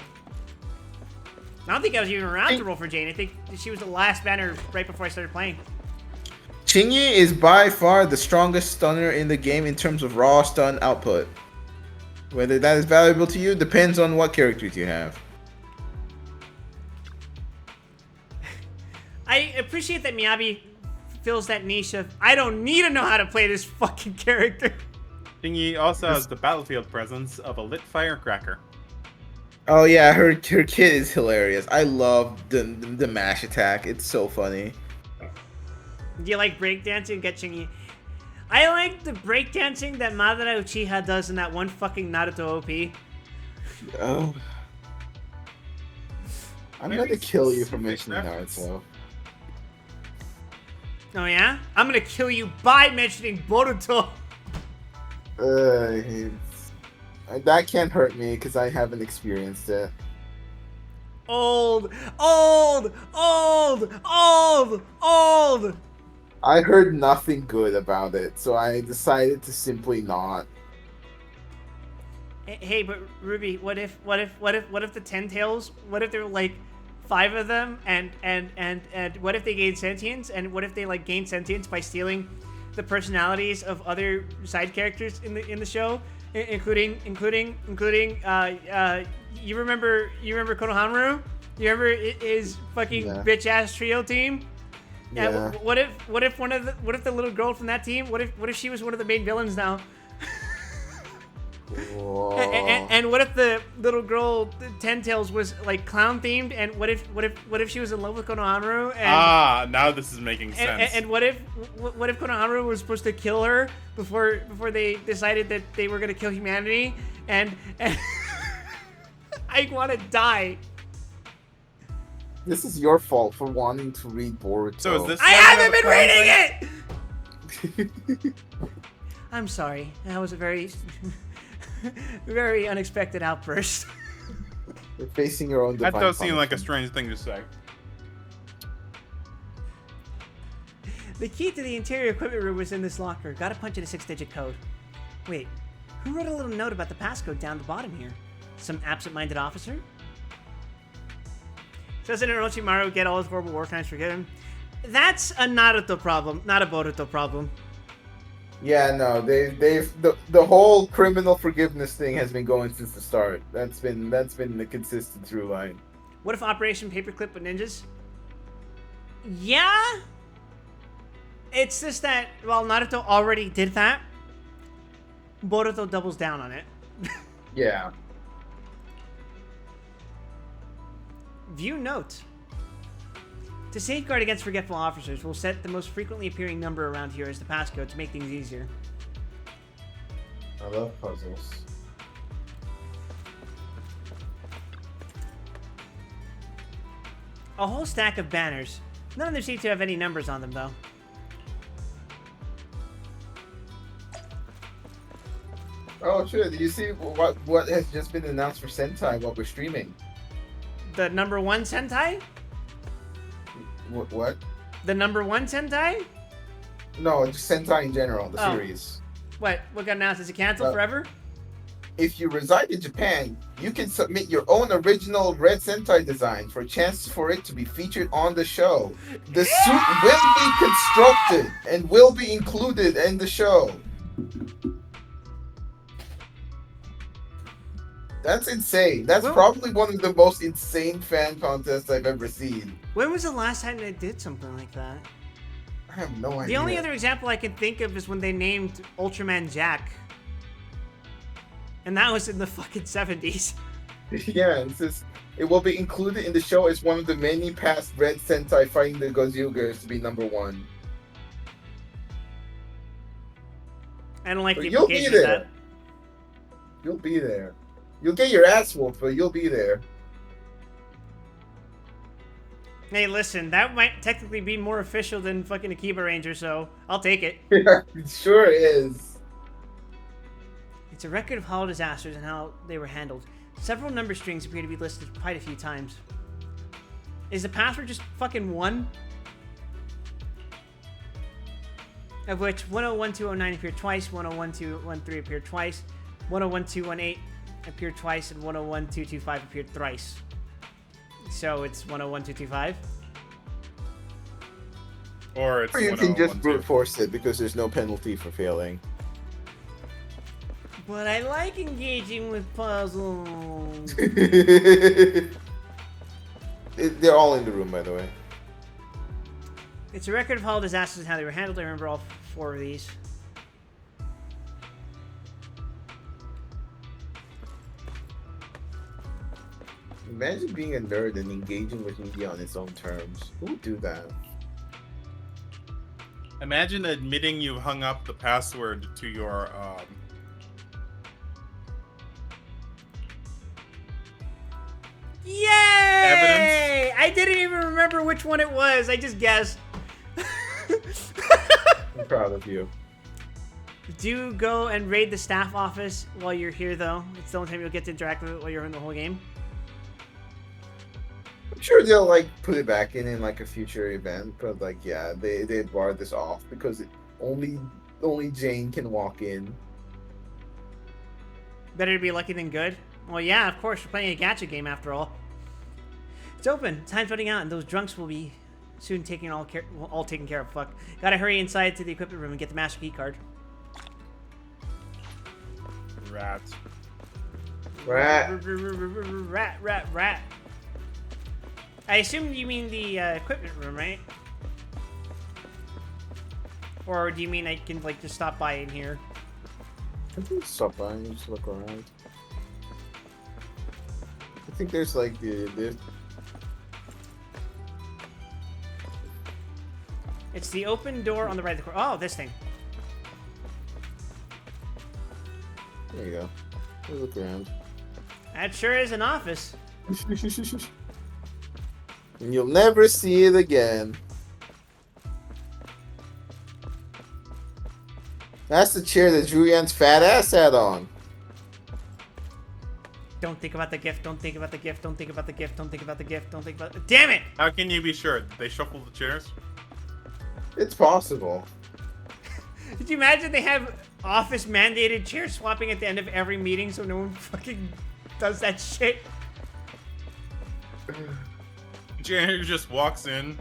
I don't think I was even around to roll for Jane. I think she was the last banner right before I started playing. Qingyi is by far the strongest stunner in the game in terms of raw stun output. Whether that is valuable to you depends on what characters you have. I appreciate that Miyabi fills that niche of, I don't need to know how to play this fucking character. Thingy also has the battlefield presence of a lit firecracker. Oh yeah, her kit is hilarious. I love the mash attack. It's so funny. Do you like breakdancing? Get Chingy. I like the breakdancing that Madara Uchiha does in that one fucking Naruto OP. Oh. I'm gonna kill you for mentioning Naruto. Oh yeah? I'm gonna kill you by mentioning Boruto. That can't hurt me because I haven't experienced it. Old, old, old, old, old. I heard nothing good about it, so I decided to simply not. Hey, but Ruby, what if the Ten Tails? What if there were like 5 of them, and what if they gain sentience? And what if they like gain sentience by stealing the personalities of other side characters in the show, including you remember Konohamaru? You remember his fucking bitch ass trio team? Yeah. What if the little girl from that team? What if she was one of the main villains now? And what if the little girl Ten Tails was like clown themed? And what if she was in love with Konohamaru? And, now this is making sense. and what if Konohamaru was supposed to kill her before they decided that they were gonna kill humanity? And I want to die. This is your fault for wanting to read Boruto. So is this? I haven't been reading it. I'm sorry. That was a very very unexpected outburst. You're facing your own. That does seem like a strange thing to say. The key to the interior equipment room was in this locker. Gotta punch in a 6-digit code. Wait, who wrote a little note about the passcode down the bottom here? Some absent-minded officer? Doesn't Orochimaru get all his horrible war crimes forgiven? That's a Naruto problem, not a Boruto problem. Yeah, no, the whole criminal forgiveness thing has been going since the start. That's been the consistent through line. What if Operation Paperclip with ninjas? Yeah. It's just that while Naruto already did that, Boruto doubles down on it. Yeah. View note. To safeguard against forgetful officers, we'll set the most frequently appearing number around here as the passcode to make things easier. I love puzzles. A whole stack of banners. None of them seem to have any numbers on them, though. Oh, sure. Did you see what has just been announced for Sentai while we're streaming? The number 1 Sentai? What? The number 1 Sentai? No, just Sentai in general, the series. What got announced? Is it canceled forever? If you reside in Japan, you can submit your own original Red Sentai design for a chance for it to be featured on the show. The suit will be constructed and will be included in the show. That's insane. That's probably one of the most insane fan contests I've ever seen. When was the last time they did something like that? I have no idea. The only other example I can think of is when they named Ultraman Jack. And that was in the fucking 70s. Yeah, it says it will be included in the show as one of the many past Red Sentai fighting the Gozyugers to be number 1. I don't like the you'll be implication of there. that. You'll be there. You'll get your ass whooped, but you'll be there. Hey, listen, that might technically be more official than fucking Akiba Ranger, so I'll take it. Yeah, it sure is. It's a record of hollow disasters and how they were handled. Several number strings appear to be listed quite a few times. Is the password just fucking 1? Of which 101209 appeared twice, 101213 appeared twice, 101218 appeared twice, and 101225 appeared thrice. So it's 101225? Or it's Or you can just brute force it because there's no penalty for failing. But I like engaging with puzzles. They're all in the room, by the way. It's a record of hollow disasters and how they were handled. I remember all 4 of these. Imagine being a nerd and engaging with media on its own terms. Who would do that? Imagine admitting you hung up the password to your Yay! evidence. I didn't even remember which one it was. I just guessed. I'm proud of you. Do go and raid the staff office while you're here, though. It's the only time you'll get to interact with it while you're in the whole game. sure they'll like put it back in like a future event, but like yeah, they barred this off because only Jane can walk in. Better to be lucky than good. Well, yeah, of course. We're playing a gacha game after all. It's open. Time's running out, and those drunks will be soon all taken care of. Fuck. Gotta hurry inside to the equipment room and get the master key card. Rat. Rat. I assume you mean the equipment room, right? Or do you mean I can like just stop by in here? I think stop by and just look around. I think there's like there's. It's the open door on the right of the corner. Oh, this thing. There you go. Look around. That sure is an office. And you'll never see it again. That's the chair that Julian's fat ass sat on. Don't think about the gift. Don't think about the gift. Don't think about the gift. Don't think about the gift. Don't think about. Damn it! How can you be sure? Did they shuffle the chairs? It's possible. Did you imagine they have office mandated chair swapping at the end of every meeting so no one fucking does that shit? Janitor just walks in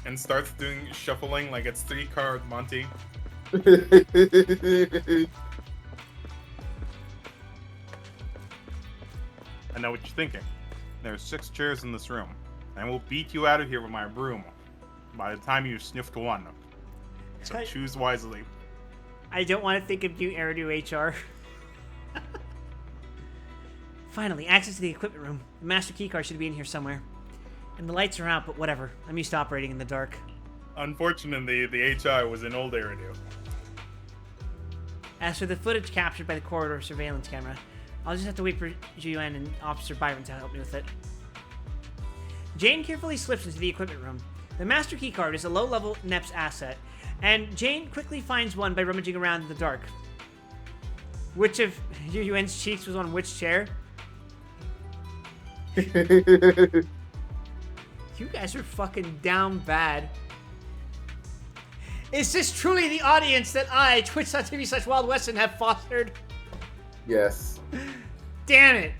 and starts doing shuffling like it's 3-card Monty. I know what you're thinking. There's 6 chairs in this room, and we'll beat you out of here with my broom by the time you've sniffed one. So choose wisely. I don't want to think of you, Eridu HR. Finally, access to the equipment room. The master keycard should be in here somewhere. And the lights are out, but whatever. I'm used to operating in the dark. Unfortunately, the HR was an old Eridu. As for the footage captured by the corridor surveillance camera, I'll just have to wait for Juan and Officer Byron to help me with it. Jane carefully slips into the equipment room. The master keycard is a low-level NEPS asset, and Jane quickly finds one by rummaging around in the dark. Which of Yuan's cheeks was on which chair? You guys are fucking down bad. Is this truly the audience that I, twitch.tv/WildWeston, have fostered? Yes. Damn it.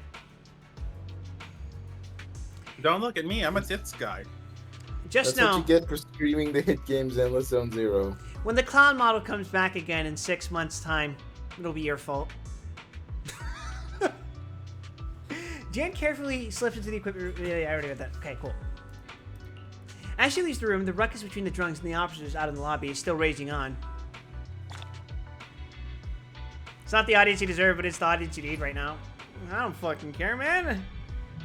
Don't look at me, I'm a tits guy. Just That's know, what you get for streaming the hit game Zenless Zone Zero. when the clown model comes back again in 6 months' time, it'll be your fault. Jan carefully slips into the equipment room. Yeah, I already got that. Okay, cool. As she leaves the room, the ruckus between the drunks and the officers out in the lobby is still raging on. It's not the audience you deserve, but it's the audience you need right now. I don't fucking care, man.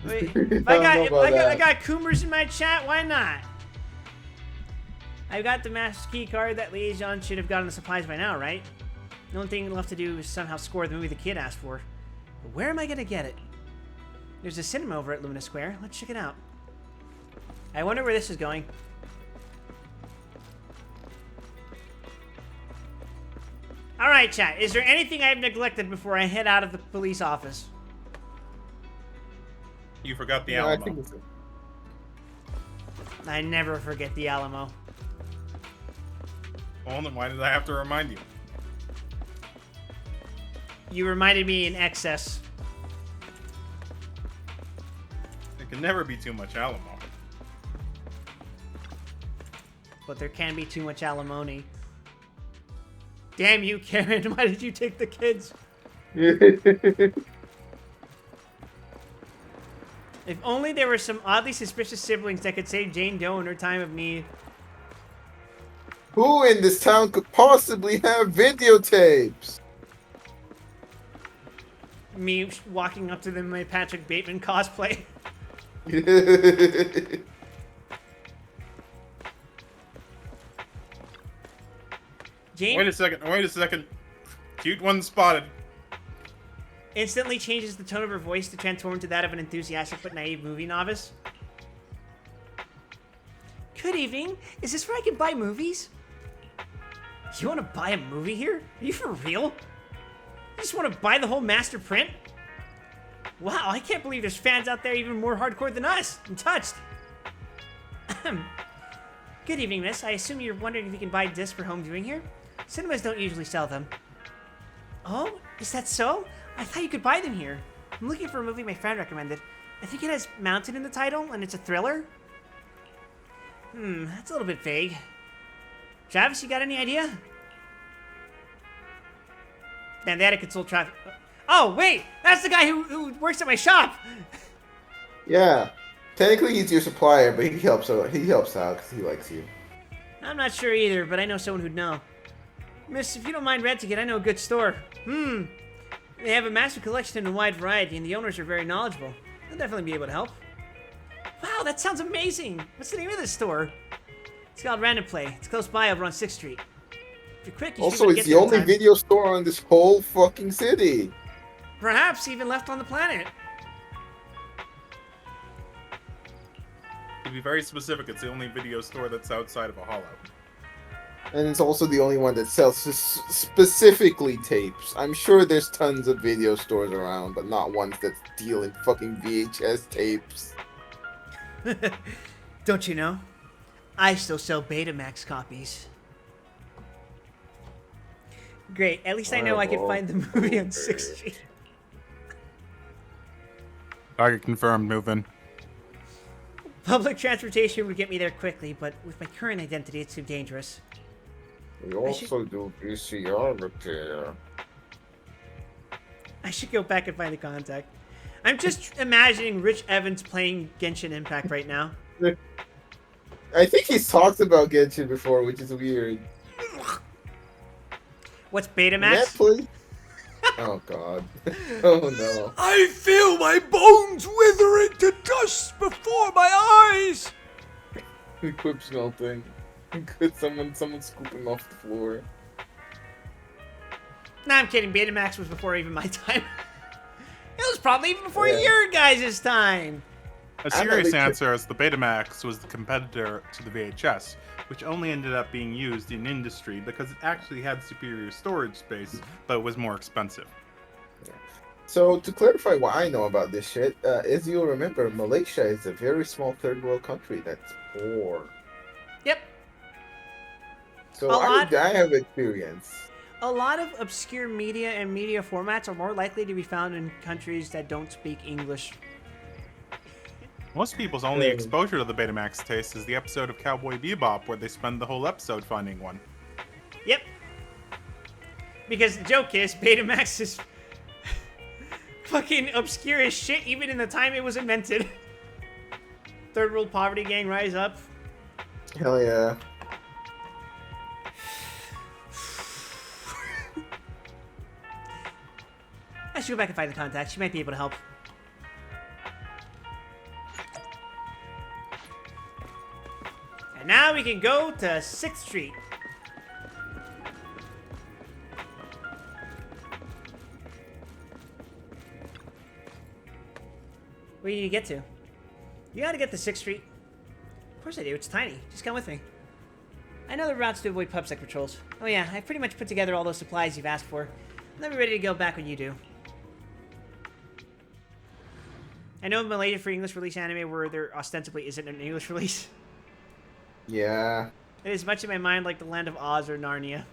Wait, if I got Coomers in my chat, why not? I've got the master key card that Liaison should have gotten the supplies by now, right? The only thing left to do is somehow score the movie the kid asked for. But where am I gonna get it? There's a cinema over at Lumina Square. Let's check it out. I wonder where this is going. Alright, chat. Is there anything I've neglected before I head out of the police office? You forgot the I Alamo. think it's I never forget the Alamo. Well, then why did I have to remind you? You reminded me in excess. There can never be too much Alamo. But there can be too much alimony. Damn you, Karen. Why did you take the kids? If only there were some oddly suspicious siblings that could save Jane Doe in her time of need. Who in this town could possibly have videotapes? Me walking up to them in my Patrick Bateman cosplay. Jane Wait a second. Cute one spotted. instantly changes the tone of her voice to transform into that of an enthusiastic but naive movie novice. Good evening. Is this where I can buy movies? You want to buy a movie here? Are you for real? You just want to buy the whole master print? Wow, I can't believe there's fans out there even more hardcore than us. I'm touched. Good evening, miss. I assume you're wondering if you can buy discs for home viewing here? Cinemas don't usually sell them. Oh, is that so? I thought you could buy them here. I'm looking for a movie my friend recommended. I think it has Mountain in the title, and it's a thriller. That's a little bit vague. Travis, you got any idea? Damn, they had to consult traffic. Oh, wait! That's the guy who works at my shop! Yeah. Technically, he's your supplier, but he helps out. He helps out because he likes you. I'm not sure either, but I know someone who'd know. Miss, if you don't mind rent ticket, I know a good store. They have a massive collection and a wide variety, and the owners are very knowledgeable. They'll definitely be able to help. Wow, that sounds amazing! What's the name of this store? It's called Random Play. It's close by over on 6th Street. If you're quick, you should be Also, able to it's get the there in only time. video store on this whole fucking city. Perhaps even left on the planet. To be very specific, it's the only video store that's outside of a hollow. And it's also the only one that sells specifically tapes. I'm sure there's tons of video stores around, but not ones that deal in fucking VHS tapes. Don't you know? I still sell Betamax copies. Great, at least I know I can find the movie on 6th Street. Target confirmed, move in. Public transportation would get me there quickly, but with my current identity, it's too dangerous. We also do VCR repair. I should go back and find the contact. I'm just imagining Rich Evans playing Genshin Impact right now. I think he's talked about Genshin before, which is weird. What's Betamax? Netflix? Oh god. Oh no. I feel my bones withering to dust before my eyes! The quip's melting. Could someone scooping off the floor? Nah, I'm kidding. Betamax was before even my time. It was probably even before Yeah. your guys' time. A serious answer is the Betamax was the competitor to the VHS, which only ended up being used in industry because it actually had superior storage space, but was more expensive. So, to clarify what I know about this shit, as you'll remember, Malaysia is a very small third world country that's poor. Yep. So, A I have experience. A lot of obscure media and media formats are more likely to be found in countries that don't speak English. Most people's only exposure to the Betamax taste is the episode of Cowboy Bebop where they spend the whole episode finding one. Yep. Because the joke is, Betamax is fucking obscure as shit even in the time it was invented. Third world poverty gang rise up. Hell yeah. I should go back and find the contact. She might be able to help. And now we can go to 6th Street. Where do you get to? You gotta get to 6th Street. Of course I do. It's tiny. Just come with me. I know the routes to avoid PubSec patrols. Oh yeah, I've pretty much put together all those supplies you've asked for. I'll be ready to go back when you do. I know Malaysia for English release anime where there ostensibly isn't an English release. Yeah. It is much in my mind like the Land of Oz or Narnia.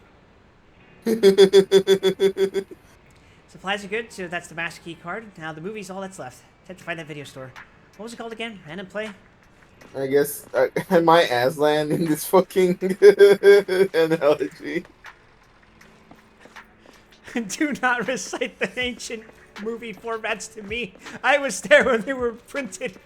Supplies are good, so that's the master key card. Now the movie's all that's left. Time to find that video store. What was it called again? Random Play? I guess my Aslan in this fucking analogy. Do not recite the ancient movie formats to me. I was there when they were printed.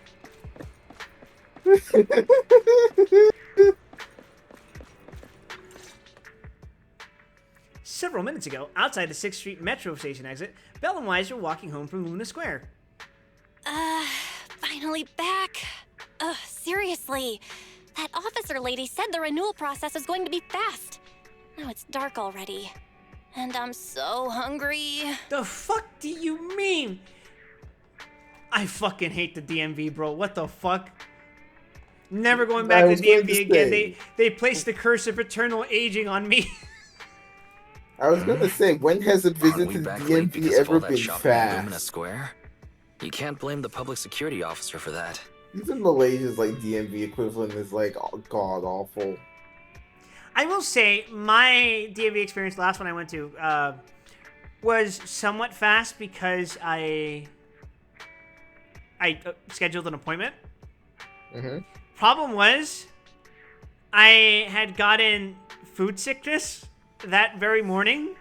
Several minutes ago, outside the 6th Street Metro Station exit, Belle and Wise are walking home from Luna Square. Finally back. Ugh, seriously. That officer lady said the renewal process was going to be fast. Now it's dark already. And I'm so hungry. The fuck do you mean? I fucking hate the DMV, bro. What the fuck? Never going back to DMV again. They placed the curse of eternal aging on me. I was gonna say, when has a visit to DMV ever been Luna fast? Square? You can't blame the public security officer for that. Even Malaysia's like DMV equivalent is like god awful. I will say my DMV experience, the last one I went to, was somewhat fast because I scheduled an appointment. Problem was, I had gotten food sickness that very morning.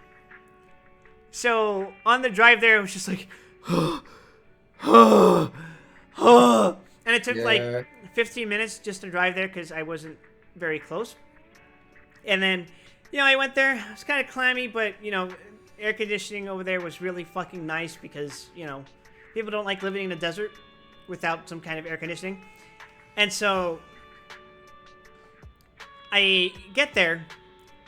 So on the drive there, it was just like, and it took like 15 minutes just to drive there because I wasn't very close. And then, I went there. It was kind of clammy, but, air conditioning over there was really fucking nice because, people don't like living in the desert without some kind of air conditioning. And so I get there.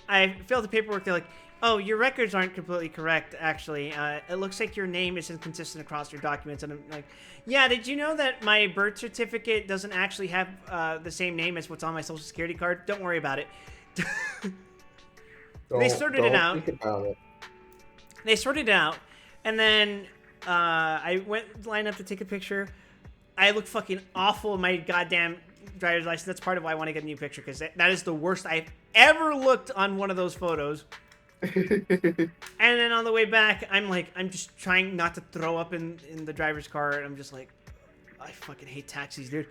I fill the paperwork. They're like, oh, your records aren't completely correct, actually. It looks like your name is inconsistent across your documents. And I'm like, yeah, did you know that my birth certificate doesn't actually have the same name as what's on my social security card? Don't worry about it. They sorted it out. They sorted it out. And then I went lined up to take a picture. I look fucking awful in my goddamn driver's license. That's part of why I want to get a new picture, because that is the worst I've ever looked on one of those photos. And then on the way back, I'm just trying not to throw up in the driver's car, and I'm just like, I fucking hate taxis, dude.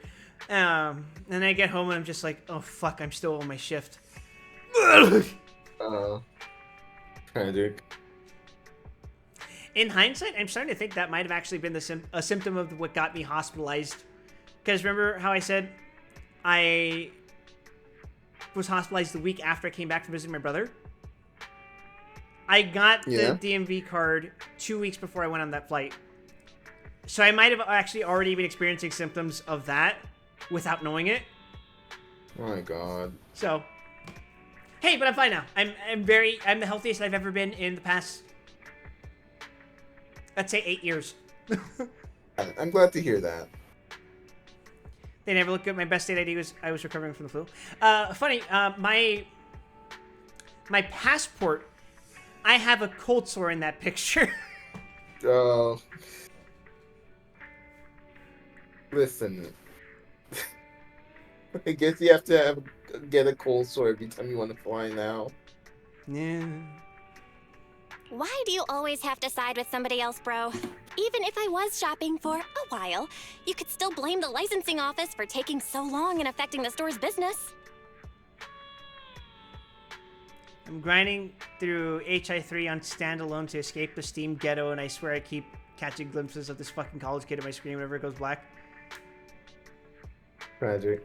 And I get home and I'm just like, oh fuck, I'm still on my shift. Tragic. In hindsight, I'm starting to think that might have actually been a symptom of what got me hospitalized. Because remember how I said I was hospitalized the week after I came back from visiting my brother? I got the DMV card 2 weeks before I went on that flight. So I might have actually already been experiencing symptoms of that without knowing it. Oh my god. So, hey, but I'm fine now. I'm the healthiest I've ever been in the past, let's say, 8 years. I'm glad to hear that. They never looked good. My best state ID was I was recovering from the flu. Funny, my passport, I have a cold sore in that picture. Oh. Listen. I guess you have to get a cold sore every time you want to fly now. Yeah. Why do you always have to side with somebody else, bro? Even if I was shopping for a while, you could still blame the licensing office for taking so long and affecting the store's business. I'm grinding through HI3 on standalone to escape the Steam ghetto, and I swear I keep catching glimpses of this fucking college kid on my screen whenever it goes black. Tragic.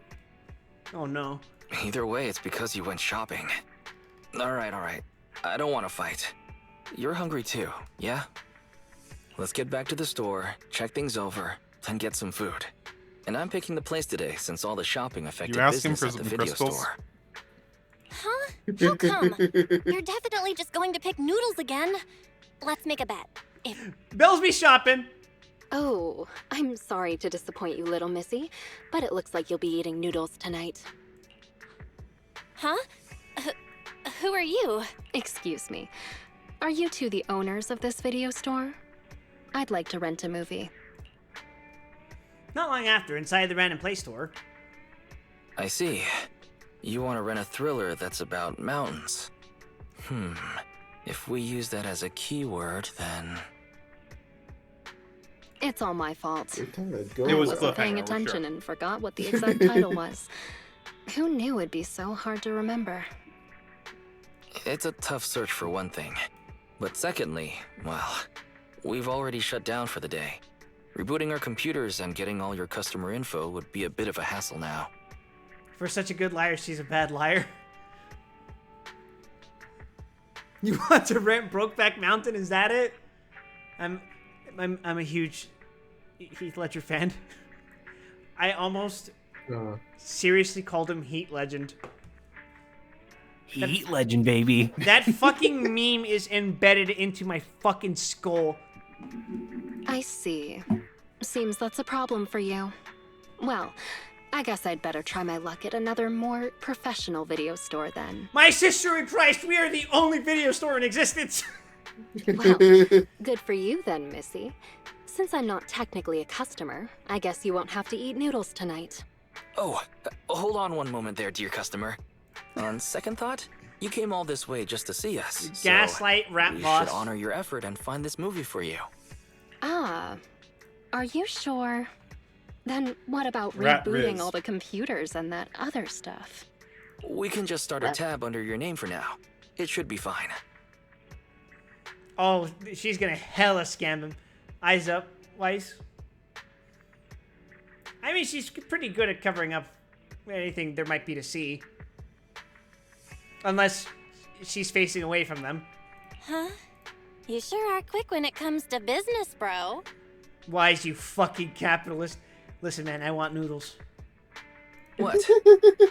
Oh no. Either way, it's because you went shopping. Alright. I don't want to fight. You're hungry too, yeah? Let's get back to the store, check things over, then get some food. And I'm picking the place today since all the shopping affected business at the video store. Huh? How come? You're definitely just going to pick noodles again. Let's make a bet. Bells be shopping. Oh, I'm sorry to disappoint you, little missy, but it looks like you'll be eating noodles tonight. Huh? Who are you? Excuse me. Are you two the owners of this video store? I'd like to rent a movie. Not long after, inside the Random Play store. I see. You want to rent a thriller that's about mountains. If we use that as a keyword, then... It's all my fault. It I was wasn't paying attention and forgot what the exact title was. Who knew it'd be so hard to remember? It's a tough search for one thing. But secondly, well, we've already shut down for the day. Rebooting our computers and getting all your customer info would be a bit of a hassle now. For such a good liar, she's a bad liar. You want to rent Brokeback Mountain? Is that it? I'm a huge Heath Ledger fan. I almost seriously called him Heat Legend. Heat Legend, baby. That fucking meme is embedded into my fucking skull. I see. Seems that's a problem for you. Well, I guess I'd better try my luck at another more professional video store then. My sister in Christ, we are the only video store in existence. Well, good for you then, Missy. Since I'm not technically a customer, I guess you won't have to eat noodles tonight. Oh, hold on one moment there, dear customer. On second thought, you came all this way just to see us. Gaslight rat we boss. should honor your effort and find this movie for you. Ah, are you sure? Then what about Rat rebooting Riz. all the computers and that other stuff? We can just start a tab under your name for now. It should be fine. Oh, she's gonna hella scam him. Eyes up, Weiss. I mean, she's pretty good at covering up anything there might be to see. Unless she's facing away from them. Huh? You sure are quick when it comes to business, bro. Weiss, you fucking capitalist. Listen, man, I want noodles. What?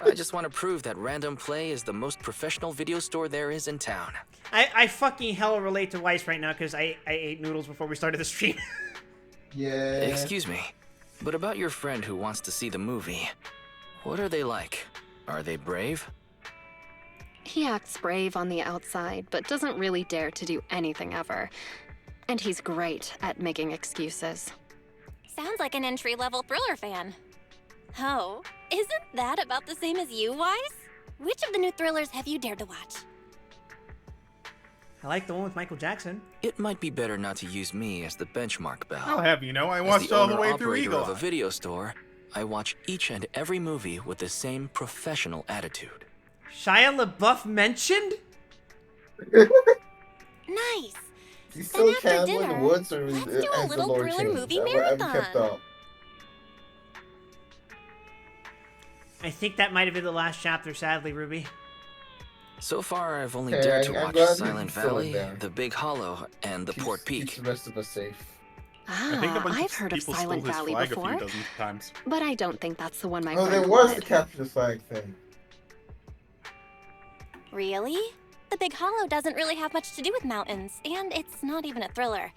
I just want to prove that Random Play is the most professional video store there is in town. I fucking hella relate to Weiss right now because I ate noodles before we started the stream. Yeah. Excuse me, but about your friend who wants to see the movie, what are they like? Are they brave? He acts brave on the outside, but doesn't really dare to do anything ever. And he's great at making excuses. Sounds like an entry-level thriller fan. Oh, isn't that about the same as you, Wise? Which of the new thrillers have you dared to watch? I like the one with Michael Jackson. It might be better not to use me as the benchmark, Belle. I'll have you know, I As watched the all the owner way through operator Eagle of a Eye. video store, I watch each and every movie with the same professional attitude. Shia LaBeouf mentioned? Nice. Is he Then still after Cannibal in the dinner, Woods, or let's is, do a has the little lore thriller changed? movie I haven't kept marathon. up. I think that might have been the last chapter, sadly, Ruby. So far, I've only Okay, dared to I'm watch glad he's Silent still in Valley, there. The Big Hollow, and The Port Keeps Peak. the rest of us safe. I think a bunch I've of heard of people Silent stole his Valley flag before, a few dozen times. but I don't think that's the one my Oh, friend there was the wanted. capture the flag thing. Really? The Big Hollow doesn't really have much to do with mountains, and it's not even a thriller.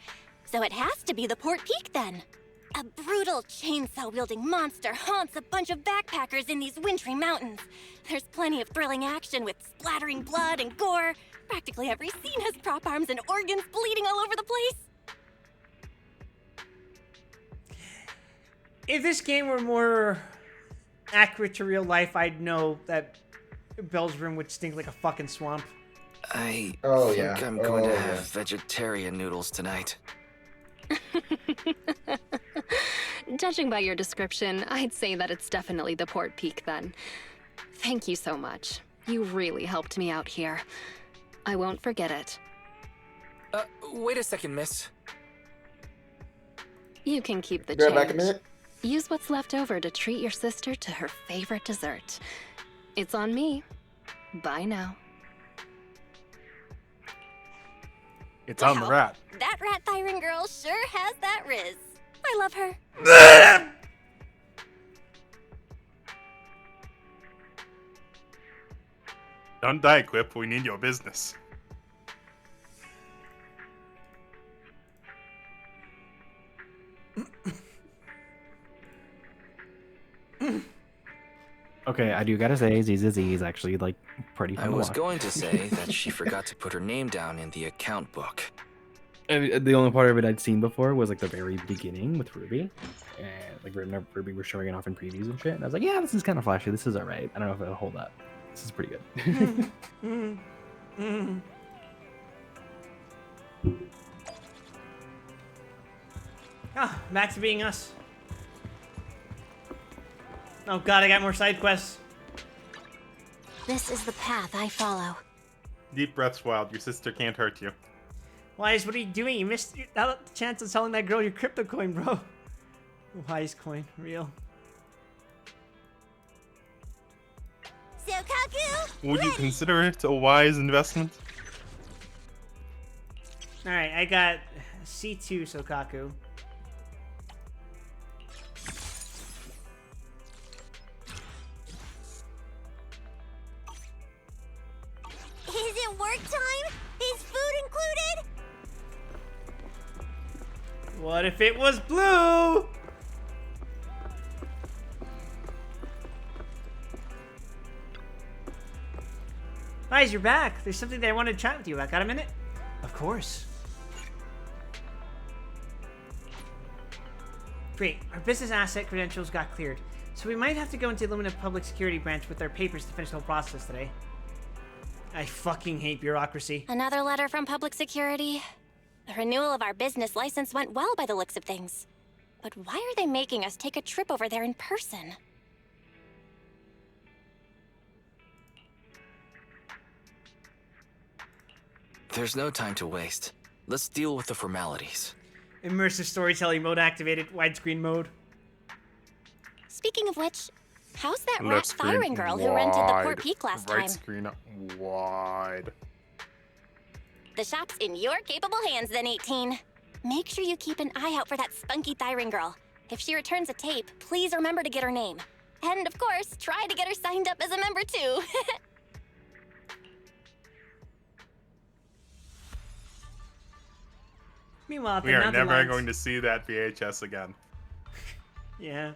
So it has to be the Port Peak then. A brutal chainsaw-wielding monster haunts a bunch of backpackers in these wintry mountains. There's plenty of thrilling action with splattering blood and gore. Practically every scene has prop arms and organs bleeding all over the place. If this game were more accurate to real life, I'd know that Belle's room would stink like a fucking swamp. I Oh, think yeah. I'm going Oh, to yeah. have vegetarian noodles tonight. Judging by your description, I'd say that it's definitely the Port Peak then. Thank you so much. You really helped me out here. I won't forget it. Wait a second, miss. You can keep the Be right change. back a minute. Use what's left over to treat your sister to her favorite dessert. It's on me. Bye now. It's on the Wow, rat. That rat Thyron girl sure has that riz. I love her. Don't die, Quip. We need your business. Okay, I do gotta say, ZZZ is actually like pretty fun I to was watch. going to say that she forgot to put her name down in the account book. I mean, the only part of it I'd seen before was like the very beginning with Ruby, and like remember Ruby was showing it off in previews and shit, and I was like, yeah, this is kind of flashy. This is alright. I don't know if it'll hold up. This is pretty good. Ah, back to being us. Oh god, I got more side quests. This is the path I follow. Deep breaths, Wild. Your sister can't hurt you. Wise, what are you doing? You missed the chance of selling that girl your crypto coin, bro. Wise coin, real. Sokaku! Would you consider it a wise investment? Alright, I got C2 Sokaku. Is it work time? Is food included? What if it was blue? Guys, you're back. There's something that I wanted to chat with you about. Got a minute? Of course. Great. Our business asset credentials got cleared, so we might have to go into the Illumina Public Security Branch with our papers to finish the whole process today. I fucking hate bureaucracy. Another letter from public security? The renewal of our business license went well by the looks of things. But why are they making us take a trip over there in person? There's no time to waste. Let's deal with the formalities. Immersive storytelling mode activated, widescreen mode. Speaking of which, how's that rat Left screen firing girl who rented the Port Peak last right time? screen wide. The shop's in your capable hands then, 18. Make sure you keep an eye out for that spunky Thyron girl. If she returns a tape, please remember to get her name. And of course, try to get her signed up as a member too. Meanwhile, at the We are Mountain never Lions- going to see that VHS again. Yeah.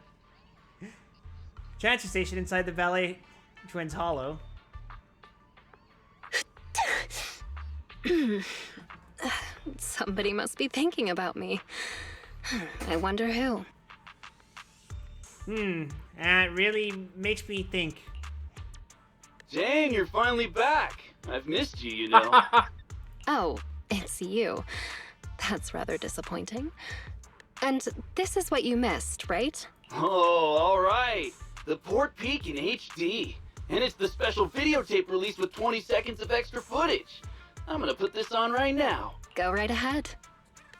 Transfer station inside the Ballet Twins Hollow. Somebody must be thinking about me. I wonder who. That really makes me think. Jane, you're finally back. I've missed you, you know. Oh, it's you. That's rather disappointing. And this is what you missed, right? Oh, all right. The Port Peak in HD. And it's the special videotape release with 20 seconds of extra footage. I'm gonna put this on right now. Go right ahead.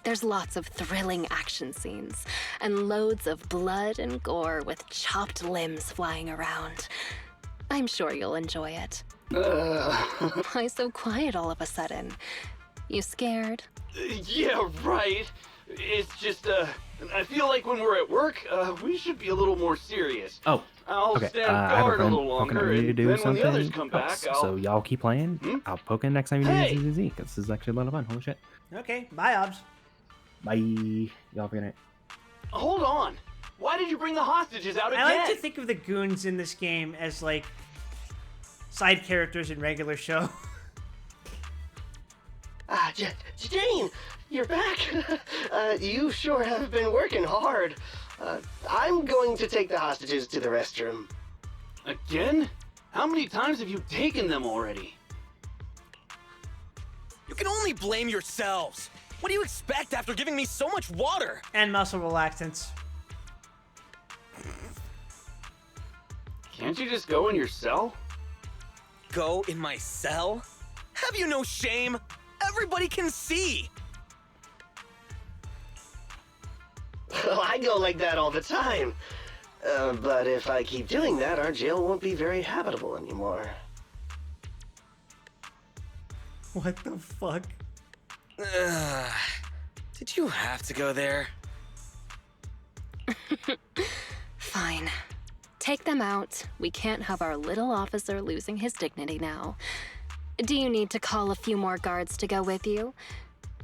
There's lots of thrilling action scenes, and loads of blood and gore with chopped limbs flying around. I'm sure you'll enjoy it. Why so quiet all of a sudden? You scared? Yeah, right. It's just, I feel like when we're at work, we should be a little more serious. Oh, I'll okay. stand I have a guard a friend little poking longer, at me to and do then something. when the others come back, So y'all keep playing. I'll poke in next time you Hey! do ZZZ, because this is actually a lot of fun. Holy shit. Okay, bye, Obs. Bye. Y'all have a good night. Hold on. Why did you bring the hostages out again? I like to think of the goons in this game as like side characters in regular show. Jane, you're back. You sure have been working hard. I'm going to take the hostages to the restroom. Again? How many times have you taken them already? You can only blame yourselves. What do you expect after giving me so much water? And muscle relaxants. Can't you just go in your cell? Go in my cell? Have you no shame? Everybody can see. Well, I go like that all the time. But if I keep doing that, our jail won't be very habitable anymore. What the fuck? Did you have to go there? Fine. Take them out. We can't have our little officer losing his dignity now. Do you need to call a few more guards to go with you?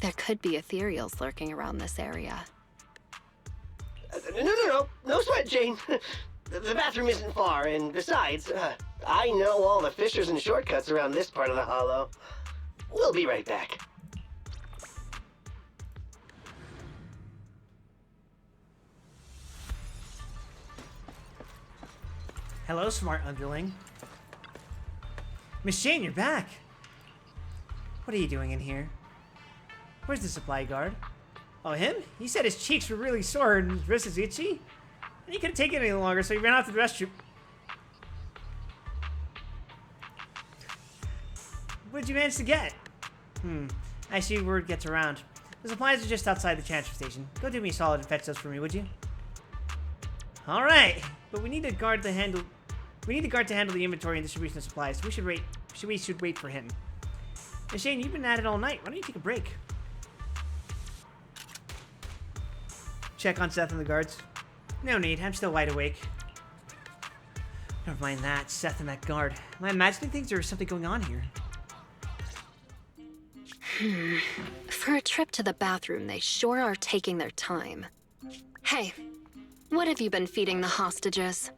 There could be ethereals lurking around this area. No sweat, Jane. The bathroom isn't far, and besides, I know all the fissures and shortcuts around this part of the hollow. We'll be right back. Hello, smart underling. Miss Jane, you're back. What are you doing in here? Where's the supply guard? Oh, him? He said his cheeks were really sore and his wrist is itchy. And he couldn't take it any longer, so he ran out to the restroom. What did you manage to get? I see word gets around. The supplies are just outside the transfer station. Go do me a solid and fetch those for me, would you? All right, but we need a guard to handle. We need a guard to handle the inventory and distribution of supplies. We should wait. We should wait for him. And Shane, you've been at it all night. Why don't you take a break? Check on Seth and the guards. No need. I'm still wide awake. Never mind that. Seth and that guard. Am I imagining things, or is something going on here? For a trip to the bathroom, they sure are taking their time. Hey, what have you been feeding the hostages?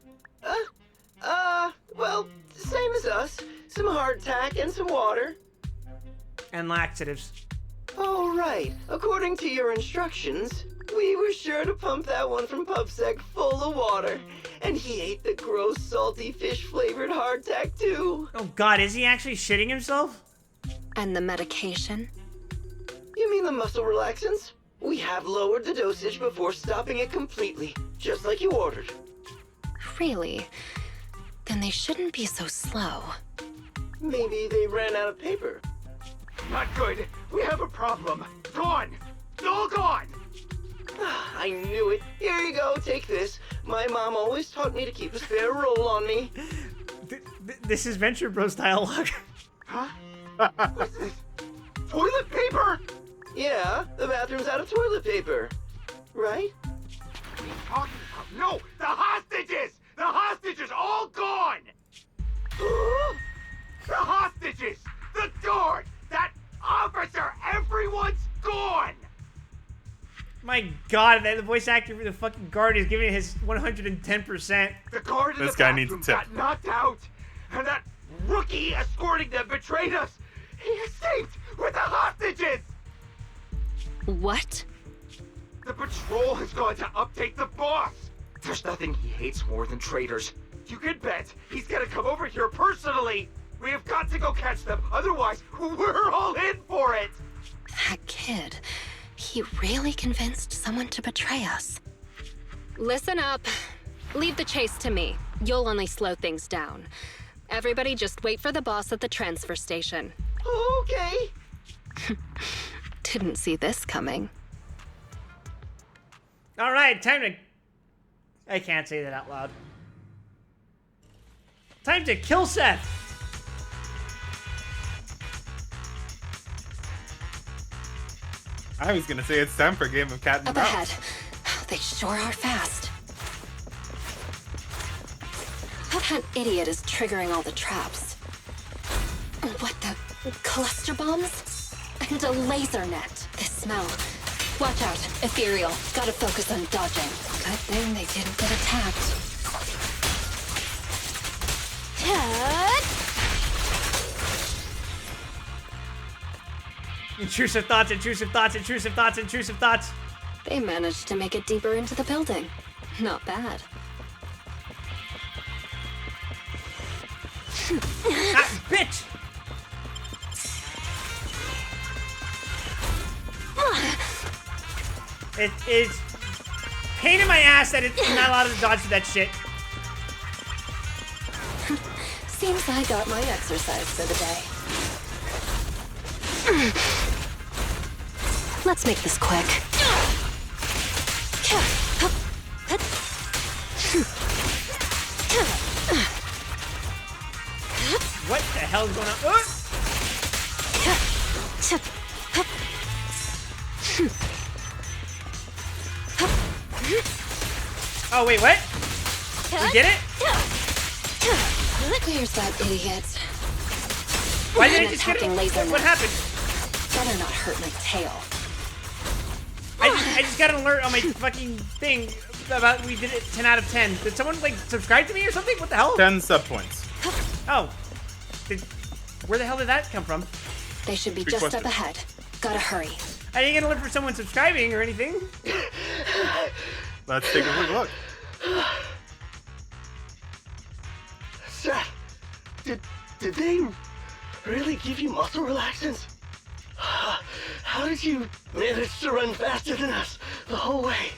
Well, same as us. Some hardtack and some water. And laxatives. All right. According to your instructions, We were sure to pump that one from PubSec full of water. And he ate the gross, salty, fish-flavored hardtack, too. Oh god, is he actually shitting himself? And the medication? You mean the muscle relaxants? We have lowered the dosage before stopping it completely, just like you ordered. Really? Then they shouldn't be so slow. Maybe they ran out of paper. Not good. We have a problem. Gone. All gone. I knew it. Here you go, take this. My mom always taught me to keep a spare roll on me. This is Venture Bros dialogue. Huh? What's this? Toilet paper? Yeah, the bathroom's out of toilet paper. Right? What are you talking about? No! The hostages! The hostages all gone! The hostages! The guard! That officer! Everyone's gone! My god, the voice actor for the fucking guard is giving it his 110%. The guard in This the guy needs bathroom a tip. got knocked out! And that rookie escorting them betrayed us! He escaped with the hostages! What? The patrol has gone to update the boss! There's nothing he hates more than traitors. You can bet he's gonna come over here personally! We have got to go catch them, otherwise we're all in for it! That kid. He really convinced someone to betray us. Listen up. Leave the chase to me. You'll only slow things down. Everybody just wait for the boss at the transfer station. Okay. Didn't see this coming. Alright, time to... I can't say that out loud. Time to kill Seth! I was gonna say it's time for a game of cat and Up mouse. ahead. They sure are fast. That idiot is triggering all the traps. What the... cluster bombs? And a laser net. This smell. Watch out. Ethereal. Gotta focus on dodging. Good thing they didn't get attacked. Intrusive thoughts, intrusive thoughts, intrusive thoughts, intrusive thoughts. They managed to make it deeper into the building. Not bad. Ah, bitch! It is pain in my ass that I'm not allowed to dodge that shit. Seems I got my exercise for the day. Let's make this quick. What the hell is going on? Oh, wait, what? We did it? There's that idiot. Why did I just get it? Laser What happened? Better not hurt my tail. I just got an alert on my fucking thing about we did it 10 out of 10. Did someone, like, subscribe to me or something? What the hell? 10 sub points. Oh. Where the hell did that come from? They should be Good just question. up ahead. Gotta hurry. I didn't get an alert for someone subscribing or anything. Let's take a quick look. Seth, did they really give you muscle relaxants? How did you manage to run faster than us the whole way?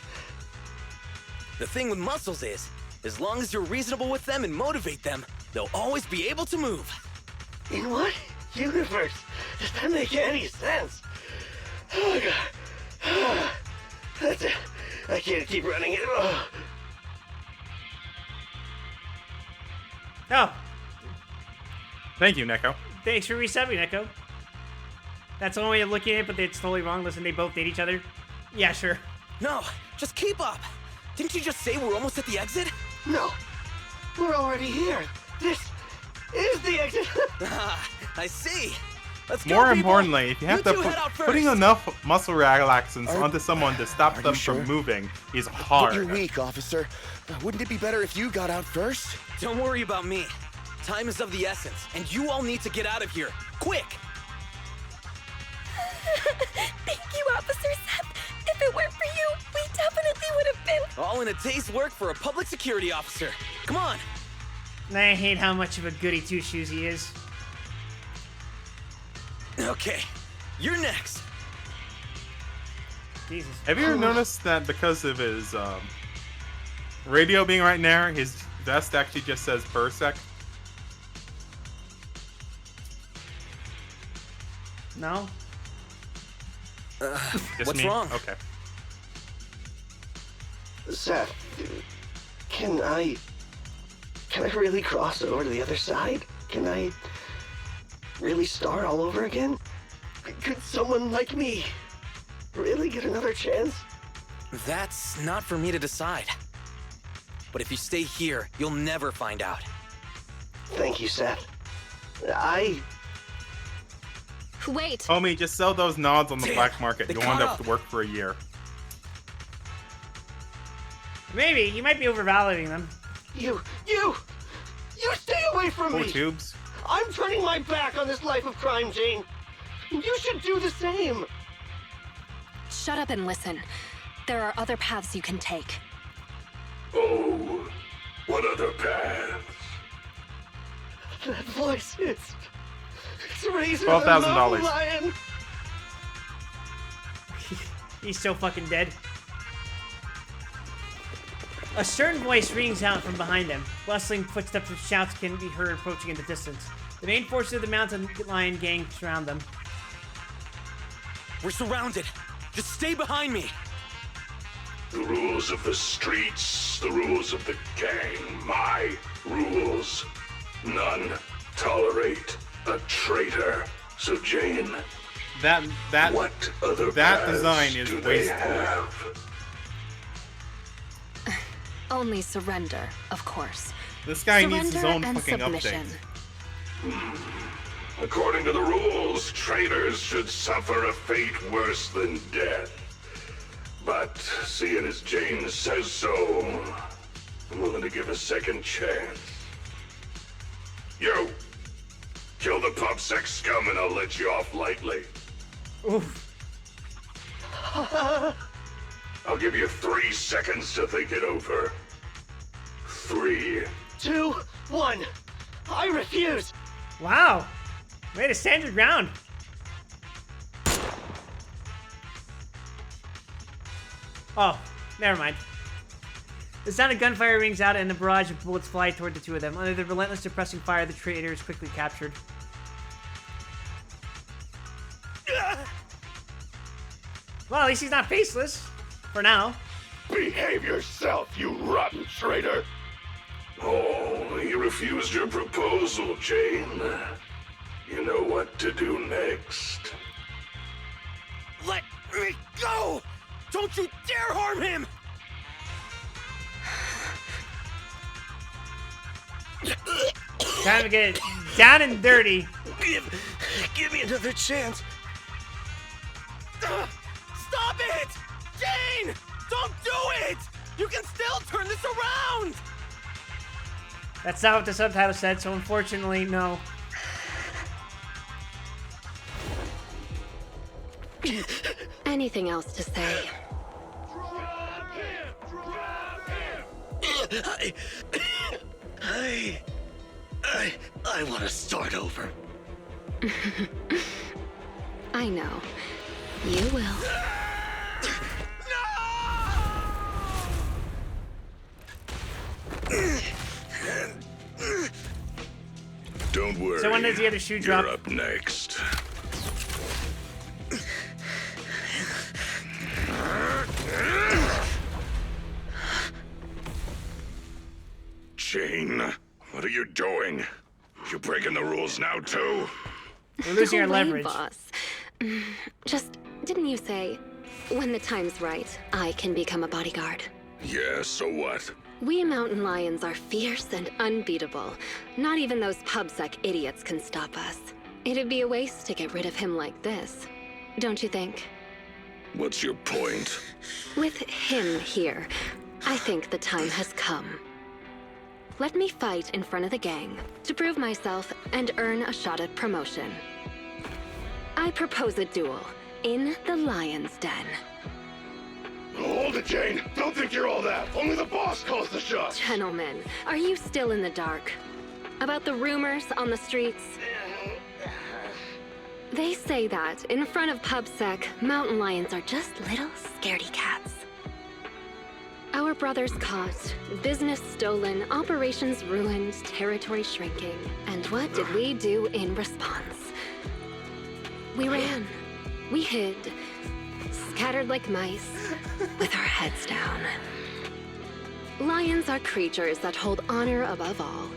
The thing with muscles is, as long as you're reasonable with them and motivate them, they'll always be able to move. In what universe does that make any sense? Oh god. That's it. I can't keep running it. Oh. Oh, Thank you, Neko. thanks for resubbing, Echo. That's the only way of looking at it, but it's totally wrong. Listen, they both date each other. Yeah, sure. No, just keep up. Didn't you just say we're almost at the exit? No, we're already here. This is the exit. Ah, I see. Let's go, More people. importantly, if you have You to two head out first. putting enough muscle relaxants onto someone to stop them sure? from moving is But hard. you're weak, officer. Wouldn't it be better if you got out first? Don't worry about me. Time is of the essence, and you all need to get out of here. Quick! Thank you, Officer Seth. If it weren't for you, we in a day's work for a public security officer. Come on. I hate how much of a goody two-shoes he is. Okay, you're next. Jesus. Have you ever noticed that because of his radio being right there, his vest actually just says Bursec? No? Just What's me? wrong? Okay. Seth, can I really cross over to the other side? Can I really start all over again? Could someone like me really get another chance? That's not for me to decide. But if you stay here, you'll never find out. Thank you, Seth. Wait! Homie, just sell those nods on the Damn, black market. they You'll end caught up to work for a year. Maybe. You might be overvaluing them. You stay away from Poor me! tubes. I'm turning my back on this life of crime, Jane. You should do the same. Shut up and listen. There are other paths you can take. Oh, what other paths? That voice, it's Razor $12,000. the Mountain Lion. He's so fucking dead. A stern voice rings out from behind them. Bustling footsteps and shouts can be heard approaching in the distance. The main forces of the mountain lion gang surround them. We're surrounded. Just stay behind me. The rules of the streets, the rules of the gang, my rules. None tolerate a traitor. So Jane, That what other that paths design is do they wasteful. have? Only surrender, of course. This guy Surrender needs his own and fucking submission. update. According to the rules, traitors should suffer a fate worse than death. But seeing as Jane says so, I'm willing to give a second chance. You! Kill the PubSec scum and I'll let you off lightly. Oof. I'll give you 3 seconds to think it over. 3. 2, 1. I refuse. Wow. Way to stand your ground. Oh, never mind. The sound of gunfire rings out and a barrage of bullets fly toward the two of them. Under the relentless depressing fire, the traitor is quickly captured. Well, at least he's not faceless. For now. Behave yourself, you rotten traitor! Oh, he refused your proposal, Jane. You know what to do next. Let me go! Don't you dare harm him! Time to get down and dirty. Give me another chance. Stop it! Jane! Don't do it! You can still turn this around! That's not what the subtitle said, so unfortunately, no. Anything else to say? I want to start over. I know. You will. Don't worry. So when does the other shoe drop? You're up next. Jane, what are you doing? You breaking the rules now too? We're losing our No way, leverage. boss. Just, didn't you say, when the time's right, I can become a bodyguard? Yeah, so what? We mountain lions are fierce and unbeatable. Not even those PubSec idiots can stop us. It'd be a waste to get rid of him like this, don't you think? What's your point? With him here, I think the time has come. Let me fight in front of the gang to prove myself and earn a shot at promotion. I propose a duel in the Lion's Den. Hold Hold it, Jane. Don't think you're all that. Only the boss calls the shots. Gentlemen, are you still in the dark? About the rumors on the streets? They say that, in front of PubSec, mountain lions are just little scaredy cats. Our brothers caught, business stolen, operations ruined, territory shrinking. And what did we do in response? We ran. We hid. Scattered like mice, with our heads down. Lions are creatures that hold honor above all.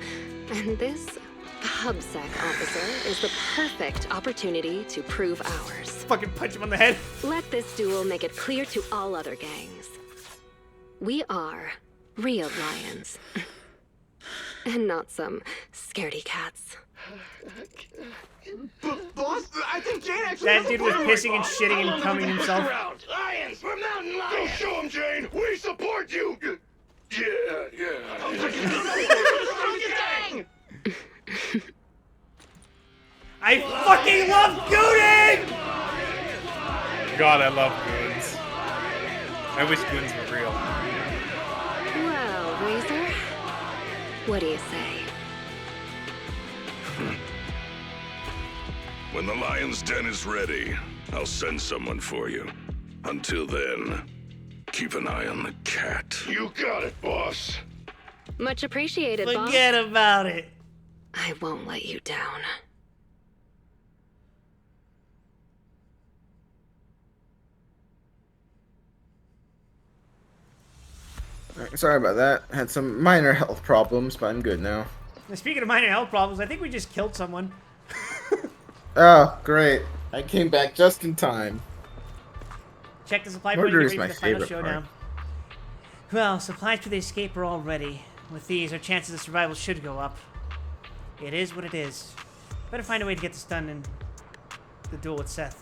And this PubSec officer is the perfect opportunity to prove ours. Fucking punch him on the head. Let this duel make it clear to all other gangs. We are real lions. And not some scaredy cats. Boss, I think Jane actually. That dude was pissing and shitting and coming himself. Lions, we're mountain lions. Go show them, Jane. We support you. Yeah. I fucking love gooning! God, I love goons. I wish goons were real. Well, Razor, what do you say? When the lion's den is ready, I'll send someone for you. Until then, keep an eye on the cat. You got it, boss. Much appreciated, boss. Forget about it. I won't let you down. Sorry about that. Had some minor health problems, but I'm good now. Now, speaking of minor health problems, I think we just killed someone. Oh, great. I came back just in time. Check the supply point Murder and is get ready my for the final favorite showdown. part. Well, supplies for the escape are all ready. With these, our chances of survival should go up. It is what it is. Better find a way to get this done in the duel with Seth.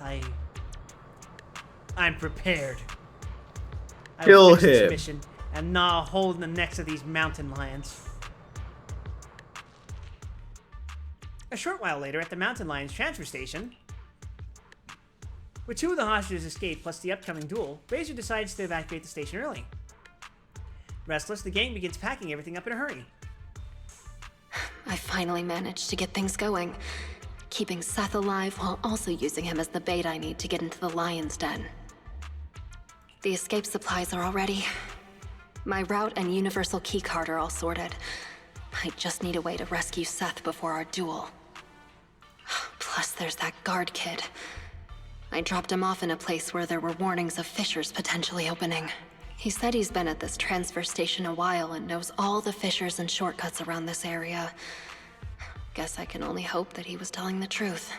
I'm prepared. I will Kill fix this him. mission and gnaw a hole in the necks of these mountain lions. A short while later, at the Mountain Lions transfer station, with 2 of the hostages escaped plus the upcoming duel, Razor decides to evacuate the station early. Restless, the gang begins packing everything up in a hurry. I finally managed to get things going, keeping Seth alive while also using him as the bait I need to get into the lion's den. The escape supplies are all ready. My route and universal keycard are all sorted. I just need a way to rescue Seth before our duel. Plus, there's that guard kid. I dropped him off in a place where there were warnings of fissures potentially opening. He said he's been at this transfer station a while and knows all the fissures and shortcuts around this area. Guess I can only hope that he was telling the truth.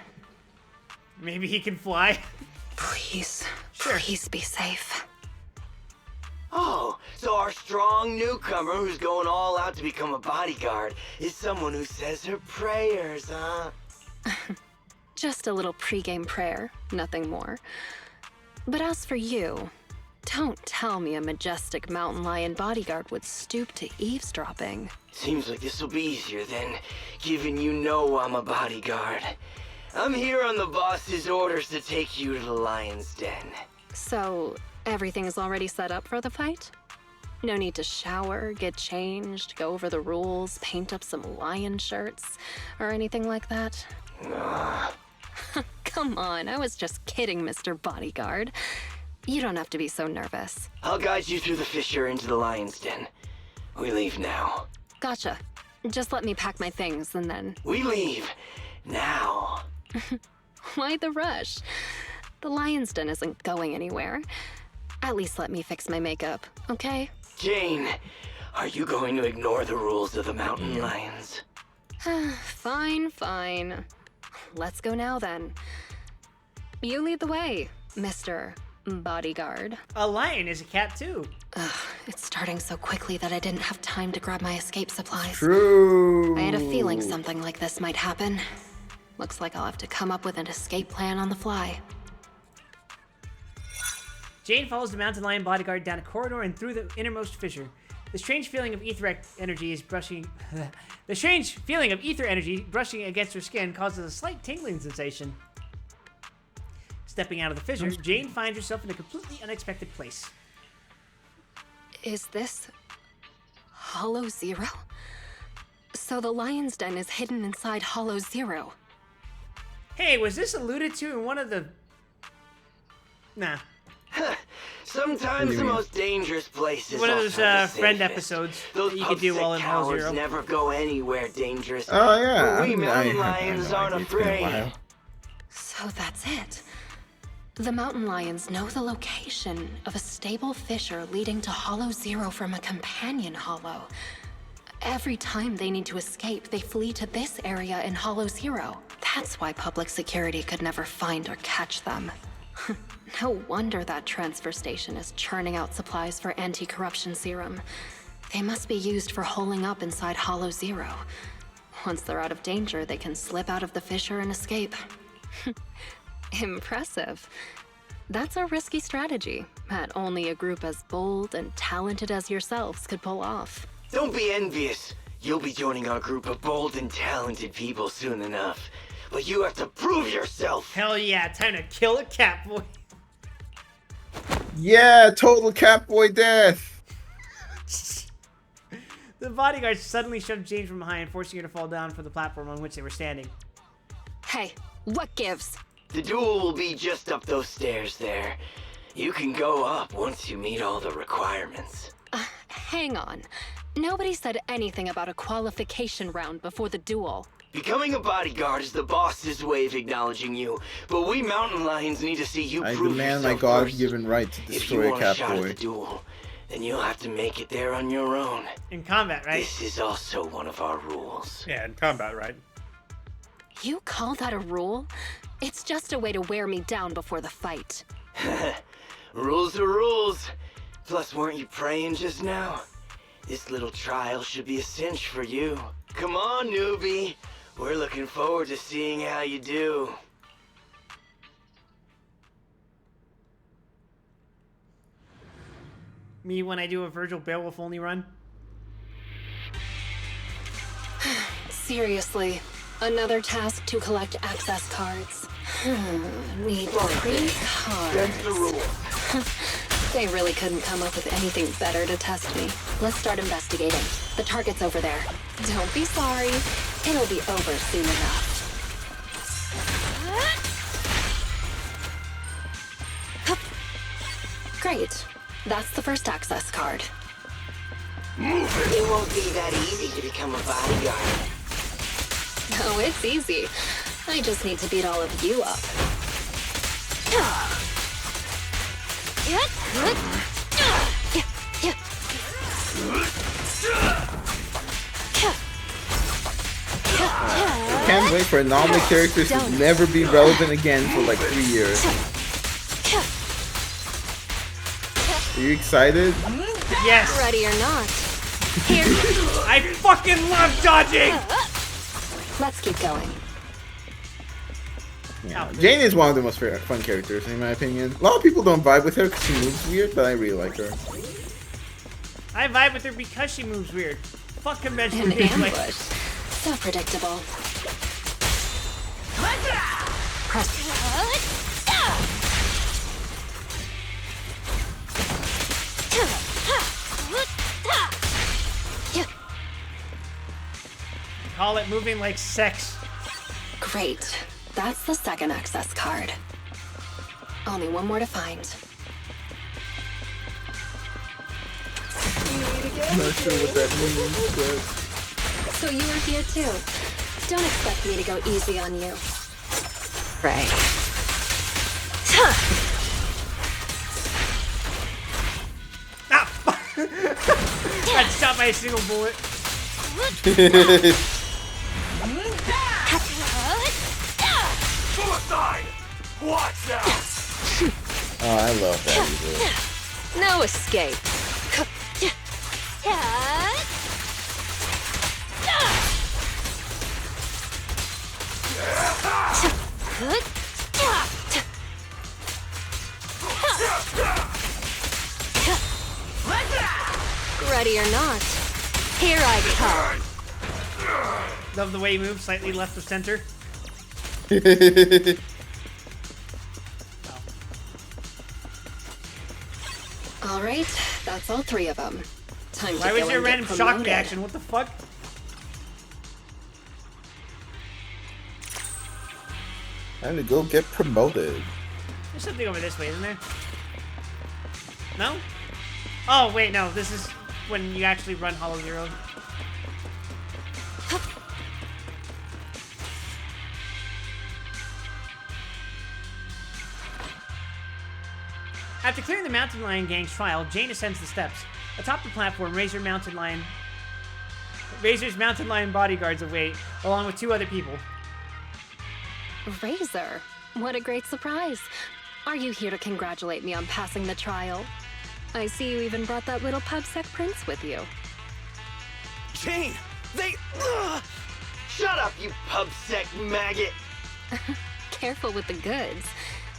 Maybe he can fly? Please, please be safe. Oh, so our strong newcomer who's going all out to become a bodyguard is someone who says her prayers, huh? Just a little pregame prayer, nothing more. But as for you, don't tell me a majestic mountain lion bodyguard would stoop to eavesdropping. Seems like this will be easier then, given you know I'm a bodyguard. I'm here on the boss's orders to take you to the lion's den. So, everything's already set up for the fight? No need to shower, get changed, go over the rules, paint up some lion shirts, or anything like that? Come on, I was just kidding, Mr. Bodyguard. You don't have to be so nervous. I'll guide you through the fissure into the lion's den. We leave now. Gotcha. Just let me pack my things and then... We leave now. Why the rush? The lion's den isn't going anywhere. At least let me fix my makeup, okay? Jane, are you going to ignore the rules of the mountain lions? Fine, fine. Let's go now then. You lead the way, Mr. Bodyguard. A lion is a cat too. Ugh, it's starting so quickly that I didn't have time to grab my escape supplies. True. I had a feeling something like this might happen. Looks like I'll have to come up with an escape plan on the fly. Jane follows the mountain lion bodyguard down a corridor and through the innermost fissure. The strange feeling of ether energy is brushing. The strange feeling of ether energy brushing against her skin causes a slight tingling sensation. Stepping out of the fissure, Jane finds herself in a completely unexpected place. Is this Hollow Zero? So the lion's den is hidden inside Hollow Zero. Hey, was this alluded to in one of the... Nah. Sometimes the most dangerous places. One of also those the friend safest. episodes Those that you could do while in Hollow cowards Zero. never go anywhere dangerous. Oh yeah, But we I mountain have lions no aren't idea. It's been a afraid. while. So that's it. The mountain lions know the location of a stable fissure leading to Hollow Zero from a companion hollow. Every time they need to escape, they flee to this area in Hollow Zero. That's why public security could never find or catch them. No wonder that transfer station is churning out supplies for anti-corruption serum. They must be used for holing up inside Hollow Zero. Once they're out of danger, they can slip out of the fissure and escape. Impressive. That's a risky strategy that only a group as bold and talented as yourselves could pull off. Don't be envious. You'll be joining our group of bold and talented people soon enough. But you have to prove yourself. Hell yeah, time to kill a Catboy. Yeah, total Catboy death. The bodyguard suddenly shoved Jane from behind, forcing her to fall down from the platform on which they were standing. Hey, what gives? The duel will be just up those stairs there. You can go up once you meet all the requirements. Hang on. Nobody said anything about a qualification round before the duel. Becoming a bodyguard is the boss's way of acknowledging you, but we mountain lions need to see you I prove demand my yourself first. God-given right to If you destroy a want a shot at the Catboy. duel, then you'll have to make it there on your own. In combat, right? This is also one of our rules. Yeah, in combat, right? You call that a rule? It's just a way to wear me down before the fight. Rules are rules. Plus, weren't you praying just now? This little trial should be a cinch for you. Come on, newbie. We're looking forward to seeing how you do. Me when I do a Virgil Beowulf only run? Seriously, another task to collect access cards. Need 3 cards. That's the rule. They really couldn't come up with anything better to test me. Let's start investigating. The target's over there. Don't be sorry. It'll be over soon enough. Great. That's the first access card. It won't be that easy to become a bodyguard. Oh, it's easy. I just need to beat all of you up. I can't wait for anomaly characters to never be relevant again for like 3 years. Are you excited? Yes. Ready or not. Here. I fucking love dodging. Let's keep going. Yeah. Jane is one of the most fun characters in my opinion. A lot of people don't vibe with her because she moves weird, but I really like her. I vibe with her because she moves weird. Fuck conventional An gameplay. ambush. So predictable. Press. Call it moving like sex. Great. That's the second access card. Only one more to find. I'm not sure what that means, but... So you were here too. Don't expect me to go easy on you. Right. Got shot by a single bullet. Suicide! Watch out! Oh, I love that. No escape. Ready or not, here I come. Love the way he moves, slightly left of center. All right, that's all 3 of them. Time Why to was go there a and get random shock promoted. reaction? What the fuck? Time to go get promoted. There's something over this way, isn't there? No? Oh, wait, no. This is when you actually run Hollow Zero. After clearing the Mountain Lion gang's trial, Jane ascends the steps. Atop the platform, Razor's Mountain Lion bodyguards await, along with 2 other people. Razor, what a great surprise. Are you here to congratulate me on passing the trial? I see you even brought that little pubsec prince with you. Jane, they... Shut up, you pubsec maggot! Careful with the goods.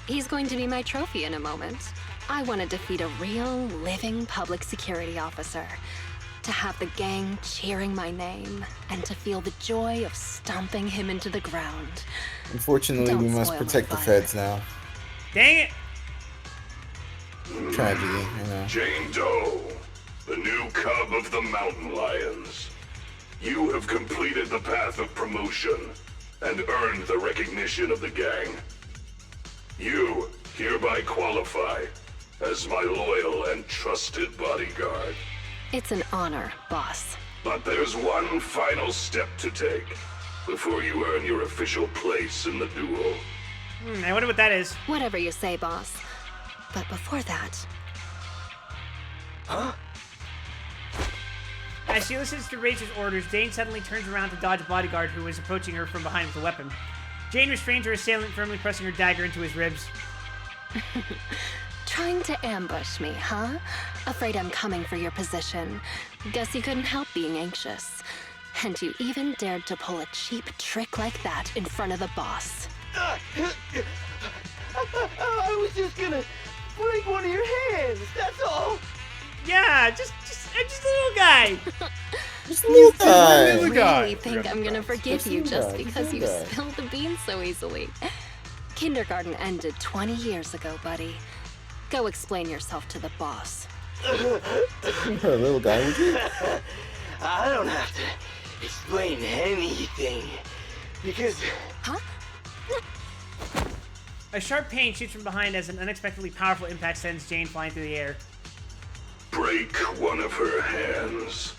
He's going to be my trophy in a moment. I want to defeat a real, living public security officer. To have the gang cheering my name, and to feel the joy of stomping him into the ground. Unfortunately, Don't we must spoil my protect the fun. feds now. Dang it! Tragedy, you know. Jane Doe, the new cub of the Mountain Lions. You have completed the path of promotion and earned the recognition of the gang. You hereby qualify as my loyal and trusted bodyguard. It's an honor, boss. But there's one final step to take before you earn your official place in the duel. I wonder what that is. Whatever you say, boss. But before that... Huh? As she listens to Razor's orders, Jane suddenly turns around to dodge a bodyguard who is approaching her from behind with a weapon. Jane restrains her assailant, firmly pressing her dagger into his ribs. Trying to ambush me, huh? Afraid I'm coming for your position. Guess you couldn't help being anxious. And you even dared to pull a cheap trick like that in front of the boss. I was just gonna break one of your hands, that's all! Yeah, just a little guy. Just a little guy. You guy. really think I'm gonna forgive you just because you spilled the beans so easily? Kindergarten ended 20 years ago, buddy. Go explain yourself to the boss. You're a little guy, would you? I don't have to explain anything, because... Huh? A sharp pain shoots from behind as an unexpectedly powerful impact sends Jane flying through the air. Break one of her hands.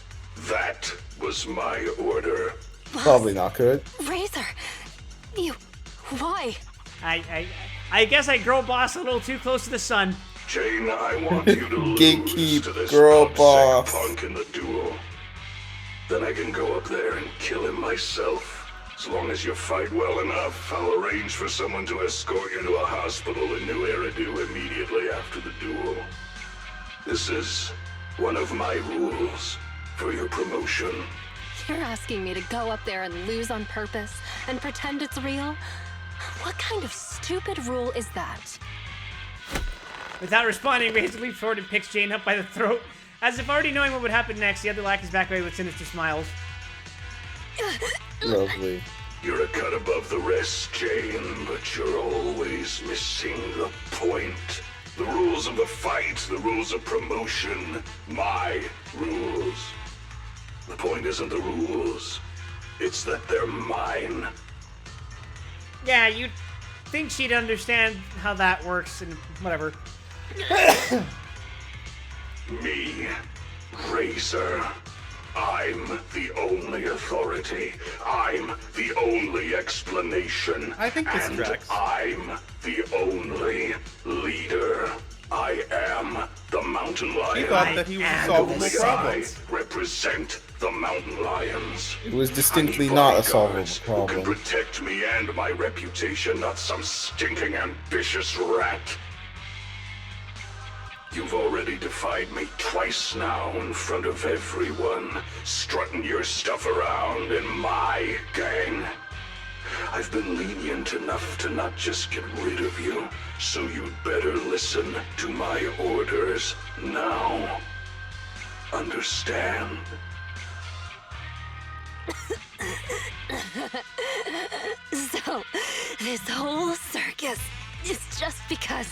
That was my order. Probably not good. Razor! You... Why? I guess I girl boss a little too close to the sun. Jane, I want you to lose Gatekeep, to this girl pubsec boss. punk in the duel. Then I can go up there and kill him myself. As long as you fight well enough, I'll arrange for someone to escort you to a hospital in New Eridu immediately after the duel. This is one of my rules for your promotion. You're asking me to go up there and lose on purpose and pretend it's real? What kind of stupid rule is that? Without responding, Razor leaps forward and picks Jane up by the throat. As if already knowing what would happen next, the other lackeys back away with sinister smiles. Lovely. You're a cut above the rest, Jane, but you're always missing the point. The rules of the fight, the rules of promotion, my rules. The point isn't the rules, it's that they're mine. Yeah, you'd think she'd understand how that works and whatever. Me, Razor. I'm the only authority. I'm the only explanation. I think this and tracks. I'm the only leader. I am the Mountain Lion. He thought that he was a solvable Only problem. I represent the Mountain Lions. It was distinctly I need not a solvable bodyguards who can problem. protect me and my reputation, not some stinking ambitious rat. You've already defied me twice now in front of everyone, strutting your stuff around in my gang. I've been lenient enough to not just get rid of you, so you'd better listen to my orders now. Understand? So, this whole circus is just because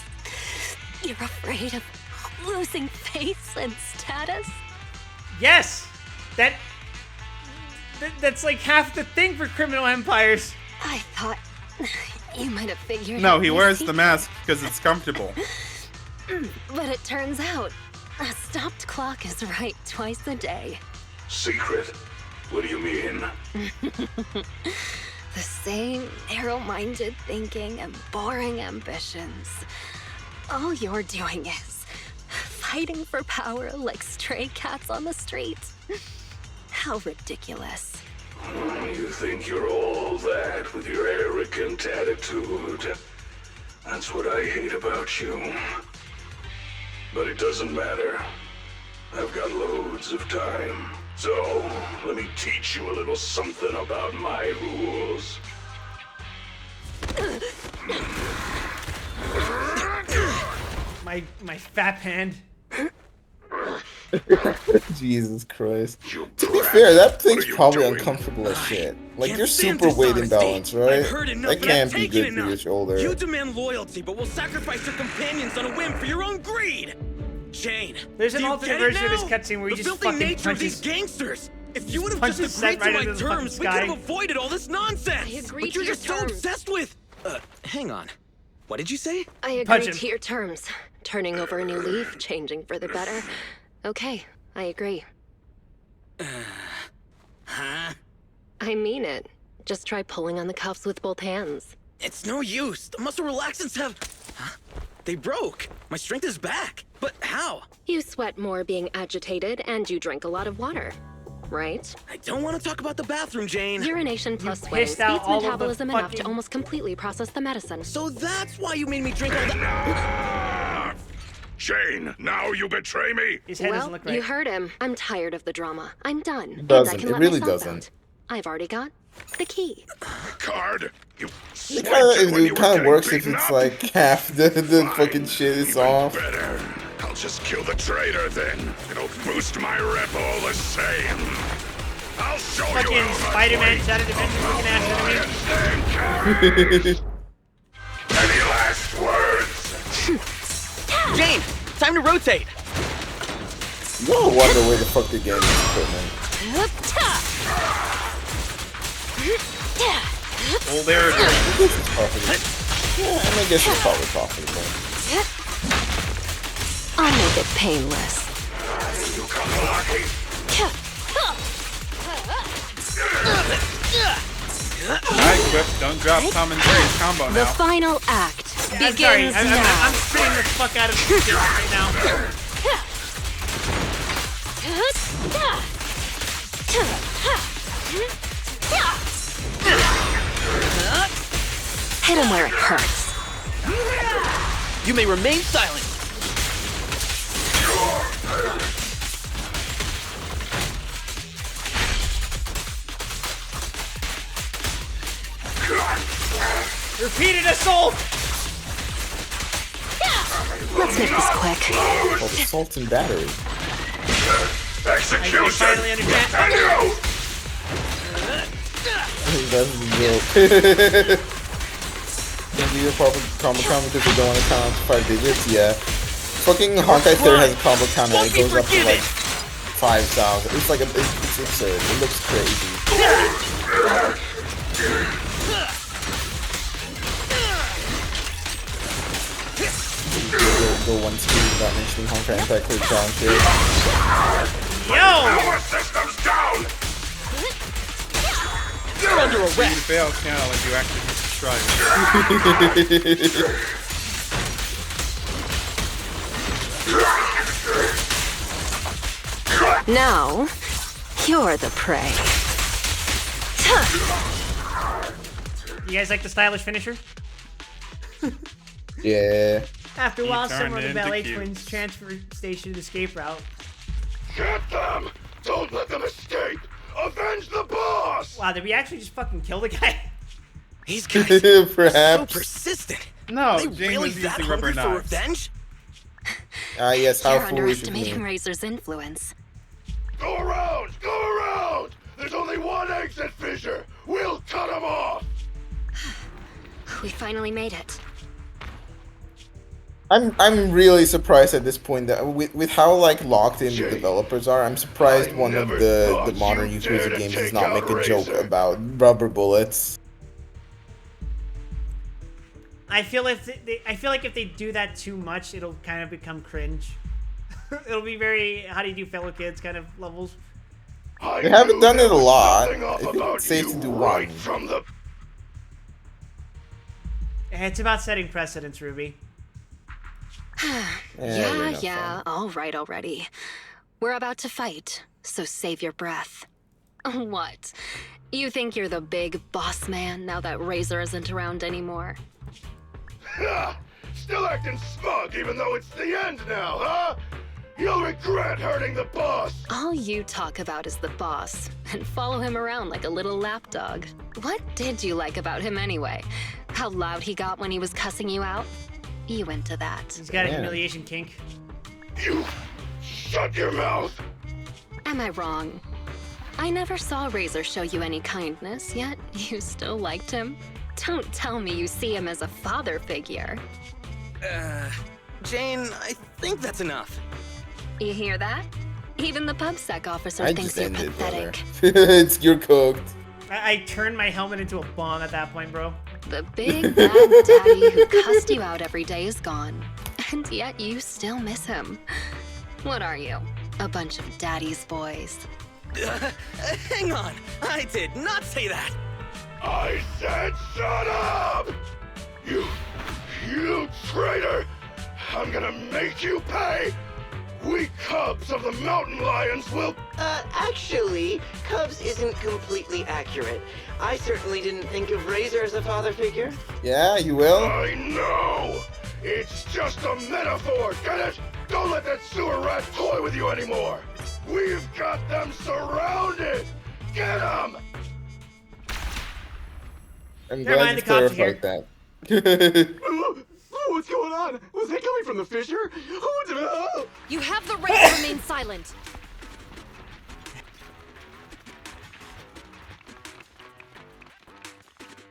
you're afraid of Losing face and status? Yes! That's like half the thing for criminal empires. I thought you might have figured No, out he my wears the secret. mask because it's comfortable. But it turns out, a stopped clock is right twice a day. Secret? What do you mean? The same narrow-minded thinking and boring ambitions. All you're doing is fighting for power like stray cats on the street. How ridiculous. You think you're all that with your arrogant attitude. That's what I hate about you. But it doesn't matter. I've got loads of time. So, let me teach you a little something about my rules. My fat hand. Jesus Christ. To be fair, that thing's probably uncomfortable as shit. Like, Can't you're stand super weight dishonesty. imbalance, right? I've heard enough. That can't be Taken good for your enough. shoulder. You demand loyalty, but will sacrifice your companions on a whim for your own greed. Jane, There's an do you alternate get it version of this now? cutscene where he the just filthy fucking nature of punches. these gangsters. If you would have punches just Seth agreed to right my into the fucking terms, we could have sky. avoided all this nonsense. I agree But to you're your just so terms. obsessed with. Hang on. What did you say? I Punch agree him. to your terms. Turning over a new leaf, changing for the better. Okay, I agree. Huh? I mean it. Just try pulling on the cuffs with both hands. It's no use. The muscle relaxants have. Huh? They broke. My strength is back. But how? You sweat more being agitated, and you drink a lot of water. Right? I don't want to talk about the bathroom, Jane. Urination plus sweating pissed out speeds all of the metabolism enough to fucking- almost completely process the medicine. So that's why you made me drink all that. Jane, now you betray me? His head doesn't Well, look right. you heard him. I'm tired of the drama. I'm done. It And doesn't. I can It let really myself doesn't. out. I've already got the key. Card? You It kind of, when you were getting works if beaten it's up? like half the Fine. fucking shit is Even off. better. I'll just kill the traitor then. It'll boost my rep all the same. I'll show you Fucking how Spider-Man much shot a defensive looking ass enemy. weight. Any last words? Jane, time to rotate. No wonder where the fuck they're getting this equipment. Old air. This is profitable. Yeah, I guess it's probably profitable. I'll make it painless. You come lucky. Alright, Quip, don't drop Tom and Jerry's combo The now. final act I'm begins sorry. now. I'm spitting the fuck out of this shit right now. Hit him where it hurts. You may remain silent. Repeated assault. Let's make this quick. Called assault and battery. I Execution. finally understand. And you. That's the joke. Can do your proper combo count because they don't want to count to 5 digits? Yeah. Fucking Honkai Third has a combo counter and it goes up to like 5,000. It's like it's absurd. It looks crazy. Go one speed without mentioning Honkai Impact Third challenge here. Yo! Our system's down. You're under You arrest. fail channel if you actually hit the strike. Now, you're the prey. You guys like the stylish finisher? Yeah. After a while, turned someone on the into ballet cute. twins transfer station escape route. Get them. Don't let them escape. Avenge the boss. Wow, did we actually just fucking kill the guy? These guys so Perhaps. persistent. No, Are they Jane really was that using rubber hungry for knives. revenge? Ah, yes, how You're foolish of underestimating me. Razor's influence. Go around. Go around. There's only one exit fissure. We'll cut them off. We finally made it. I'm really surprised at this point that with how like locked in the Jake, developers are. I'm surprised I one of never the thought modern you'd dare Yakuza to games does take not out make a joke Razor. about rubber bullets. I feel like if they do that too much, it'll kind of become cringe. It'll be very how do you do fellow kids kind of levels. They haven't done it a lot. Something I off think about it's safe you to do right one. from the. It's about setting precedents, Ruby. Yeah, all right already. We're about to fight, so save your breath. What? You think you're the big boss man now that Razor isn't around anymore? Ha! Still acting smug even though it's the end now, huh? You'll regret hurting the boss. All you talk about is the boss, and follow him around like a little lapdog. What did you like about him anyway? How loud he got when he was cussing you out? You into that. He's got a humiliation kink. You shut your mouth. Am I wrong? I never saw Razor show you any kindness, yet you still liked him. Don't tell me you see him as a father figure. Jane, I think that's enough. You hear that? Even the PubSec officer thinks you're pathetic. It's you're cooked. I turned my helmet into a bomb at that point, bro. The big bad daddy who cussed you out every day is gone, and yet you still miss him. What are you? A bunch of daddy's boys. Hang on, I did not say that. I said shut up! You traitor! I'm gonna make you pay! We cubs of the mountain lions will... Actually, Cubs isn't completely accurate. I certainly didn't think of Razor as a father figure. Yeah, you will. I know! It's just a metaphor, get it? Don't let that sewer rat toy with you anymore! We've got them surrounded! Get them! I'm Never glad mind, you the cops are clarified that. What's going on? Was that coming from the fissure? You have the right to remain silent.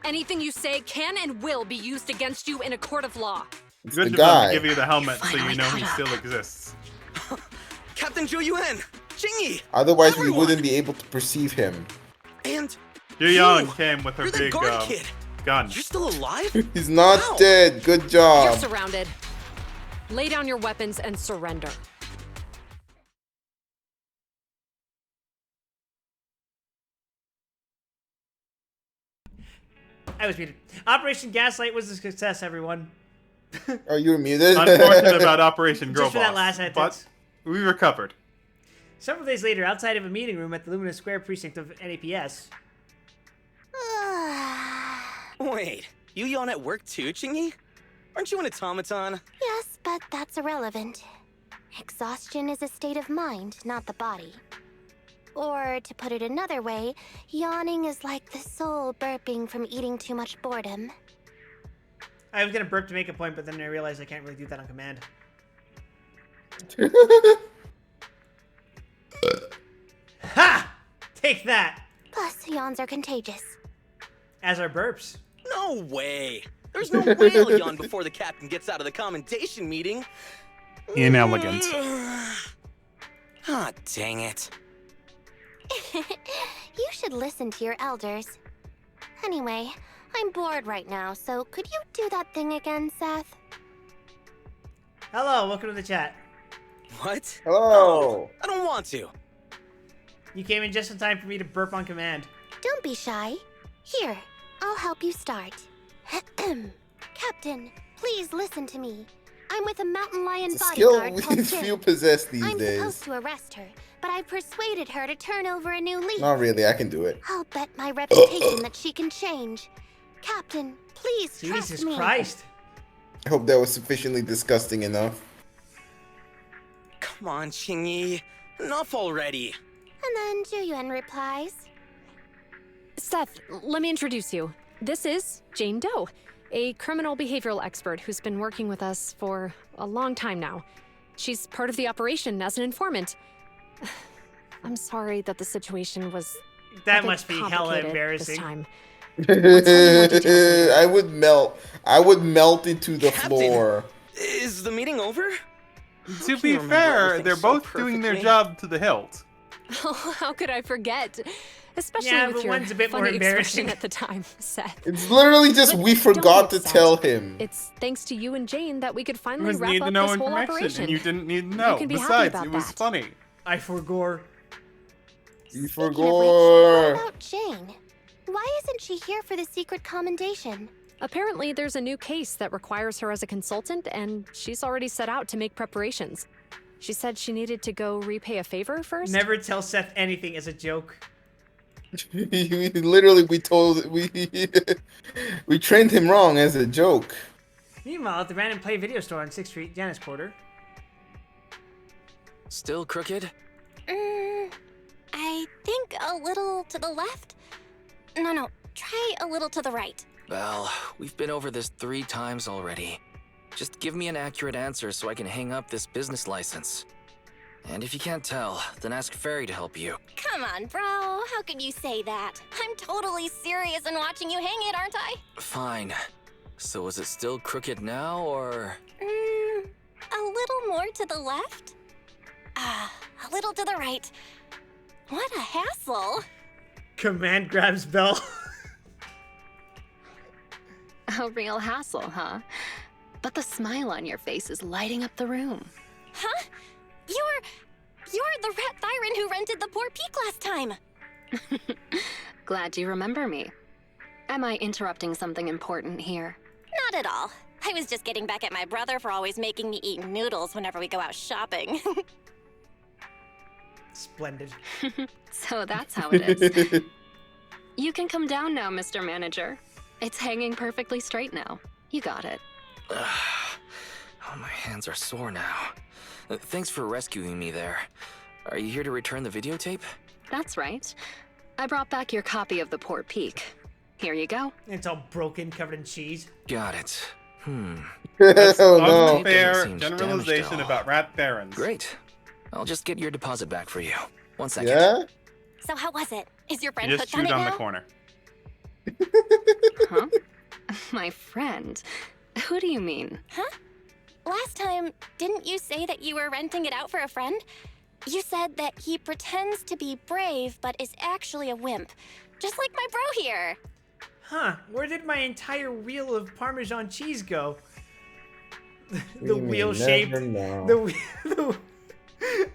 Anything you say can and will be used against you in a court of law. It's Good the of them guy. to give you the helmet so you know he still exists. Captain Zhou Yuan, Jingy, Otherwise, everyone. we wouldn't be able to perceive him. And Yu Yang came with her you're the big guard kid. gun. You're still alive? He's not How? dead. Good You're job. surrounded. Lay down your weapons and surrender. I was muted. Operation Gaslight was a success, everyone. Are you muted? Unfortunate about Operation Girl Just for that Boss, last sentence. but we recovered. Several days later, outside of a meeting room at the Lumina Square precinct of NAPS. Wait, you yawn at work too, Chingy? Aren't you an automaton? Yes, but that's irrelevant. Exhaustion is a state of mind, not the body. Or, to put it another way, yawning is like the soul burping from eating too much boredom. I was gonna burp to make a point, but then I realized I can't really do that on command. Ha! Take that! Plus, yawns are contagious. As are burps. No way. There's no way I'll yawn before the captain gets out of the commendation meeting. Inelegant. Ah, dang it. You should listen to your elders. Anyway, I'm bored right now, so could you do that thing again, Seth? Hello, welcome to the chat. What? Hello. I don't want to. You came in just in time for me to burp on command. Don't be shy. Here, I'll help you start. Captain, please listen to me. I'm with a mountain lion It's a skill bodyguard called Jin. few possess these I'm days. supposed to arrest her, but I've persuaded her to turn over a new leaf. Not really. I can do it. I'll bet my reputation that she can change. Captain, please trust Jesus me. Christ. I hope that was sufficiently disgusting enough. Come on, Chingy. Enough already. And then Juyuan replies, Seth, let me introduce you. This is Jane Doe, a criminal behavioral expert who's been working with us for a long time now. She's part of the operation as an informant. I'm sorry that the situation was That a bit must be hella complicated embarrassing. this time. I would melt. I would melt into the Captain. floor. Is the meeting over? To can be you remember fair, everything they're so both doing their perfectly? job to the hilt. Oh, how could I forget? Especially Yeah, with but your one's a bit more funny expression embarrassing. at the time, Seth. It's literally just But we don't forgot be to upset. tell him. It's thanks to you and Jane that we could You finally just wrap need to up know this whole information, operation. and you didn't need to You know. can be happy Besides, about it was that. funny. I forgore. You Speaking of which, forgot. what about Jane? Why isn't she here for the secret commendation? Apparently, there's a new case that requires her as a consultant, and she's already set out to make preparations. She said she needed to go repay a favor first. Never tell Seth anything as a joke. Literally, we trained him wrong as a joke. Meanwhile, at the Random Play video store on 6th Street, Janice Quarter. Still crooked? I think a little to the left. No, try a little to the right. Well, we've been over this 3 times already. Just give me an accurate answer so I can hang up this business license. And if you can't tell, then ask Fairy to help you. Come on, bro. How can you say that? I'm totally serious in watching you hang it, aren't I? Fine. So is it still crooked now, or...? A little more to the left. A little to the right. What a hassle. Command grabs Bell. A real hassle, huh? But the smile on your face is lighting up the room. Huh? You're the rat Thyron who rented the poor peak last time. Glad you remember me. Am I interrupting something important here? Not at all. I was just getting back at my brother for always making me eat noodles whenever we go out shopping. Splendid. So that's how it is. You can come down now, Mr. Manager. It's hanging perfectly straight now. You got it. Oh, my hands are sore now. Thanks for rescuing me there. Are you here to return the videotape? That's right. I brought back your copy of The Port Peak. Here you go. It's all broken, covered in cheese. Got it. That's Oh, an no. unfair Doesn't seem generalization damaged at all. about rat barons. Great. I'll just get your deposit back for you. 1 second. Yeah? So how was it? Is your friend You just hooked on chewed it on now? the corner. Huh? My friend? Who do you mean? Huh? Last time, didn't you say that you were renting it out for a friend? You said that he pretends to be brave, but is actually a wimp. Just like my bro here. Huh, where did my entire wheel of Parmesan cheese go? We The may wheel-shaped... never know.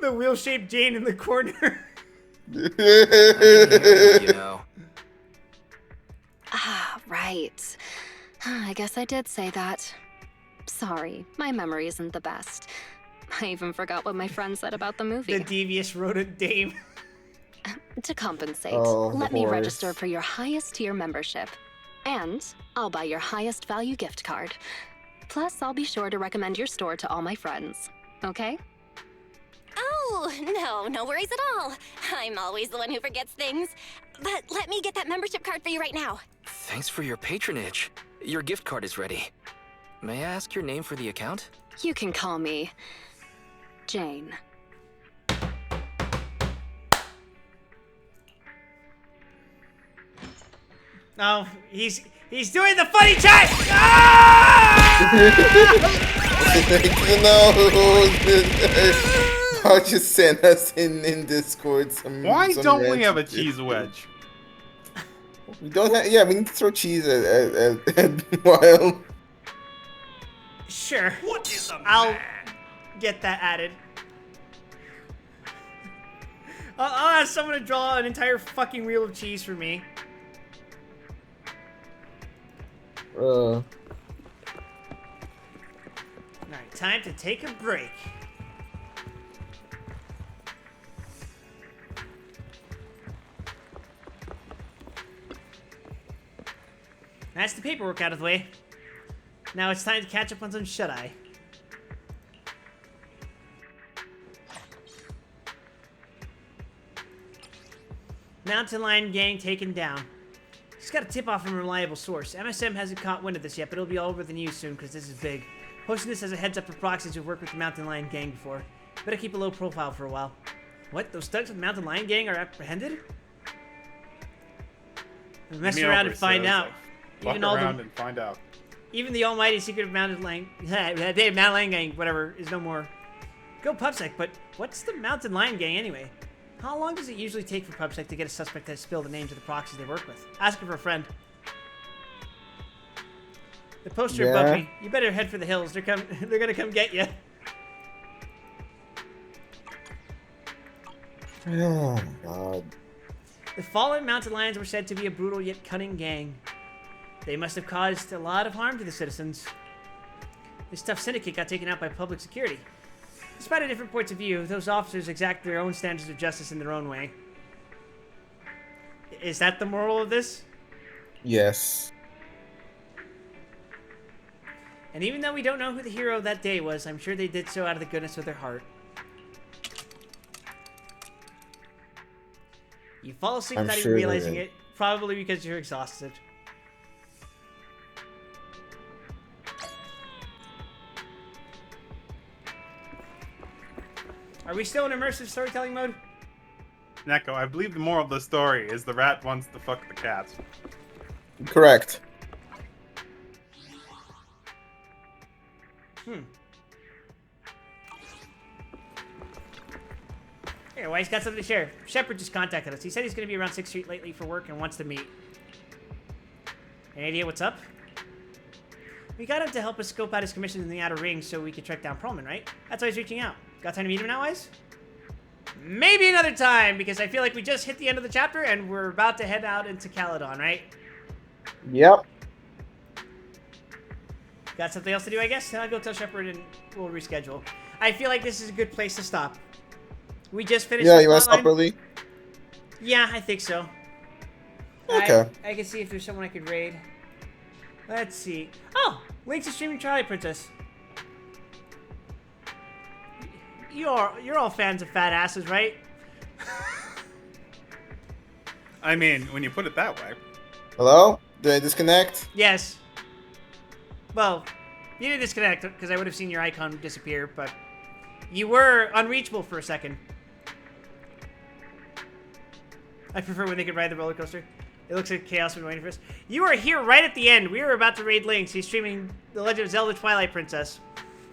The wheel-shaped Jane in the corner. I can hear you, you know. Ah, right. I guess I did say that. Sorry, my memory isn't the best. I even forgot what my friend said about the movie. The devious rodent dame. To compensate, Oh, let me horse. register for your highest tier membership. And I'll buy your highest value gift card. Plus, I'll be sure to recommend your store to all my friends. Okay? Oh, no worries at all. I'm always the one who forgets things. But let me get that membership card for you right now. Thanks for your patronage. Your gift card is ready. May I ask your name for the account? You can call me Jane. Oh, he's doing the funny check! Ah! No. I'll just send us in Discord some. Why some don't we random have a shit. cheese wedge? We don't have. Yeah, we need to throw cheese at Wild. Sure. What is I'll get that added. I'll ask someone to draw an entire fucking wheel of cheese for me. Alright, time to take a break. That's the paperwork out of the way. Now it's time to catch up on some shut-eye. Mountain Lion Gang taken down. Just got a tip off from a reliable source. MSM hasn't caught wind of this yet, but it'll be all over the news soon because this is big. Posting this as a heads up for proxies who've worked with the Mountain Lion Gang before. Better keep a low profile for a while. What? Those thugs with the Mountain Lion Gang are apprehended? Mess Give me around over, and find says, out. Fuck Even all around the and find out. Even the almighty secret of Mountain Lion, Mountain Lion Gang, whatever, is no more. Go PubSec, but what's the Mountain Lion Gang anyway? How long does it usually take for PubSec to get a suspect to spill the names of the proxies they work with? Ask for a friend. The poster above me. You better head for the hills. They're gonna come get you. Oh my god. The fallen mountain lions were said to be a brutal yet cunning gang. They must have caused a lot of harm to the citizens. This tough syndicate got taken out by public security. Despite a different points of view, those officers exact their own standards of justice in their own way. Is that the moral of this? Yes. And even though we don't know who the hero of that day was, I'm sure they did so out of the goodness of their heart. You fall asleep without even realizing it, probably because you're exhausted. Are we still in immersive storytelling mode? Neko, I believe the moral of the story is the rat wants to fuck the cat. Correct. Here, why he's got something to share. Shepard just contacted us. He said he's going to be around 6th Street lately for work and wants to meet. Any idea what's up? We got him to help us scope out his commission in the Outer Ring so we could track down Perlman, right? That's why he's reaching out. Got time to meet him now, Wise? Maybe another time, because I feel like we just hit the end of the chapter and we're about to head out into Caledon, right? Yep. Got something else to do, I guess? I'll go tell Shepard and we'll reschedule. I feel like this is a good place to stop. We just finished. Yeah, you want to stop early? Yeah, I think so. Okay. I can see if there's someone I could raid. Let's see. Oh, Link's a streaming Twilight Princess. You're all fans of fat asses, right? I mean, when you put it that way. Hello? Did I disconnect? Yes. Well, you didn't disconnect because I would have seen your icon disappear, but you were unreachable for a second. I prefer when they could ride the roller coaster. It looks like chaos been waiting for us. You are here right at the end. We were about to raid Lynx. He's streaming The Legend of Zelda Twilight Princess.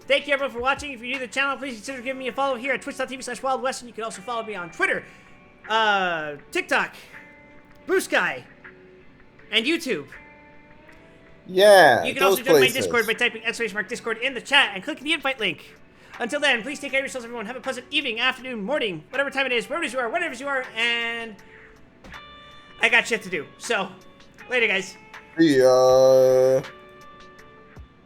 Thank you everyone for watching. If you're new to the channel, please consider giving me a follow here at twitch.tv/wildwest. And you can also follow me on Twitter, TikTok, Blue Sky, and YouTube. Yeah, you can also join my Discord by typing !Discord in the chat and clicking the invite link. Until then, please take care of yourselves, everyone. Have a pleasant evening, afternoon, morning, whatever time it is, wherever you are, whatever you are, and I got shit to do. So, later, guys. See ya.